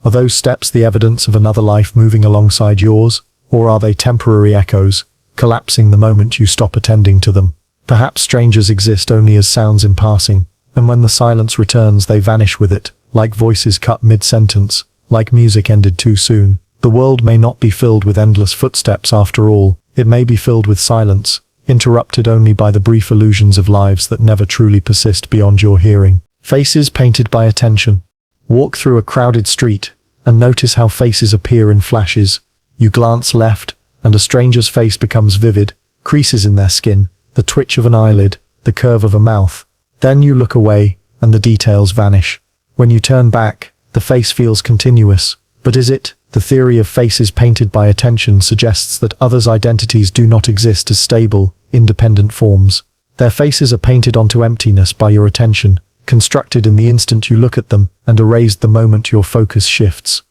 are those steps the evidence of another life moving alongside yours, or are they temporary echoes, collapsing the moment you stop attending to them? Perhaps strangers exist only as sounds in passing, and when the silence returns they vanish with it, like voices cut mid-sentence, like music ended too soon. The world may not be filled with endless footsteps after all, it may be filled with silence, interrupted only by the brief illusions of lives that never truly persist beyond your hearing. Faces painted by attention. Walk through a crowded street, and notice how faces appear in flashes. You glance left, and a stranger's face becomes vivid, creases in their skin, the twitch of an eyelid, the curve of a mouth. Then you look away, and the details vanish. When you turn back, the face feels continuous. But is it? The theory of faces painted by attention suggests that others' identities do not exist as stable, independent forms. Their faces are painted onto emptiness by your attention, constructed in the instant you look at them, and erased the moment your focus shifts.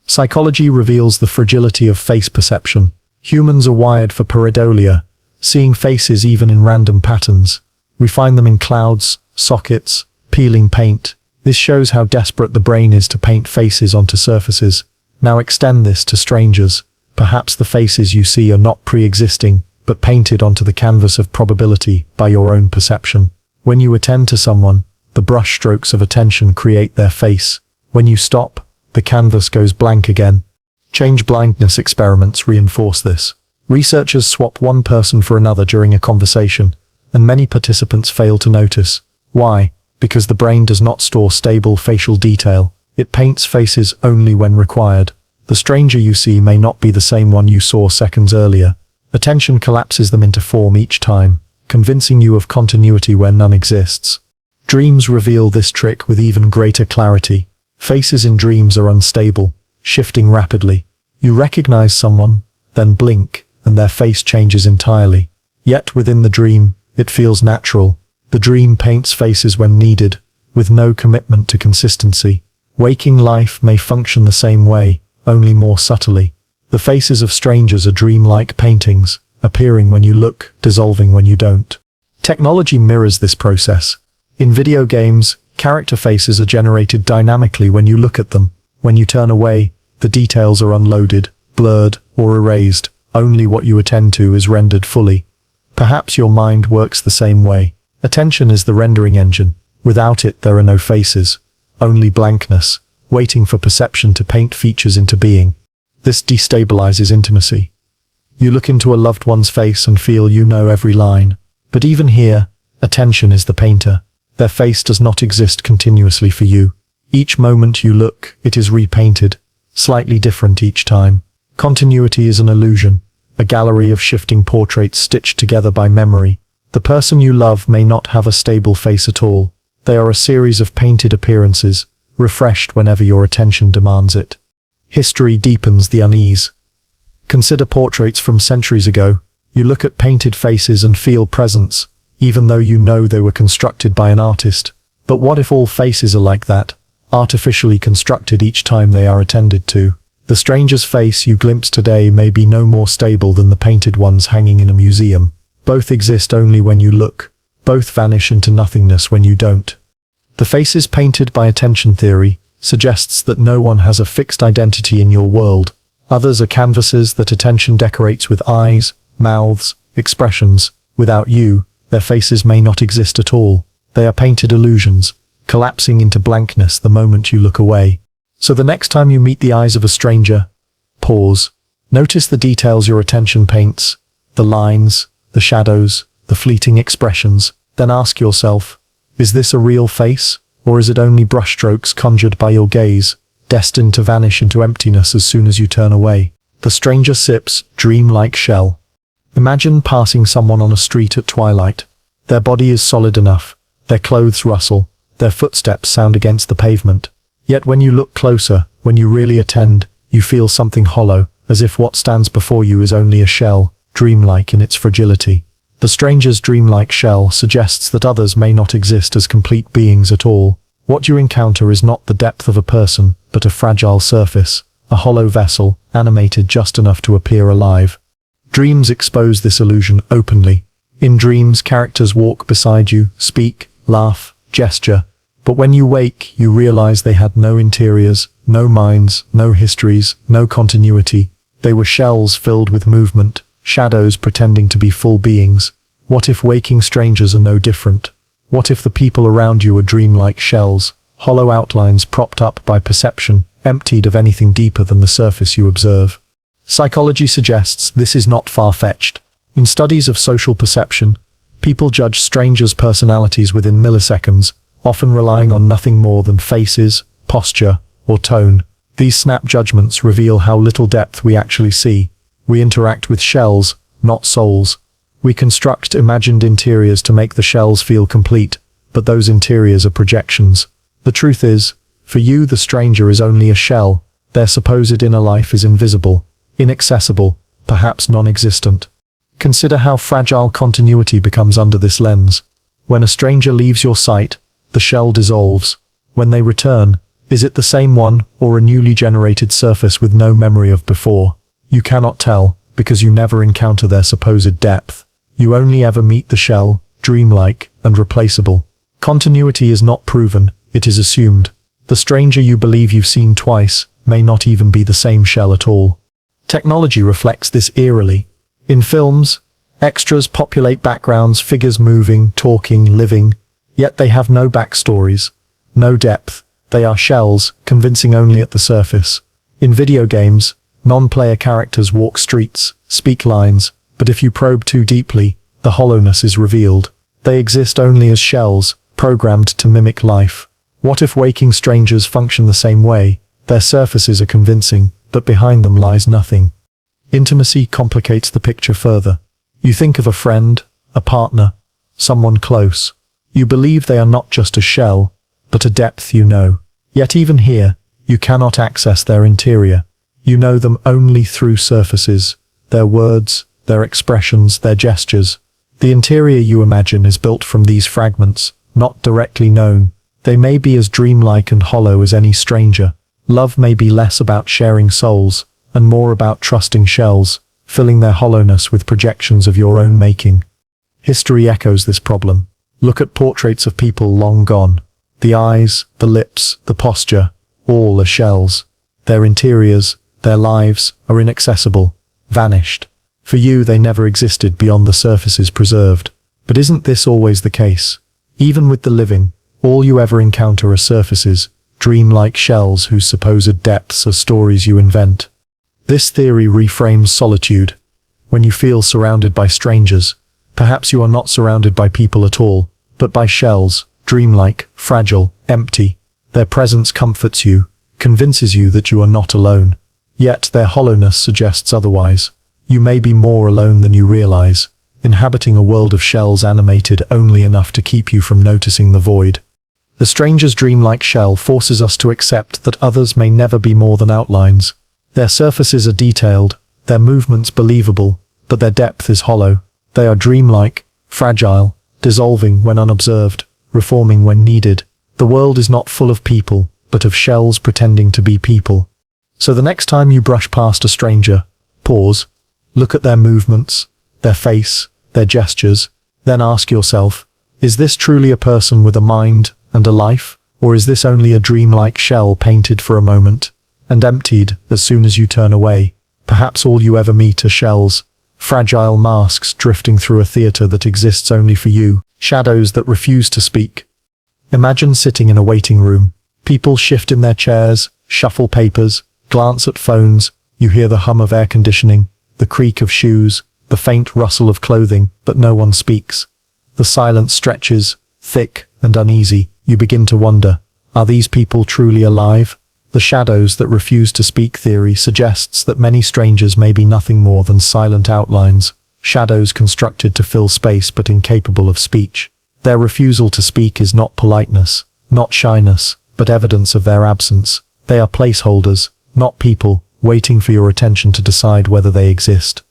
Psychology reveals the fragility of face perception. Humans are wired for pareidolia, seeing faces even in random patterns. We find them in clouds, sockets, peeling paint. This shows how desperate the brain is to paint faces onto surfaces. Now extend this to strangers. Perhaps the faces you see are not pre-existing, but painted onto the canvas of probability by your own perception. When you attend to someone, the brushstrokes of attention create their face. When you stop, the canvas goes blank again. Change blindness experiments reinforce this. Researchers swap one person for another during a conversation, and many participants fail to notice. Why? Because the brain does not store stable facial detail. It paints faces only when required. The stranger you see may not be the same one you saw seconds earlier. Attention collapses them into form each time, convincing you of continuity where none exists. Dreams reveal this trick with even greater clarity. Faces in dreams are unstable, shifting rapidly. You recognize someone, then blink, and their face changes entirely. Yet within the dream, it feels natural. The dream paints faces when needed, with no commitment to consistency. Waking life may function the same way, only more subtly. The faces of strangers are dreamlike paintings, appearing when you look, dissolving when you don't. Technology mirrors this process. In video games, character faces are generated dynamically when you look at them. When you turn away, the details are unloaded, blurred, or erased. Only what you attend to is rendered fully. Perhaps your mind works the same way. Attention is the rendering engine. Without it, there are no faces. Only blankness, waiting for perception to paint features into being. This destabilizes intimacy. You look into a loved one's face and feel you know every line. But even here, attention is the painter. Their face does not exist continuously for you. Each moment you look, it is repainted, slightly different each time. Continuity is an illusion, a gallery of shifting portraits stitched together by memory. The person you love may not have a stable face at all. They are a series of painted appearances, refreshed whenever your attention demands it. History deepens the unease. Consider portraits from centuries ago. You look at painted faces and feel presence, even though you know they were constructed by an artist. But what if all faces are like that, artificially constructed each time they are attended to? The stranger's face you glimpse today may be no more stable than the painted ones hanging in a museum. Both exist only when you look. Both vanish into nothingness when you don't. The faces painted by attention theory suggests that no one has a fixed identity in your world. Others are canvases that attention decorates with eyes, mouths, expressions. Without you, their faces may not exist at all. They are painted illusions, collapsing into blankness the moment you look away. So the next time you meet the eyes of a stranger, pause. Notice the details your attention paints, the lines, the shadows, the fleeting expressions. Then ask yourself, is this a real face, or is it only brushstrokes conjured by your gaze, destined to vanish into emptiness as soon as you turn away? The stranger sips dreamlike shell. Imagine passing someone on a street at twilight. Their body is solid enough, their clothes rustle, their footsteps sound against the pavement. Yet when you look closer, when you really attend, you feel something hollow, as if what stands before you is only a shell, dreamlike in its fragility. The stranger's dreamlike shell suggests that others may not exist as complete beings at all. What you encounter is not the depth of a person, but a fragile surface, a hollow vessel, animated just enough to appear alive. Dreams expose this illusion openly. In dreams, characters walk beside you, speak, laugh, gesture. But when you wake, you realize they had no interiors, no minds, no histories, no continuity. They were shells filled with movement, shadows pretending to be full beings. What if waking strangers are no different? What if the people around you are dreamlike shells, hollow outlines propped up by perception, emptied of anything deeper than the surface you observe? Psychology suggests this is not far-fetched. In studies of social perception, people judge strangers' personalities within milliseconds, often relying on nothing more than faces, posture, or tone. These snap judgments reveal how little depth we actually see. We interact with shells, not souls. We construct imagined interiors to make the shells feel complete, but those interiors are projections. The truth is, for you the stranger is only a shell. Their supposed inner life is invisible, inaccessible, perhaps non-existent. Consider how fragile continuity becomes under this lens. When a stranger leaves your sight, the shell dissolves. When they return, is it the same one, or a newly generated surface with no memory of before? You cannot tell, because you never encounter their supposed depth. You only ever meet the shell, dreamlike and replaceable. Continuity is not proven, it is assumed. The stranger you believe you've seen twice may not even be the same shell at all. Technology reflects this eerily. In films, extras populate backgrounds, figures moving, talking, living, yet they have no backstories, no depth. They are shells, convincing only at the surface. In video games, non-player characters walk streets, speak lines, but if you probe too deeply, the hollowness is revealed. They exist only as shells, programmed to mimic life. What if waking strangers function the same way? Their surfaces are convincing, but behind them lies nothing. Intimacy complicates the picture further. You think of a friend, a partner, someone close. You believe they are not just a shell, but a depth you know. Yet even here, you cannot access their interior. You know them only through surfaces, their words, their expressions, their gestures. The interior you imagine is built from these fragments, not directly known. They may be as dreamlike and hollow as any stranger. Love may be less about sharing souls, and more about trusting shells, filling their hollowness with projections of your own making. History echoes this problem. Look at portraits of people long gone. The eyes, the lips, the posture, all are shells. Their interiors, their lives, are inaccessible, vanished. For you, they never existed beyond the surfaces preserved. But isn't this always the case? Even with the living, all you ever encounter are surfaces, dreamlike shells whose supposed depths are stories you invent. This theory reframes solitude. When you feel surrounded by strangers, perhaps you are not surrounded by people at all, but by shells, dreamlike, fragile, empty. Their presence comforts you, convinces you that you are not alone. Yet their hollowness suggests otherwise. You may be more alone than you realize, inhabiting a world of shells animated only enough to keep you from noticing the void. The stranger's dreamlike shell forces us to accept that others may never be more than outlines. Their surfaces are detailed, their movements believable, but their depth is hollow. They are dreamlike, fragile, dissolving when unobserved, reforming when needed. The world is not full of people, but of shells pretending to be people. So the next time you brush past a stranger, pause, look at their movements, their face, their gestures, then ask yourself, is this truly a person with a mind, and a life? Or is this only a dreamlike shell painted for a moment, and emptied as soon as you turn away? Perhaps all you ever meet are shells, fragile masks drifting through a theater that exists only for you, shadows that refuse to speak. Imagine sitting in a waiting room. People shift in their chairs, shuffle papers, glance at phones. You hear the hum of air conditioning, the creak of shoes, the faint rustle of clothing, but no one speaks. The silence stretches, thick and uneasy. You begin to wonder, are these people truly alive? The shadows that refuse to speak theory suggests that many strangers may be nothing more than silent outlines, shadows constructed to fill space but incapable of speech. Their refusal to speak is not politeness, not shyness, but evidence of their absence. They are placeholders, not people, waiting for your attention to decide whether they exist.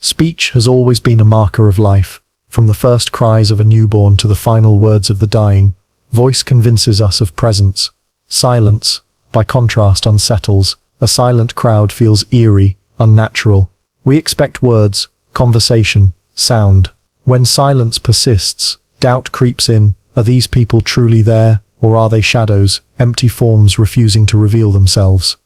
Speech has always been a marker of life. From the first cries of a newborn to the final words of the dying, voice convinces us of presence. Silence, by contrast, unsettles. A silent crowd feels eerie, unnatural. We expect words, conversation, sound. When silence persists, doubt creeps in. Are these people truly there, or are they shadows, empty forms refusing to reveal themselves?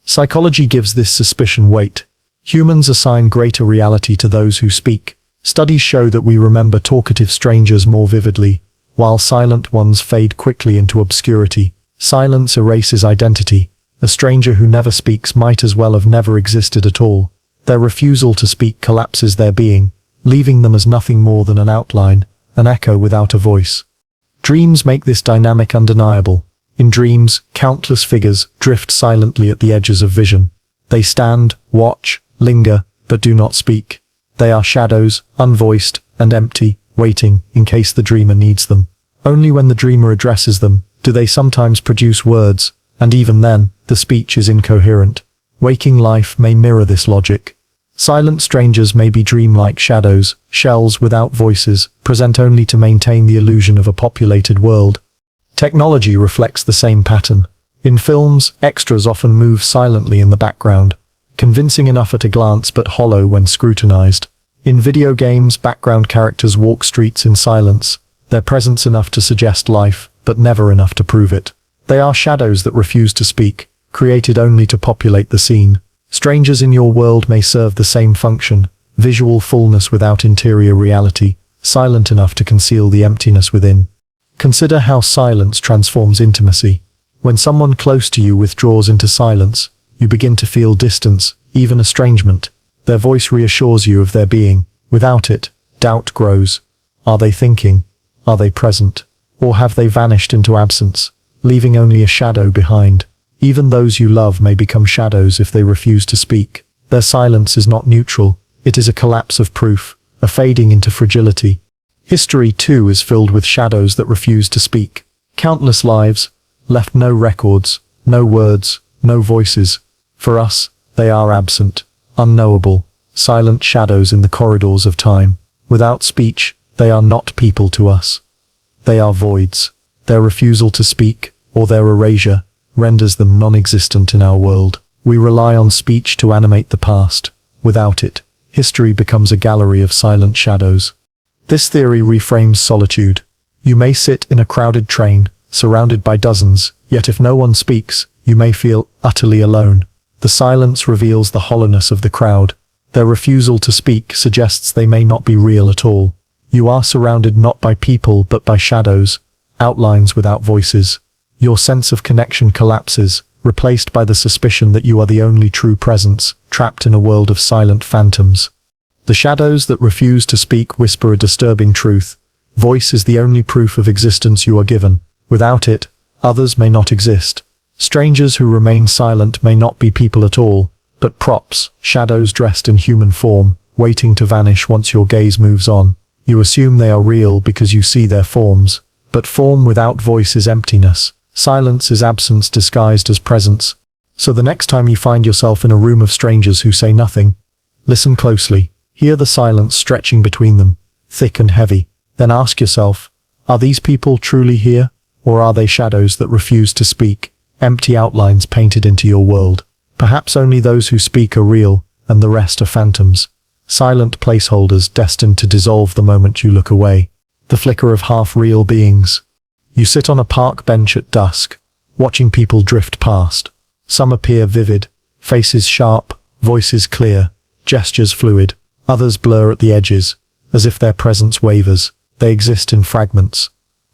Psychology gives this suspicion weight. Humans assign greater reality to those who speak. Studies show that we remember talkative strangers more vividly, while silent ones fade quickly into obscurity. Silence erases identity. A stranger who never speaks might as well have never existed at all. Their refusal to speak collapses their being, leaving them as nothing more than an outline, an echo without a voice. Dreams make this dynamic undeniable. In dreams, countless figures drift silently at the edges of vision. They stand, watch, linger, but do not speak. They are shadows, unvoiced and empty, waiting in case the dreamer needs them. Only when the dreamer addresses them do they sometimes produce words, and even then, the speech is incoherent. Waking life may mirror this logic. Silent strangers may be dreamlike shadows, shells without voices, present only to maintain the illusion of a populated world. Technology reflects the same pattern. In films, extras often move silently in the background, convincing enough at a glance but hollow when scrutinized. In video games, background characters walk streets in silence, their presence enough to suggest life, but never enough to prove it. They are shadows that refuse to speak, created only to populate the scene. Strangers in your world may serve the same function, visual fullness without interior reality, silent enough to conceal the emptiness within. Consider how silence transforms intimacy. When someone close to you withdraws into silence, you begin to feel distance, even estrangement. Their voice reassures you of their being. Without it, doubt grows. Are they thinking? Are they present? Or have they vanished into absence, leaving only a shadow behind? Even those you love may become shadows if they refuse to speak. Their silence is not neutral. It is a collapse of proof, a fading into fragility. History, too, is filled with shadows that refuse to speak. Countless lives, left no records, no words, no voices. For us, they are absent, unknowable, silent shadows in the corridors of time. Without speech, they are not people to us. They are voids. Their refusal to speak, or their erasure, renders them non-existent in our world. We rely on speech to animate the past. Without it, history becomes a gallery of silent shadows. This theory reframes solitude. You may sit in a crowded train, surrounded by dozens, yet if no one speaks, you may feel utterly alone. The silence reveals the hollowness of the crowd. Their refusal to speak suggests they may not be real at all. You are surrounded not by people but by shadows, outlines without voices. Your sense of connection collapses, replaced by the suspicion that you are the only true presence, trapped in a world of silent phantoms. The shadows that refuse to speak whisper a disturbing truth. Voice is the only proof of existence you are given. Without it, others may not exist. Strangers who remain silent may not be people at all, but props, shadows dressed in human form, waiting to vanish once your gaze moves on. You assume they are real because you see their forms, but form without voice is emptiness. Silence is absence disguised as presence. So the next time you find yourself in a room of strangers who say nothing, listen closely. Hear the silence stretching between them, thick and heavy. Then ask yourself, are these people truly here, or are they shadows that refuse to speak, empty outlines painted into your world? Perhaps only those who speak are real, and the rest are phantoms. Silent placeholders destined to dissolve the moment you look away. The flicker of half-real beings. You sit on a park bench at dusk, watching people drift past. Some appear vivid, faces sharp, voices clear, gestures fluid. Others blur at the edges, as if their presence wavers. They exist in fragments.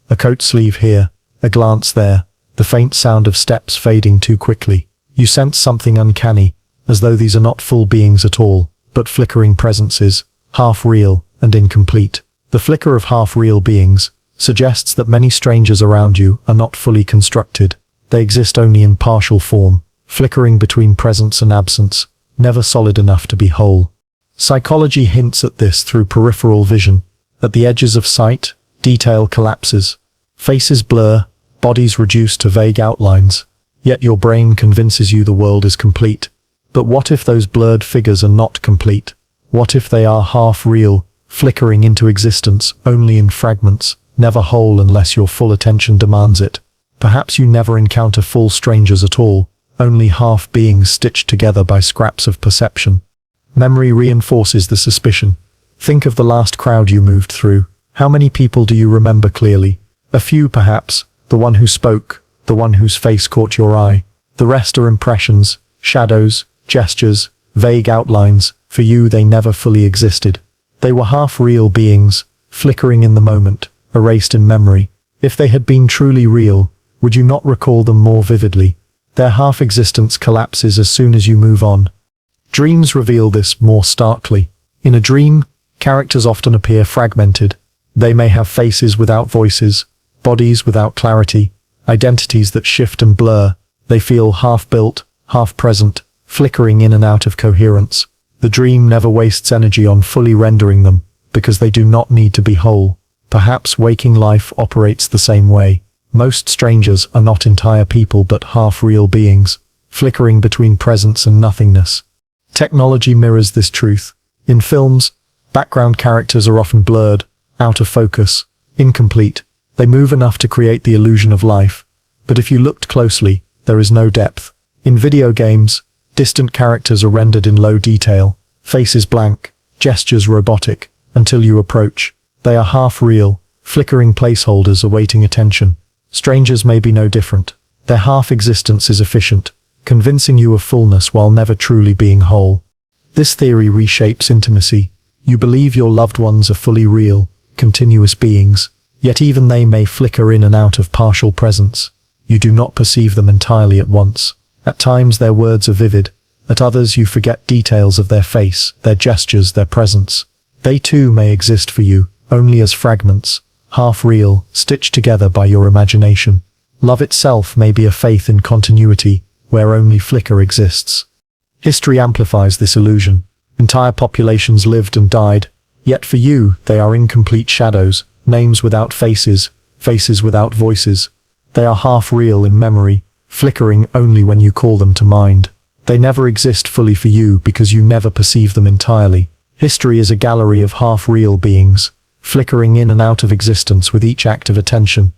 A coat sleeve here, a glance there, the faint sound of steps fading too quickly. You sense something uncanny, as though these are not full beings at all, but flickering presences, half real and incomplete. The flicker of half-real beings suggests that many strangers around you are not fully constructed. They exist only in partial form, flickering between presence and absence, never solid enough to be whole. Psychology hints at this through peripheral vision. At the edges of sight, detail collapses. Faces blur, bodies reduce to vague outlines. Yet your brain convinces you the world is complete. But what if those blurred figures are not complete? What if they are half-real, flickering into existence only in fragments, never whole unless your full attention demands it? Perhaps you never encounter full strangers at all, only half-beings stitched together by scraps of perception. Memory reinforces the suspicion. Think of the last crowd you moved through. How many people do you remember clearly? A few perhaps, the one who spoke, the one whose face caught your eye. The rest are impressions, shadows, gestures, vague outlines. For you they never fully existed. They were half-real beings, flickering in the moment, erased in memory. If they had been truly real, would you not recall them more vividly? Their half-existence collapses as soon as you move on. Dreams reveal this more starkly. In a dream, characters often appear fragmented. They may have faces without voices, bodies without clarity, identities that shift and blur. They feel half-built, half-present, flickering in and out of coherence. The dream never wastes energy on fully rendering them, because they do not need to be whole. Perhaps waking life operates the same way. Most strangers are not entire people but half-real beings, flickering between presence and nothingness. Technology mirrors this truth. In films, background characters are often blurred, out of focus, incomplete. They move enough to create the illusion of life, but if you looked closely, there is no depth. In video games, distant characters are rendered in low detail, faces blank, gestures robotic, until you approach. They are half-real, flickering placeholders awaiting attention. Strangers may be no different. Their half-existence is efficient, convincing you of fullness while never truly being whole. This theory reshapes intimacy. You believe your loved ones are fully real, continuous beings, yet even they may flicker in and out of partial presence. You do not perceive them entirely at once. At times their words are vivid, at others you forget details of their face, their gestures, their presence. They too may exist for you, only as fragments, half-real, stitched together by your imagination. Love itself may be a faith in continuity, where only flicker exists. History amplifies this illusion. Entire populations lived and died, yet for you they are incomplete shadows, names without faces, faces without voices. They are half-real in memory, flickering only when you call them to mind. They never exist fully for you because you never perceive them entirely. History is a gallery of half-real beings, flickering in and out of existence with each act of attention.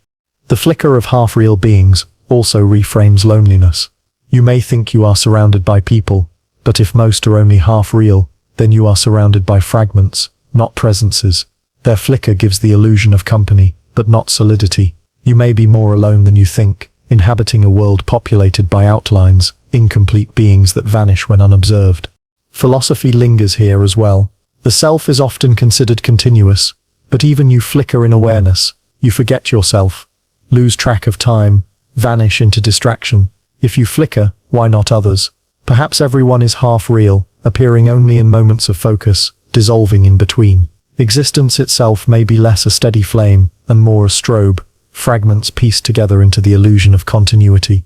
The flicker of half-real beings also reframes loneliness. You may think you are surrounded by people, but if most are only half-real, then you are surrounded by fragments, not presences. Their flicker gives the illusion of company, but not solidity. You may be more alone than you think, inhabiting a world populated by outlines, incomplete beings that vanish when unobserved. Philosophy lingers here as well. The self is often considered continuous, but even you flicker in awareness. You forget yourself, lose track of time, vanish into distraction. If you flicker, why not others? Perhaps everyone is half-real, appearing only in moments of focus, dissolving in between. Existence itself may be less a steady flame, and more a strobe, fragments pieced together into the illusion of continuity.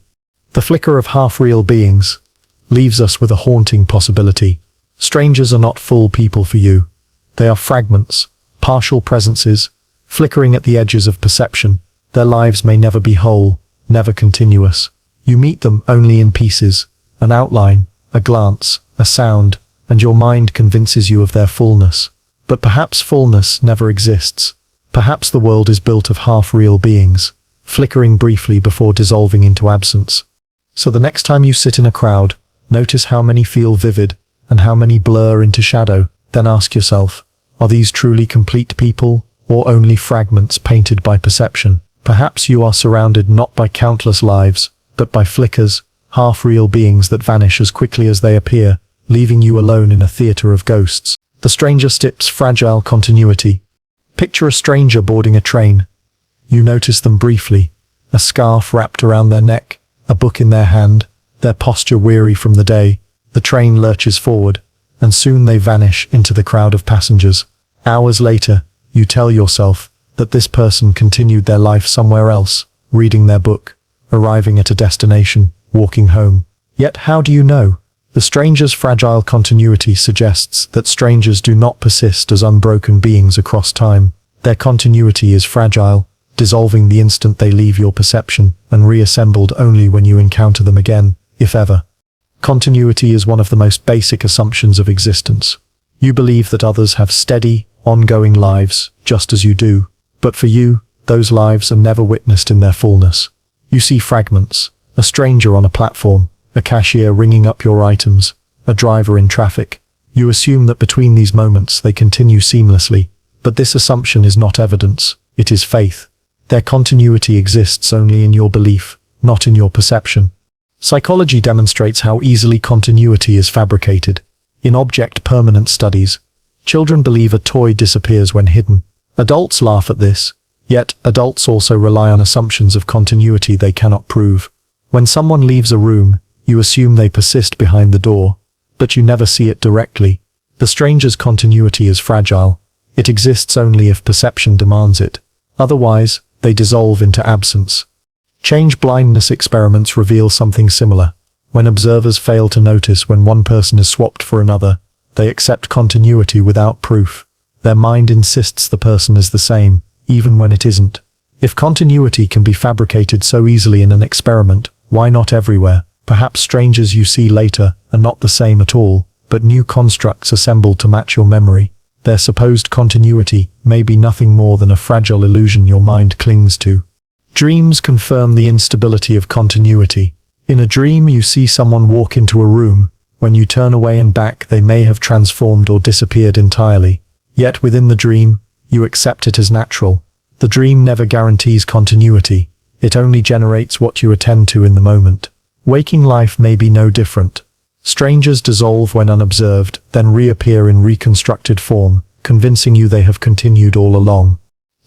The flicker of half-real beings leaves us with a haunting possibility. Strangers are not full people for you. They are fragments, partial presences, flickering at the edges of perception. Their lives may never be whole, never continuous. You meet them only in pieces, an outline, a glance, a sound, and your mind convinces you of their fullness. But perhaps fullness never exists. Perhaps the world is built of half-real beings, flickering briefly before dissolving into absence. So the next time you sit in a crowd, notice how many feel vivid, and how many blur into shadow. Then ask yourself, are these truly complete people, or only fragments painted by perception? Perhaps you are surrounded not by countless lives, but by flickers, half-real beings that vanish as quickly as they appear, leaving you alone in a theater of ghosts. The stranger steps fragile continuity. Picture a stranger boarding a train. You notice them briefly, a scarf wrapped around their neck, a book in their hand, their posture weary from the day. The train lurches forward, and soon they vanish into the crowd of passengers. Hours later, you tell yourself that this person continued their life somewhere else, reading their book, arriving at a destination, walking home. Yet how do you know? The stranger's fragile continuity suggests that strangers do not persist as unbroken beings across time. Their continuity is fragile, dissolving the instant they leave your perception, and reassembled only when you encounter them again, if ever. Continuity is one of the most basic assumptions of existence. You believe that others have steady, ongoing lives, just as you do. But for you, those lives are never witnessed in their fullness. You see fragments, a stranger on a platform, a cashier ringing up your items, a driver in traffic. You assume that between these moments they continue seamlessly, but this assumption is not evidence, it is faith. Their continuity exists only in your belief, not in your perception. Psychology demonstrates how easily continuity is fabricated. In object permanence studies, children believe a toy disappears when hidden. Adults laugh at this, yet adults also rely on assumptions of continuity they cannot prove. When someone leaves a room, you assume they persist behind the door, but you never see it directly. The stranger's continuity is fragile. It exists only if perception demands it. Otherwise, they dissolve into absence. Change blindness experiments reveal something similar. When observers fail to notice when one person is swapped for another, they accept continuity without proof. Their mind insists the person is the same, even when it isn't. If continuity can be fabricated so easily in an experiment, why not everywhere? Perhaps strangers you see later are not the same at all, but new constructs assembled to match your memory. Their supposed continuity may be nothing more than a fragile illusion your mind clings to. Dreams confirm the instability of continuity. In a dream you see someone walk into a room. When you turn away and back, they may have transformed or disappeared entirely. Yet within the dream, you accept it as natural. The dream never guarantees continuity. It only generates what you attend to in the moment. Waking life may be no different. Strangers dissolve when unobserved, then reappear in reconstructed form, convincing you they have continued all along.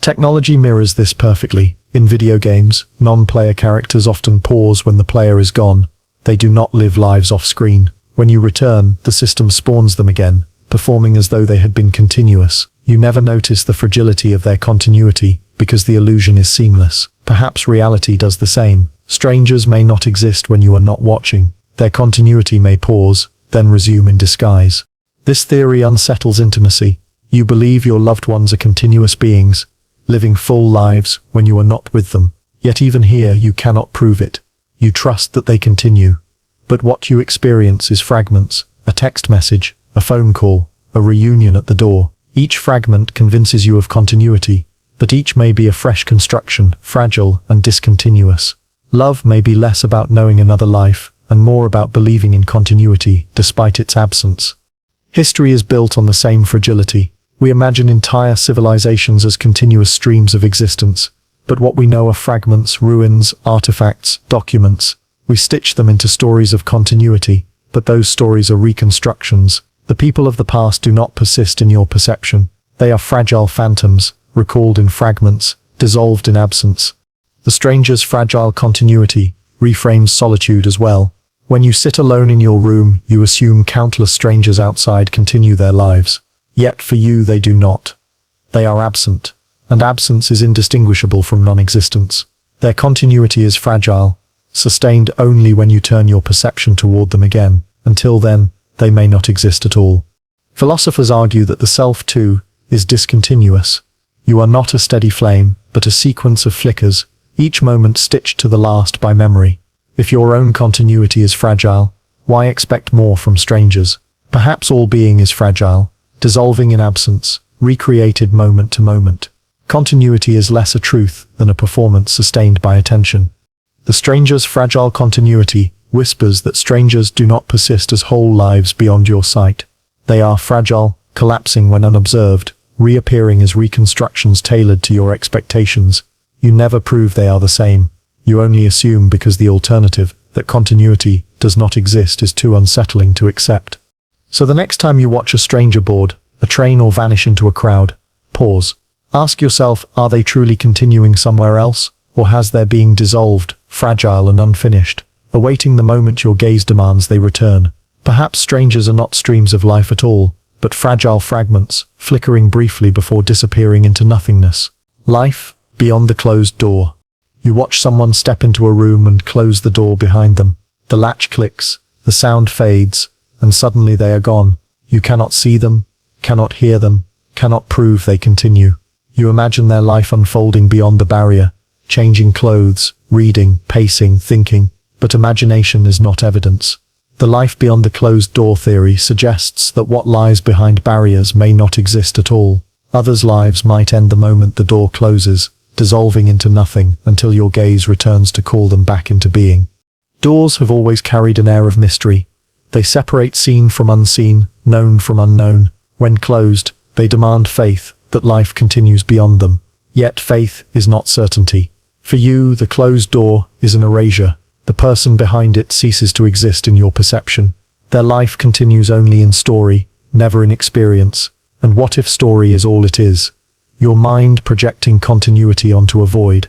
Technology mirrors this perfectly. In video games, non-player characters often pause when the player is gone. They do not live lives off-screen. When you return, the system spawns them again, performing as though they had been continuous. You never notice the fragility of their continuity, because the illusion is seamless. Perhaps reality does the same. Strangers may not exist when you are not watching. Their continuity may pause, then resume in disguise. This theory unsettles intimacy. You believe your loved ones are continuous beings, living full lives when you are not with them. Yet even here you cannot prove it. You trust that they continue. But what you experience is fragments, a text message, a phone call, a reunion at the door. Each fragment convinces you of continuity, but each may be a fresh construction, fragile and discontinuous. Love may be less about knowing another life, and more about believing in continuity, despite its absence. History is built on the same fragility. We imagine entire civilizations as continuous streams of existence, but what we know are fragments, ruins, artifacts, documents. We stitch them into stories of continuity, but those stories are reconstructions. The people of the past do not persist in your perception. They are fragile phantoms, recalled in fragments, dissolved in absence. The stranger's fragile continuity reframes solitude as well. When you sit alone in your room, you assume countless strangers outside continue their lives. Yet for you they do not. They are absent, and absence is indistinguishable from non-existence. Their continuity is fragile, sustained only when you turn your perception toward them again. Until then, they may not exist at all. Philosophers argue that the self, too, is discontinuous. You are not a steady flame, but a sequence of flickers, each moment stitched to the last by memory. If your own continuity is fragile, why expect more from strangers? Perhaps all being is fragile, dissolving in absence, recreated moment to moment. Continuity is less a truth than a performance sustained by attention. The stranger's fragile continuity whispers that strangers do not persist as whole lives beyond your sight. They are fragile, collapsing when unobserved, reappearing as reconstructions tailored to your expectations. You never prove they are the same. You only assume because the alternative, that continuity does not exist, is too unsettling to accept. So the next time you watch a stranger board a train or vanish into a crowd, pause. Ask yourself, are they truly continuing somewhere else, or has their being dissolved, fragile and unfinished, awaiting the moment your gaze demands they return? Perhaps strangers are not streams of life at all, but fragile fragments, flickering briefly before disappearing into nothingness. Life beyond the closed door. You watch someone step into a room and close the door behind them. The latch clicks, the sound fades, and suddenly they are gone. You cannot see them, cannot hear them, cannot prove they continue. You imagine their life unfolding beyond the barrier, changing clothes, reading, pacing, thinking, but imagination is not evidence. The life beyond the closed door theory suggests that what lies behind barriers may not exist at all. Others' lives might end the moment the door closes, dissolving into nothing until your gaze returns to call them back into being. Doors have always carried an air of mystery. They separate seen from unseen, known from unknown. When closed, they demand faith that life continues beyond them. Yet faith is not certainty. For you, the closed door is an erasure. The person behind it ceases to exist in your perception. Their life continues only in story, never in experience. And what if story is all it is? Your mind projecting continuity onto a void.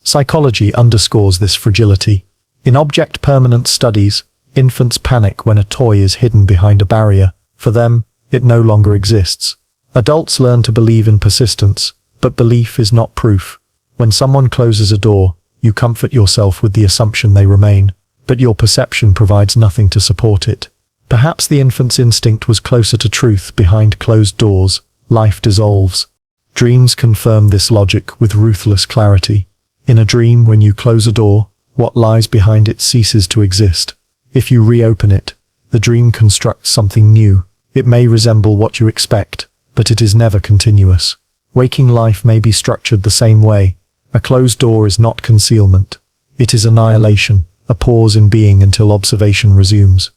Psychology underscores this fragility. In object permanence studies, infants panic when a toy is hidden behind a barrier. For them, it no longer exists. Adults learn to believe in persistence, but belief is not proof. When someone closes a door, you comfort yourself with the assumption they remain, but your perception provides nothing to support it. Perhaps the infant's instinct was closer to truth behind closed doors. Life dissolves. Dreams confirm this logic with ruthless clarity. In a dream, when you close a door, what lies behind it ceases to exist. If you reopen it, the dream constructs something new. It may resemble what you expect, but it is never continuous. Waking life may be structured the same way. A closed door is not concealment. It is annihilation, a pause in being until observation resumes.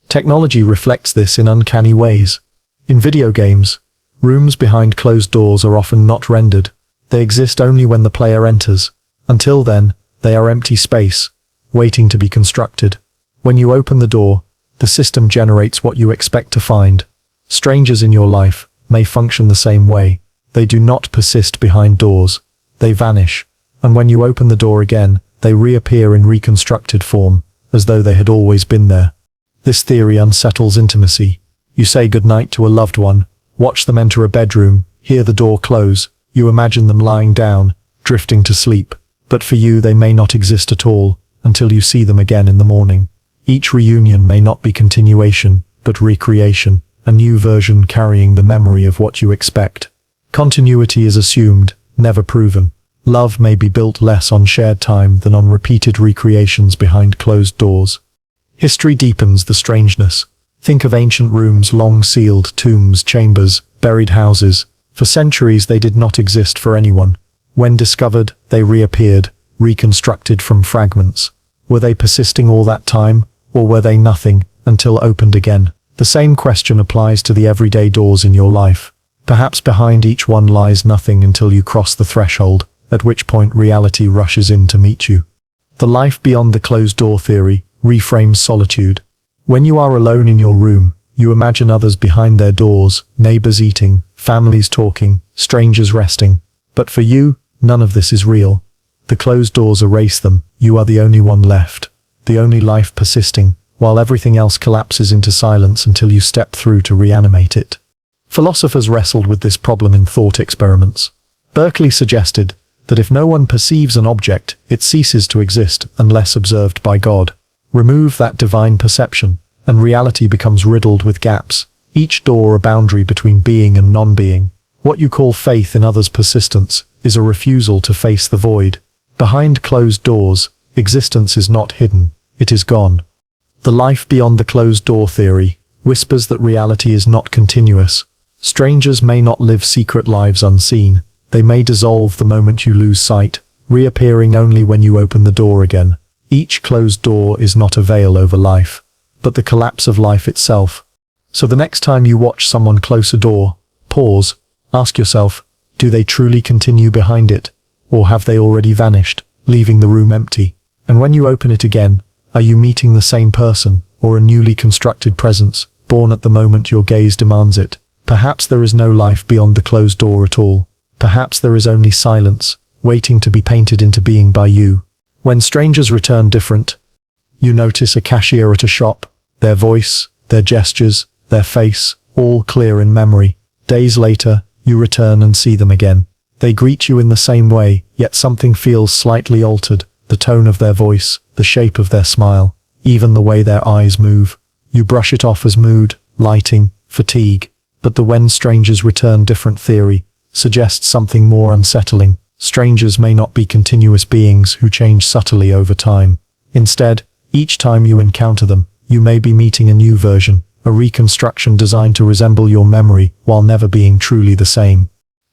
Technology reflects this in uncanny ways. In video games, rooms behind closed doors are often not rendered. They exist only when the player enters. Until then, they are empty space, waiting to be constructed. When you open the door, the system generates what you expect to find. Strangers in your life may function the same way. They do not persist behind doors. They vanish, and when you open the door again, they reappear in reconstructed form, as though they had always been there. This theory unsettles intimacy. You say goodnight to a loved one, watch them enter a bedroom, hear the door close, you imagine them lying down, drifting to sleep. But for you they may not exist at all, until you see them again in the morning. Each reunion may not be continuation, but recreation, a new version carrying the memory of what you expect. Continuity is assumed, never proven. Love may be built less on shared time than on repeated recreations behind closed doors. History deepens the strangeness. Think of ancient rooms, long sealed, tombs, chambers, buried houses. For centuries they did not exist for anyone. When discovered, they reappeared, reconstructed from fragments. Were they persisting all that time, or were they nothing, until opened again? The same question applies to the everyday doors in your life. Perhaps behind each one lies nothing until you cross the threshold, at which point reality rushes in to meet you. The life beyond the closed door theory reframes solitude. When you are alone in your room, you imagine others behind their doors, neighbors eating, families talking, strangers resting. But for you, none of this is real. The closed doors erase them. You are the only one left, the only life persisting, while everything else collapses into silence until you step through to reanimate it. Philosophers wrestled with this problem in thought experiments. Berkeley suggested that if no one perceives an object, it ceases to exist unless observed by God. Remove that divine perception, and reality becomes riddled with gaps, each door a boundary between being and non-being. What you call faith in others' persistence is a refusal to face the void. Behind closed doors, existence is not hidden, it is gone. The life beyond the closed door theory whispers that reality is not continuous. Strangers may not live secret lives unseen. They may dissolve the moment you lose sight, reappearing only when you open the door again. Each closed door is not a veil over life, but the collapse of life itself. So the next time you watch someone close a door, pause, ask yourself, do they truly continue behind it? or have they already vanished, leaving the room empty? And when you open it again, are you meeting the same person, or a newly constructed presence, born at the moment your gaze demands it? Perhaps there is no life beyond the closed door at all. Perhaps there is only silence, waiting to be painted into being by you. When strangers return different, you notice a cashier at a shop, their voice, their gestures, their face, all clear in memory. Days later, you return and see them again. They greet you in the same way, yet something feels slightly altered, the tone of their voice, the shape of their smile, even the way their eyes move. You brush it off as mood, lighting, fatigue, but the when strangers return different theory suggests something more unsettling. Strangers may not be continuous beings who change subtly over time. Instead, each time you encounter them, you may be meeting a new version, a reconstruction designed to resemble your memory while never being truly the same.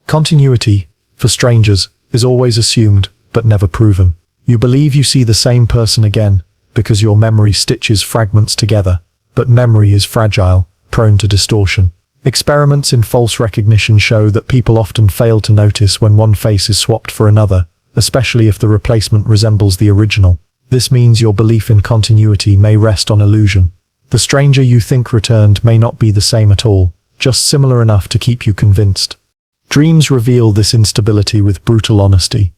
Continuity, for strangers, is always assumed, but never proven. You believe you see the same person again, because your memory stitches fragments together, but memory is fragile, prone to distortion. Experiments in false recognition show that people often fail to notice when one face is swapped for another, especially if the replacement resembles the original. This means your belief in continuity may rest on illusion. The stranger you think returned may not be the same at all, just similar enough to keep you convinced. Dreams reveal this instability with brutal honesty.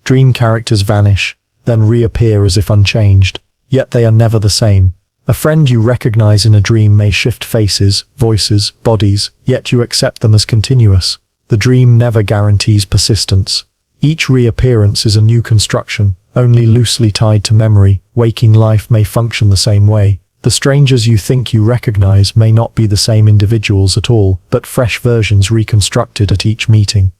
Dream characters vanish, then reappear as if unchanged, yet they are never the same. A friend you recognize in a dream may shift faces, voices, bodies, yet you accept them as continuous. The dream never guarantees persistence. Each reappearance is a new construction, only loosely tied to memory. Waking life may function the same way. The strangers you think you recognize may not be the same individuals at all, but fresh versions reconstructed at each meeting.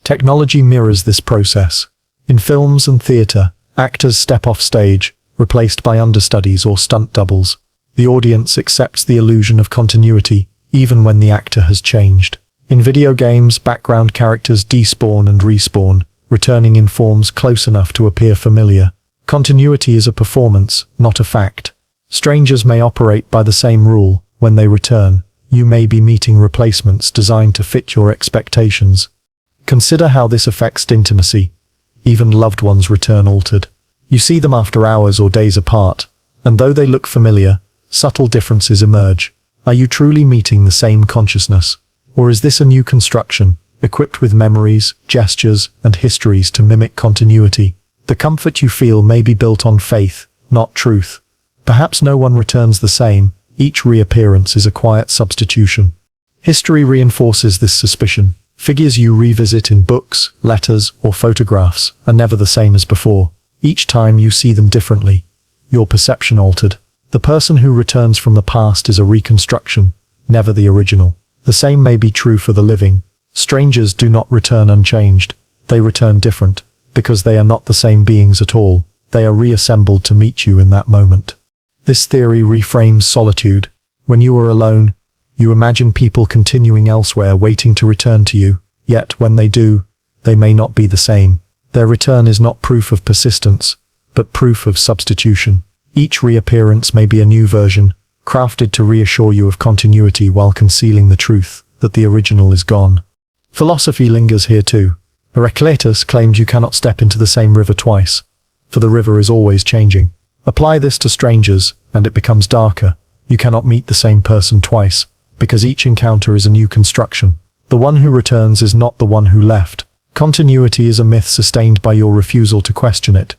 Technology mirrors this process. In films and theater, actors step off stage, replaced by understudies or stunt doubles. The audience accepts the illusion of continuity, even when the actor has changed. In video games, background characters despawn and respawn, returning in forms close enough to appear familiar. Continuity is a performance, not a fact. Strangers may operate by the same rule. When they return, you may be meeting replacements designed to fit your expectations. Consider how this affects intimacy. Even loved ones return altered. You see them after hours or days apart, and though they look familiar, subtle differences emerge. Are you truly meeting the same consciousness? Or is this a new construction, equipped with memories, gestures, and histories to mimic continuity? The comfort you feel may be built on faith, not truth. Perhaps no one returns the same. Each reappearance is a quiet substitution. History reinforces this suspicion. Figures you revisit in books, letters, or photographs are never the same as before. Each time you see them differently, your perception altered. The person who returns from the past is a reconstruction, never the original. The same may be true for the living. Strangers do not return unchanged. They return different, because they are not the same beings at all. They are reassembled to meet you in that moment. This theory reframes solitude. When you are alone, you imagine people continuing elsewhere waiting to return to you. Yet when they do, they may not be the same. Their return is not proof of persistence, but proof of substitution. Each reappearance may be a new version, crafted to reassure you of continuity while concealing the truth that the original is gone. Philosophy lingers here too. Heraclitus claimed you cannot step into the same river twice, for the river is always changing. Apply this to strangers, and it becomes darker. You cannot meet the same person twice, because each encounter is a new construction. The one who returns is not the one who left. Continuity is a myth sustained by your refusal to question it.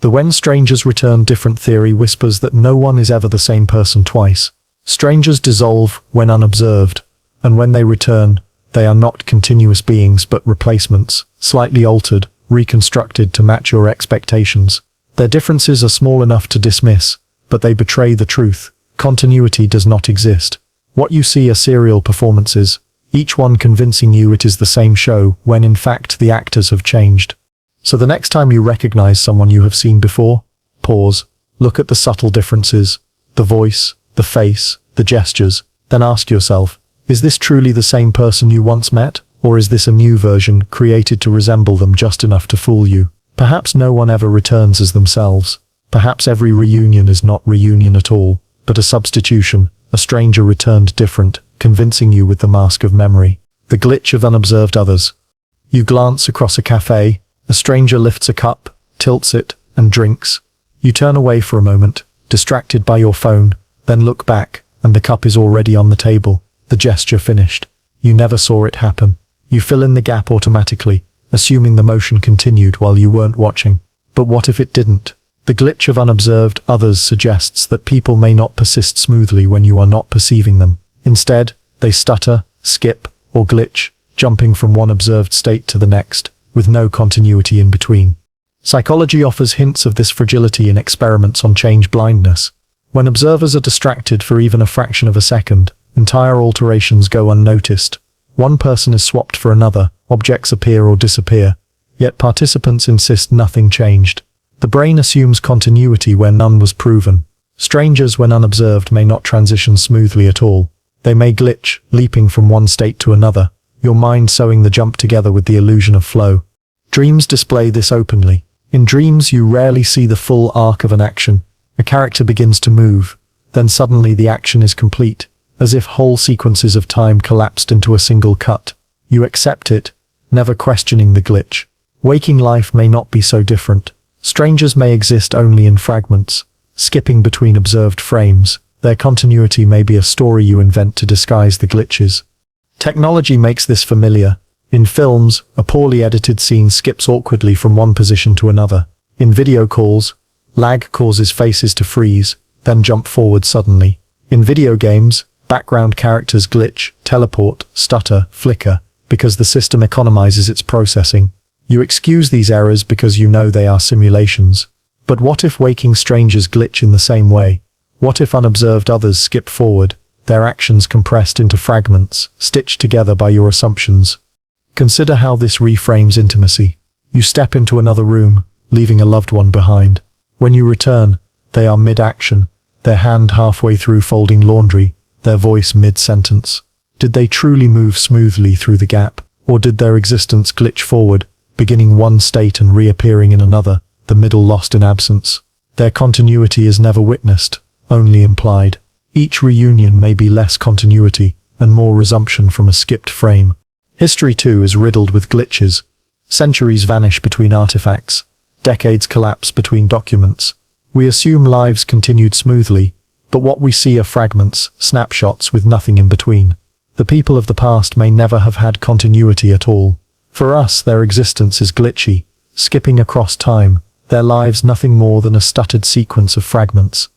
The when strangers return different theory whispers that no one is ever the same person twice. Strangers dissolve when unobserved, and when they return, they are not continuous beings but replacements, slightly altered, reconstructed to match your expectations. Their differences are small enough to dismiss, but they betray the truth. Continuity does not exist. What you see are serial performances, each one convincing you it is the same show, when in fact the actors have changed. So the next time you recognize someone you have seen before, pause, look at the subtle differences, the voice, the face, the gestures, then ask yourself, is this truly the same person you once met, or is this a new version created to resemble them just enough to fool you? Perhaps no one ever returns as themselves. Perhaps every reunion is not reunion at all, but a substitution, a stranger returned different, convincing you with the mask of memory. The glitch of unobserved others. You glance across a cafe, A stranger lifts a cup, tilts it, and drinks. You turn away for a moment, distracted by your phone, then look back, and the cup is already on the table, the gesture finished. You never saw it happen. You fill in the gap automatically, assuming the motion continued while you weren't watching. But what if it didn't? The glitch of unobserved others suggests that people may not persist smoothly when you are not perceiving them. Instead, they stutter, skip, or glitch, jumping from one observed state to the next, with no continuity in between. Psychology offers hints of this fragility in experiments on change blindness. When observers are distracted for even a fraction of a second, entire alterations go unnoticed. One person is swapped for another, objects appear or disappear, yet participants insist nothing changed. The brain assumes continuity where none was proven. Strangers, when unobserved, may not transition smoothly at all. They may glitch, leaping from one state to another, your mind sewing the jump together with the illusion of flow. Dreams display this openly. In dreams, you rarely see the full arc of an action. A character begins to move, then suddenly the action is complete, as if whole sequences of time collapsed into a single cut. You accept it, never questioning the glitch. Waking life may not be so different. Strangers may exist only in fragments, skipping between observed frames. Their continuity may be a story you invent to disguise the glitches. Technology makes this familiar. In films, a poorly edited scene skips awkwardly from one position to another. In video calls, lag causes faces to freeze, then jump forward suddenly. In video games, background characters glitch, teleport, stutter, flicker, because the system economizes its processing. You excuse these errors because you know they are simulations. But what if waking strangers glitch in the same way? What if unobserved others skip forward, their actions compressed into fragments, stitched together by your assumptions? Consider how this reframes intimacy. You step into another room, leaving a loved one behind. When you return, they are mid-action, their hand halfway through folding laundry, their voice mid-sentence. Did they truly move smoothly through the gap, or did their existence glitch forward, beginning one state and reappearing in another, the middle lost in absence? Their continuity is never witnessed, only implied. Each reunion may be less continuity, and more resumption from a skipped frame. History too is riddled with glitches. Centuries vanish between artifacts. Decades collapse between documents. We assume lives continued smoothly, but what we see are fragments, snapshots with nothing in between. The people of the past may never have had continuity at all. For us, their existence is glitchy, skipping across time, their lives nothing more than a stuttered sequence of fragments.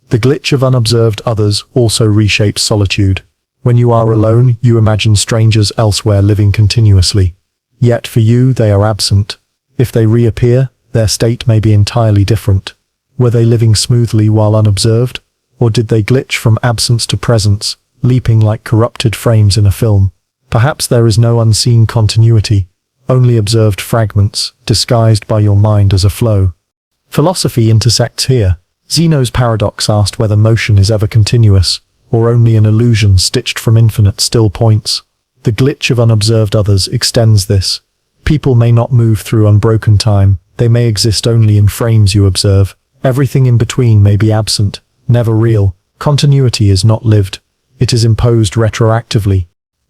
The glitch of unobserved others also reshapes solitude. When you are alone, you imagine strangers elsewhere living continuously. Yet for you, they are absent. If they reappear, their state may be entirely different. Were they living smoothly while unobserved? Or did they glitch from absence to presence, leaping like corrupted frames in a film? Perhaps there is no unseen continuity, only observed fragments, disguised by your mind as a flow. Philosophy intersects here. Zeno's paradox asked whether motion is ever continuous, or only an illusion stitched from infinite still points. The glitch of unobserved others extends this. People may not move through unbroken time, they may exist only in frames you observe. Everything in between may be absent, never real. Continuity is not lived, it is imposed retroactively.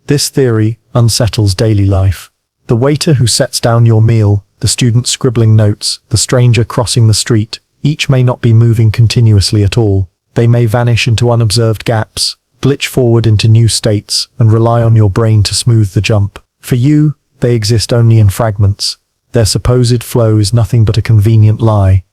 This theory unsettles daily life. The waiter who sets down your meal, the student scribbling notes, the stranger crossing the street, each may not be moving continuously at all. They may vanish into unobserved gaps, glitch forward into new states, and rely on your brain to smooth the jump. For you, they exist only in fragments. Their supposed flow is nothing but a convenient lie.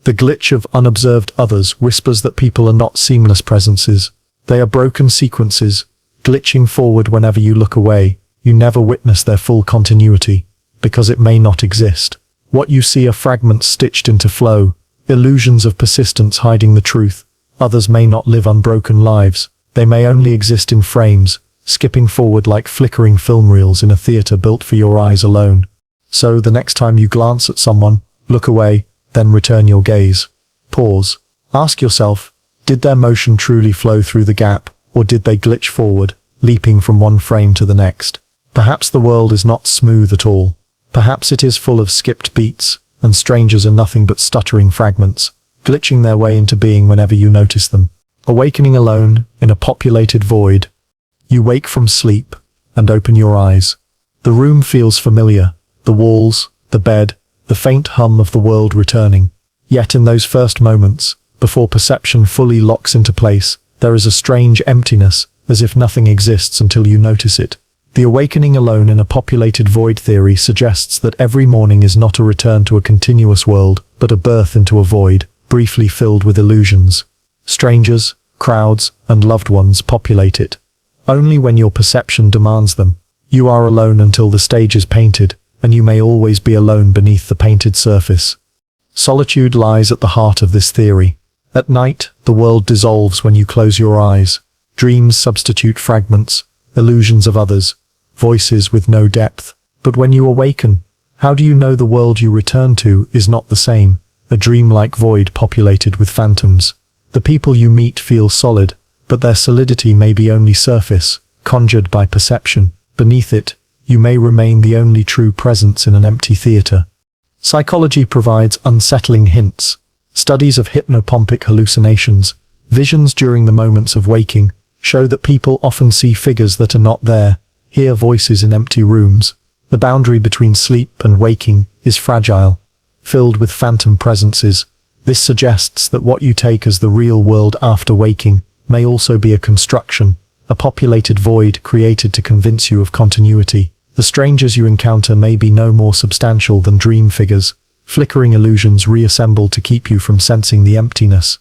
The glitch of unobserved others whispers that people are not seamless presences. They are broken sequences, glitching forward whenever you look away. You never witness their full continuity, because it may not exist. What you see are fragments stitched into flow, illusions of persistence hiding the truth. Others may not live unbroken lives. They may only exist in frames, skipping forward like flickering film reels in a theater built for your eyes alone. So the next time you glance at someone, look away, then return your gaze. Pause. Ask yourself, did their motion truly flow through the gap, or did they glitch forward, leaping from one frame to the next? Perhaps the world is not smooth at all. Perhaps it is full of skipped beats, and strangers are nothing but stuttering fragments, glitching their way into being whenever you notice them. Awakening alone, in a populated void. You wake from sleep, and open your eyes. The room feels familiar. The walls, the bed, the faint hum of the world returning. Yet in those first moments, before perception fully locks into place, there is a strange emptiness, as if nothing exists until you notice it. The awakening alone in a populated void theory suggests that every morning is not a return to a continuous world, but a birth into a void, briefly filled with illusions. Strangers, crowds, and loved ones populate it. Only when your perception demands them. You are alone until the stage is painted, and you may always be alone beneath the painted surface. Solitude lies at the heart of this theory. At night, the world dissolves when you close your eyes. Dreams substitute fragments, illusions of others, voices with no depth. But when you awaken, how do you know the world you return to is not the same, a dreamlike void populated with phantoms? The people you meet feel solid, but their solidity may be only surface, conjured by perception. Beneath it, you may remain the only true presence in an empty theater. Psychology provides unsettling hints. Studies of hypnopompic hallucinations, visions during the moments of waking, show that people often see figures that are not there, hear voices in empty rooms. The boundary between sleep and waking is fragile, filled with phantom presences. This suggests that what you take as the real world after waking may also be a construction, a populated void created to convince you of continuity. The strangers you encounter may be no more substantial than dream figures, flickering illusions reassembled to keep you from sensing the emptiness.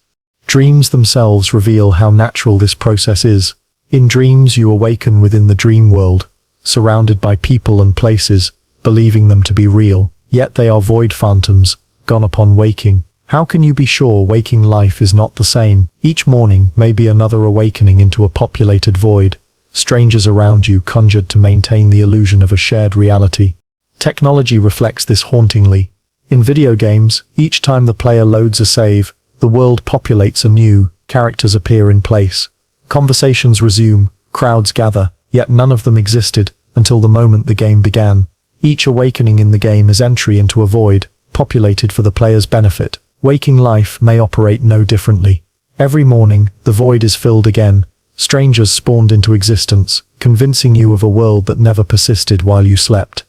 Dreams themselves reveal how natural this process is. In dreams you awaken within the dream world, surrounded by people and places, believing them to be real, yet they are void phantoms, gone upon waking. How can you be sure waking life is not the same? Each morning may be another awakening into a populated void, strangers around you conjured to maintain the illusion of a shared reality. Technology reflects this hauntingly. In video games, each time the player loads a save, the world populates anew, characters appear in place. Conversations resume, crowds gather, yet none of them existed until the moment the game began. Each awakening in the game is entry into a void, populated for the player's benefit. Waking life may operate no differently. Every morning, the void is filled again, strangers spawned into existence, convincing you of a world that never persisted while you slept.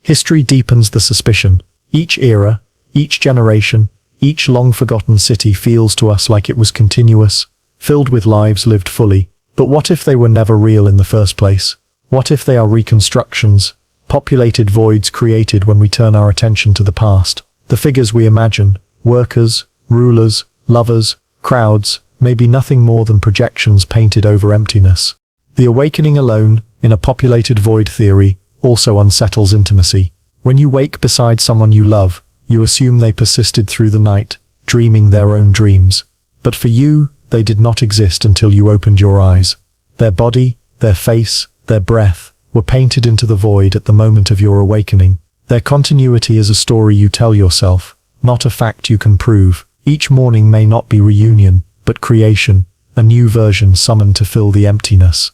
History deepens the suspicion. Each era, each generation, each long-forgotten city feels to us like it was continuous, filled with lives lived fully. But what if they were never real in the first place? What if they are reconstructions, populated voids created when we turn our attention to the past? The figures we imagine, workers, rulers, lovers, crowds, may be nothing more than projections painted over emptiness. The awakening alone, in a populated void theory, also unsettles intimacy. When you wake beside someone you love, you assume they persisted through the night, dreaming their own dreams. But for you, they did not exist until you opened your eyes. Their body, their face, their breath, were painted into the void at the moment of your awakening. Their continuity is a story you tell yourself, not a fact you can prove. Each morning may not be reunion, but creation, a new version summoned to fill the emptiness.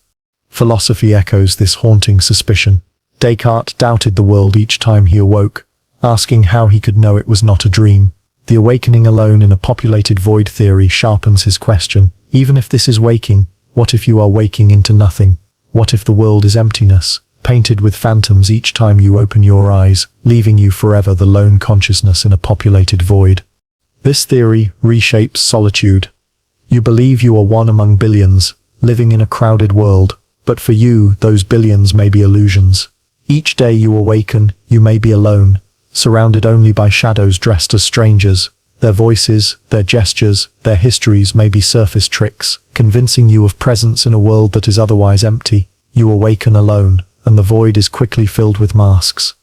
Philosophy echoes this haunting suspicion. Descartes doubted the world each time he awoke, asking how he could know it was not a dream. The awakening alone in a populated void theory sharpens his question. Even if this is waking, what if you are waking into nothing? What if the world is emptiness, painted with phantoms each time you open your eyes, leaving you forever the lone consciousness in a populated void? This theory reshapes solitude. You believe you are one among billions, living in a crowded world, but for you, those billions may be illusions. Each day you awaken, you may be alone, surrounded only by shadows dressed as strangers. Their voices, their gestures, their histories may be surface tricks, convincing you of presence in a world that is otherwise empty. You awaken alone, and the void is quickly filled with masks.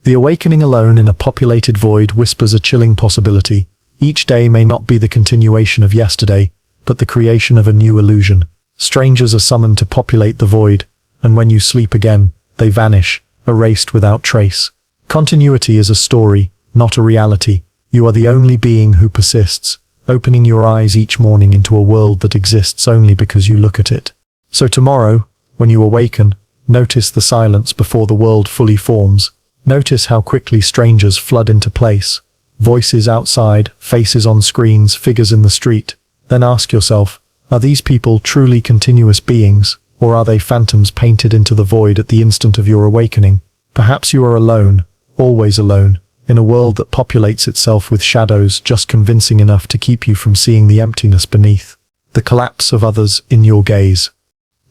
The awakening alone in a populated void whispers a chilling possibility. Each day may not be the continuation of yesterday, but the creation of a new illusion. Strangers are summoned to populate the void, and when you sleep again, they vanish, erased without trace. Continuity is a story, not a reality. You are the only being who persists, opening your eyes each morning into a world that exists only because you look at it. So tomorrow, when you awaken, notice the silence before the world fully forms. Notice how quickly strangers flood into place. Voices outside, faces on screens, figures in the street. Then ask yourself, are these people truly continuous beings, or are they phantoms painted into the void at the instant of your awakening? Perhaps you are alone, always alone, in a world that populates itself with shadows just convincing enough to keep you from seeing the emptiness beneath. The collapse of others in your gaze.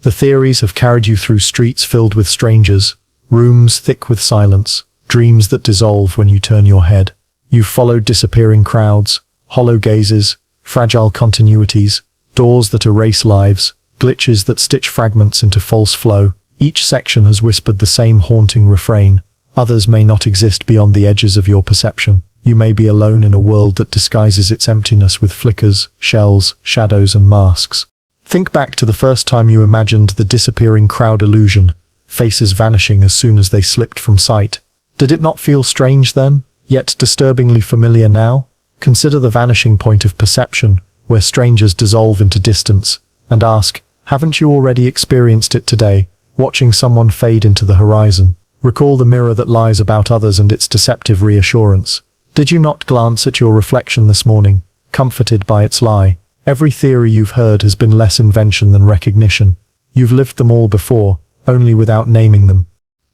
The theories have carried you through streets filled with strangers, rooms thick with silence, dreams that dissolve when you turn your head. You've followed disappearing crowds, hollow gazes, fragile continuities, doors that erase lives, glitches that stitch fragments into false flow. Each section has whispered the same haunting refrain. Others may not exist beyond the edges of your perception. You may be alone in a world that disguises its emptiness with flickers, shells, shadows, and masks. Think back to the first time you imagined the disappearing crowd illusion, faces vanishing as soon as they slipped from sight. Did it not feel strange then, yet disturbingly familiar now? Consider the vanishing point of perception, where strangers dissolve into distance, and ask, haven't you already experienced it today, watching someone fade into the horizon? Recall the mirror that lies about others and its deceptive reassurance. Did you not glance at your reflection this morning, comforted by its lie? Every theory you've heard has been less invention than recognition. You've lived them all before, only without naming them.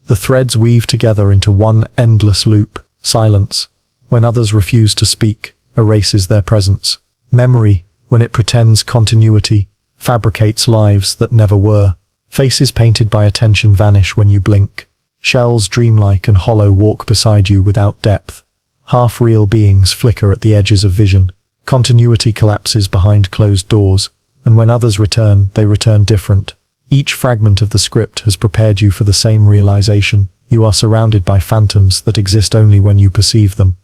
The threads weave together into one endless loop. Silence, when others refuse to speak, erases their presence. Memory, when it pretends continuity, fabricates lives that never were. Faces painted by attention vanish when you blink. Shells dreamlike and hollow walk beside you without depth. Half-real beings flicker at the edges of vision. Continuity collapses behind closed doors, and when others return, they return different. Each fragment of the script has prepared you for the same realization. You are surrounded by phantoms that exist only when you perceive them.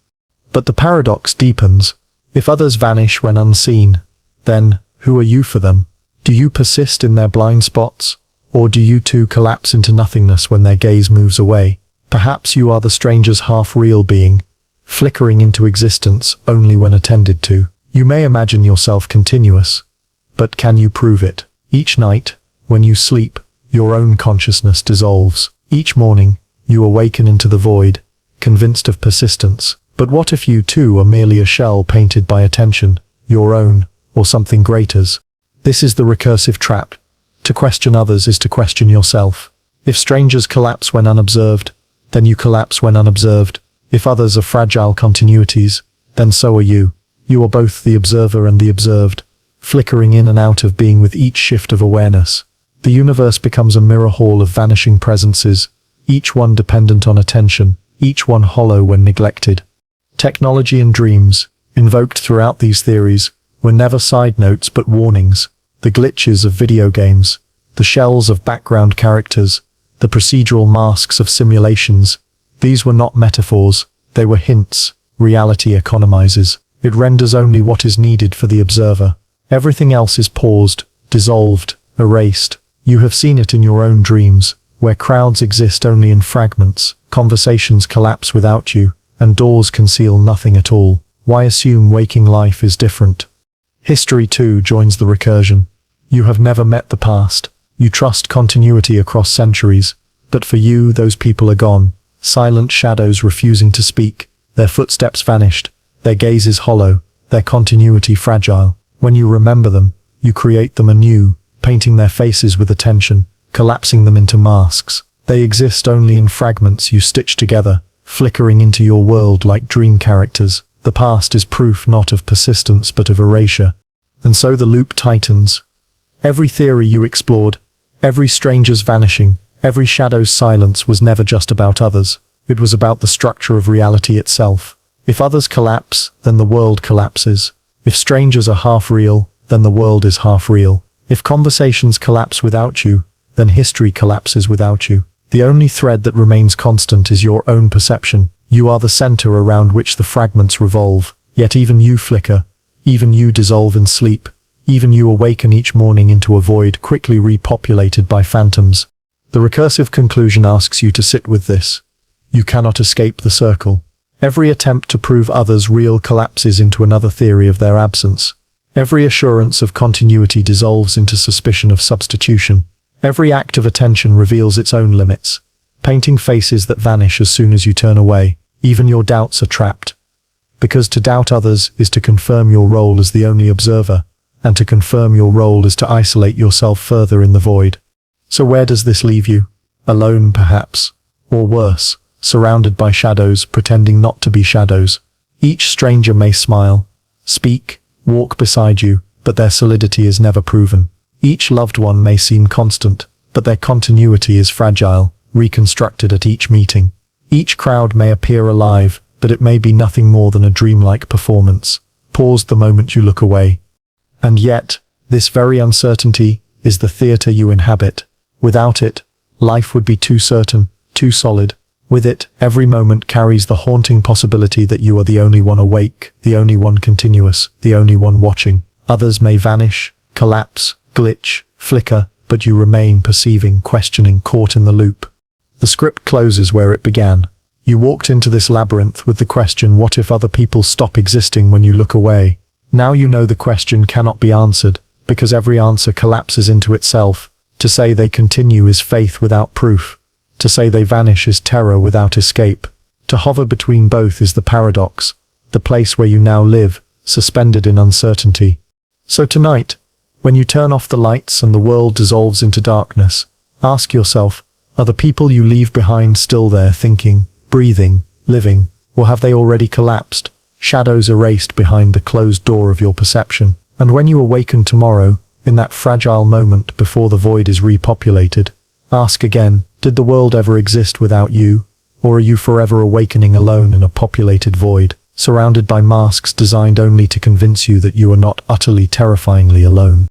But the paradox deepens. If others vanish when unseen, then who are you for them? Do you persist in their blind spots? Or do you too collapse into nothingness when their gaze moves away? Perhaps you are the stranger's half-real being, flickering into existence only when attended to. You may imagine yourself continuous, but can you prove it? Each night, when you sleep, your own consciousness dissolves. Each morning, you awaken into the void, convinced of persistence. But what if you too are merely a shell painted by attention, your own, or something greater's? This is the recursive trap. To question others is to question yourself. If strangers collapse when unobserved, then you collapse when unobserved. If others are fragile continuities, then so are you. You are both the observer and the observed, flickering in and out of being with each shift of awareness. The universe becomes a mirror hall of vanishing presences, each one dependent on attention, each one hollow when neglected. Technology and dreams, invoked throughout these theories, were never side notes but warnings. The glitches of video games, the shells of background characters, the procedural masks of simulations, these were not metaphors, they were hints. Reality economizes. It renders only what is needed for the observer. Everything else is paused, dissolved, erased. You have seen it in your own dreams, where crowds exist only in fragments, conversations collapse without you, and doors conceal nothing at all. Why assume waking life is different? History too joins the recursion. You have never met the past. You trust continuity across centuries, but for you those people are gone. Silent shadows refusing to speak, their footsteps vanished, their gazes hollow, their continuity fragile. When you remember them, you create them anew, painting their faces with attention, collapsing them into masks. They exist only in fragments you stitch together, flickering into your world like dream characters. The past is proof not of persistence but of erasure. And so the loop tightens. Every theory you explored, every stranger's vanishing, every shadow's silence was never just about others. It was about the structure of reality itself. If others collapse, then the world collapses. If strangers are half real, then the world is half real. If conversations collapse without you, then history collapses without you. The only thread that remains constant is your own perception. You are the center around which the fragments revolve. Yet even you flicker. Even you dissolve in sleep. Even you awaken each morning into a void quickly repopulated by phantoms. The recursive conclusion asks you to sit with this. You cannot escape the circle. Every attempt to prove others real collapses into another theory of their absence. Every assurance of continuity dissolves into suspicion of substitution. Every act of attention reveals its own limits, painting faces that vanish as soon as you turn away. Even your doubts are trapped. Because to doubt others is to confirm your role as the only observer, and to confirm your role is to isolate yourself further in the void. So where does this leave you? Alone, perhaps, or worse, surrounded by shadows, pretending not to be shadows. Each stranger may smile, speak, walk beside you, but their solidity is never proven. Each loved one may seem constant, but their continuity is fragile, reconstructed at each meeting. Each crowd may appear alive, but it may be nothing more than a dreamlike performance, paused the moment you look away. And yet, this very uncertainty is the theater you inhabit. Without it, life would be too certain, too solid. With it, every moment carries the haunting possibility that you are the only one awake, the only one continuous, the only one watching. Others may vanish, collapse, glitch, flicker, but you remain perceiving, questioning, caught in the loop. The script closes where it began. You walked into this labyrinth with the question, what if other people stop existing when you look away? Now you know the question cannot be answered, because every answer collapses into itself. To say they continue is faith without proof. To say they vanish is terror without escape. To hover between both is the paradox, the place where you now live, suspended in uncertainty. So tonight, when you turn off the lights and the world dissolves into darkness, ask yourself, are the people you leave behind still there, thinking, breathing, living, or have they already collapsed, shadows erased behind the closed door of your perception? And when you awaken tomorrow, in that fragile moment before the void is repopulated, ask again, did the world ever exist without you? Or are you forever awakening alone in a populated void, surrounded by masks designed only to convince you that you are not utterly terrifyingly alone?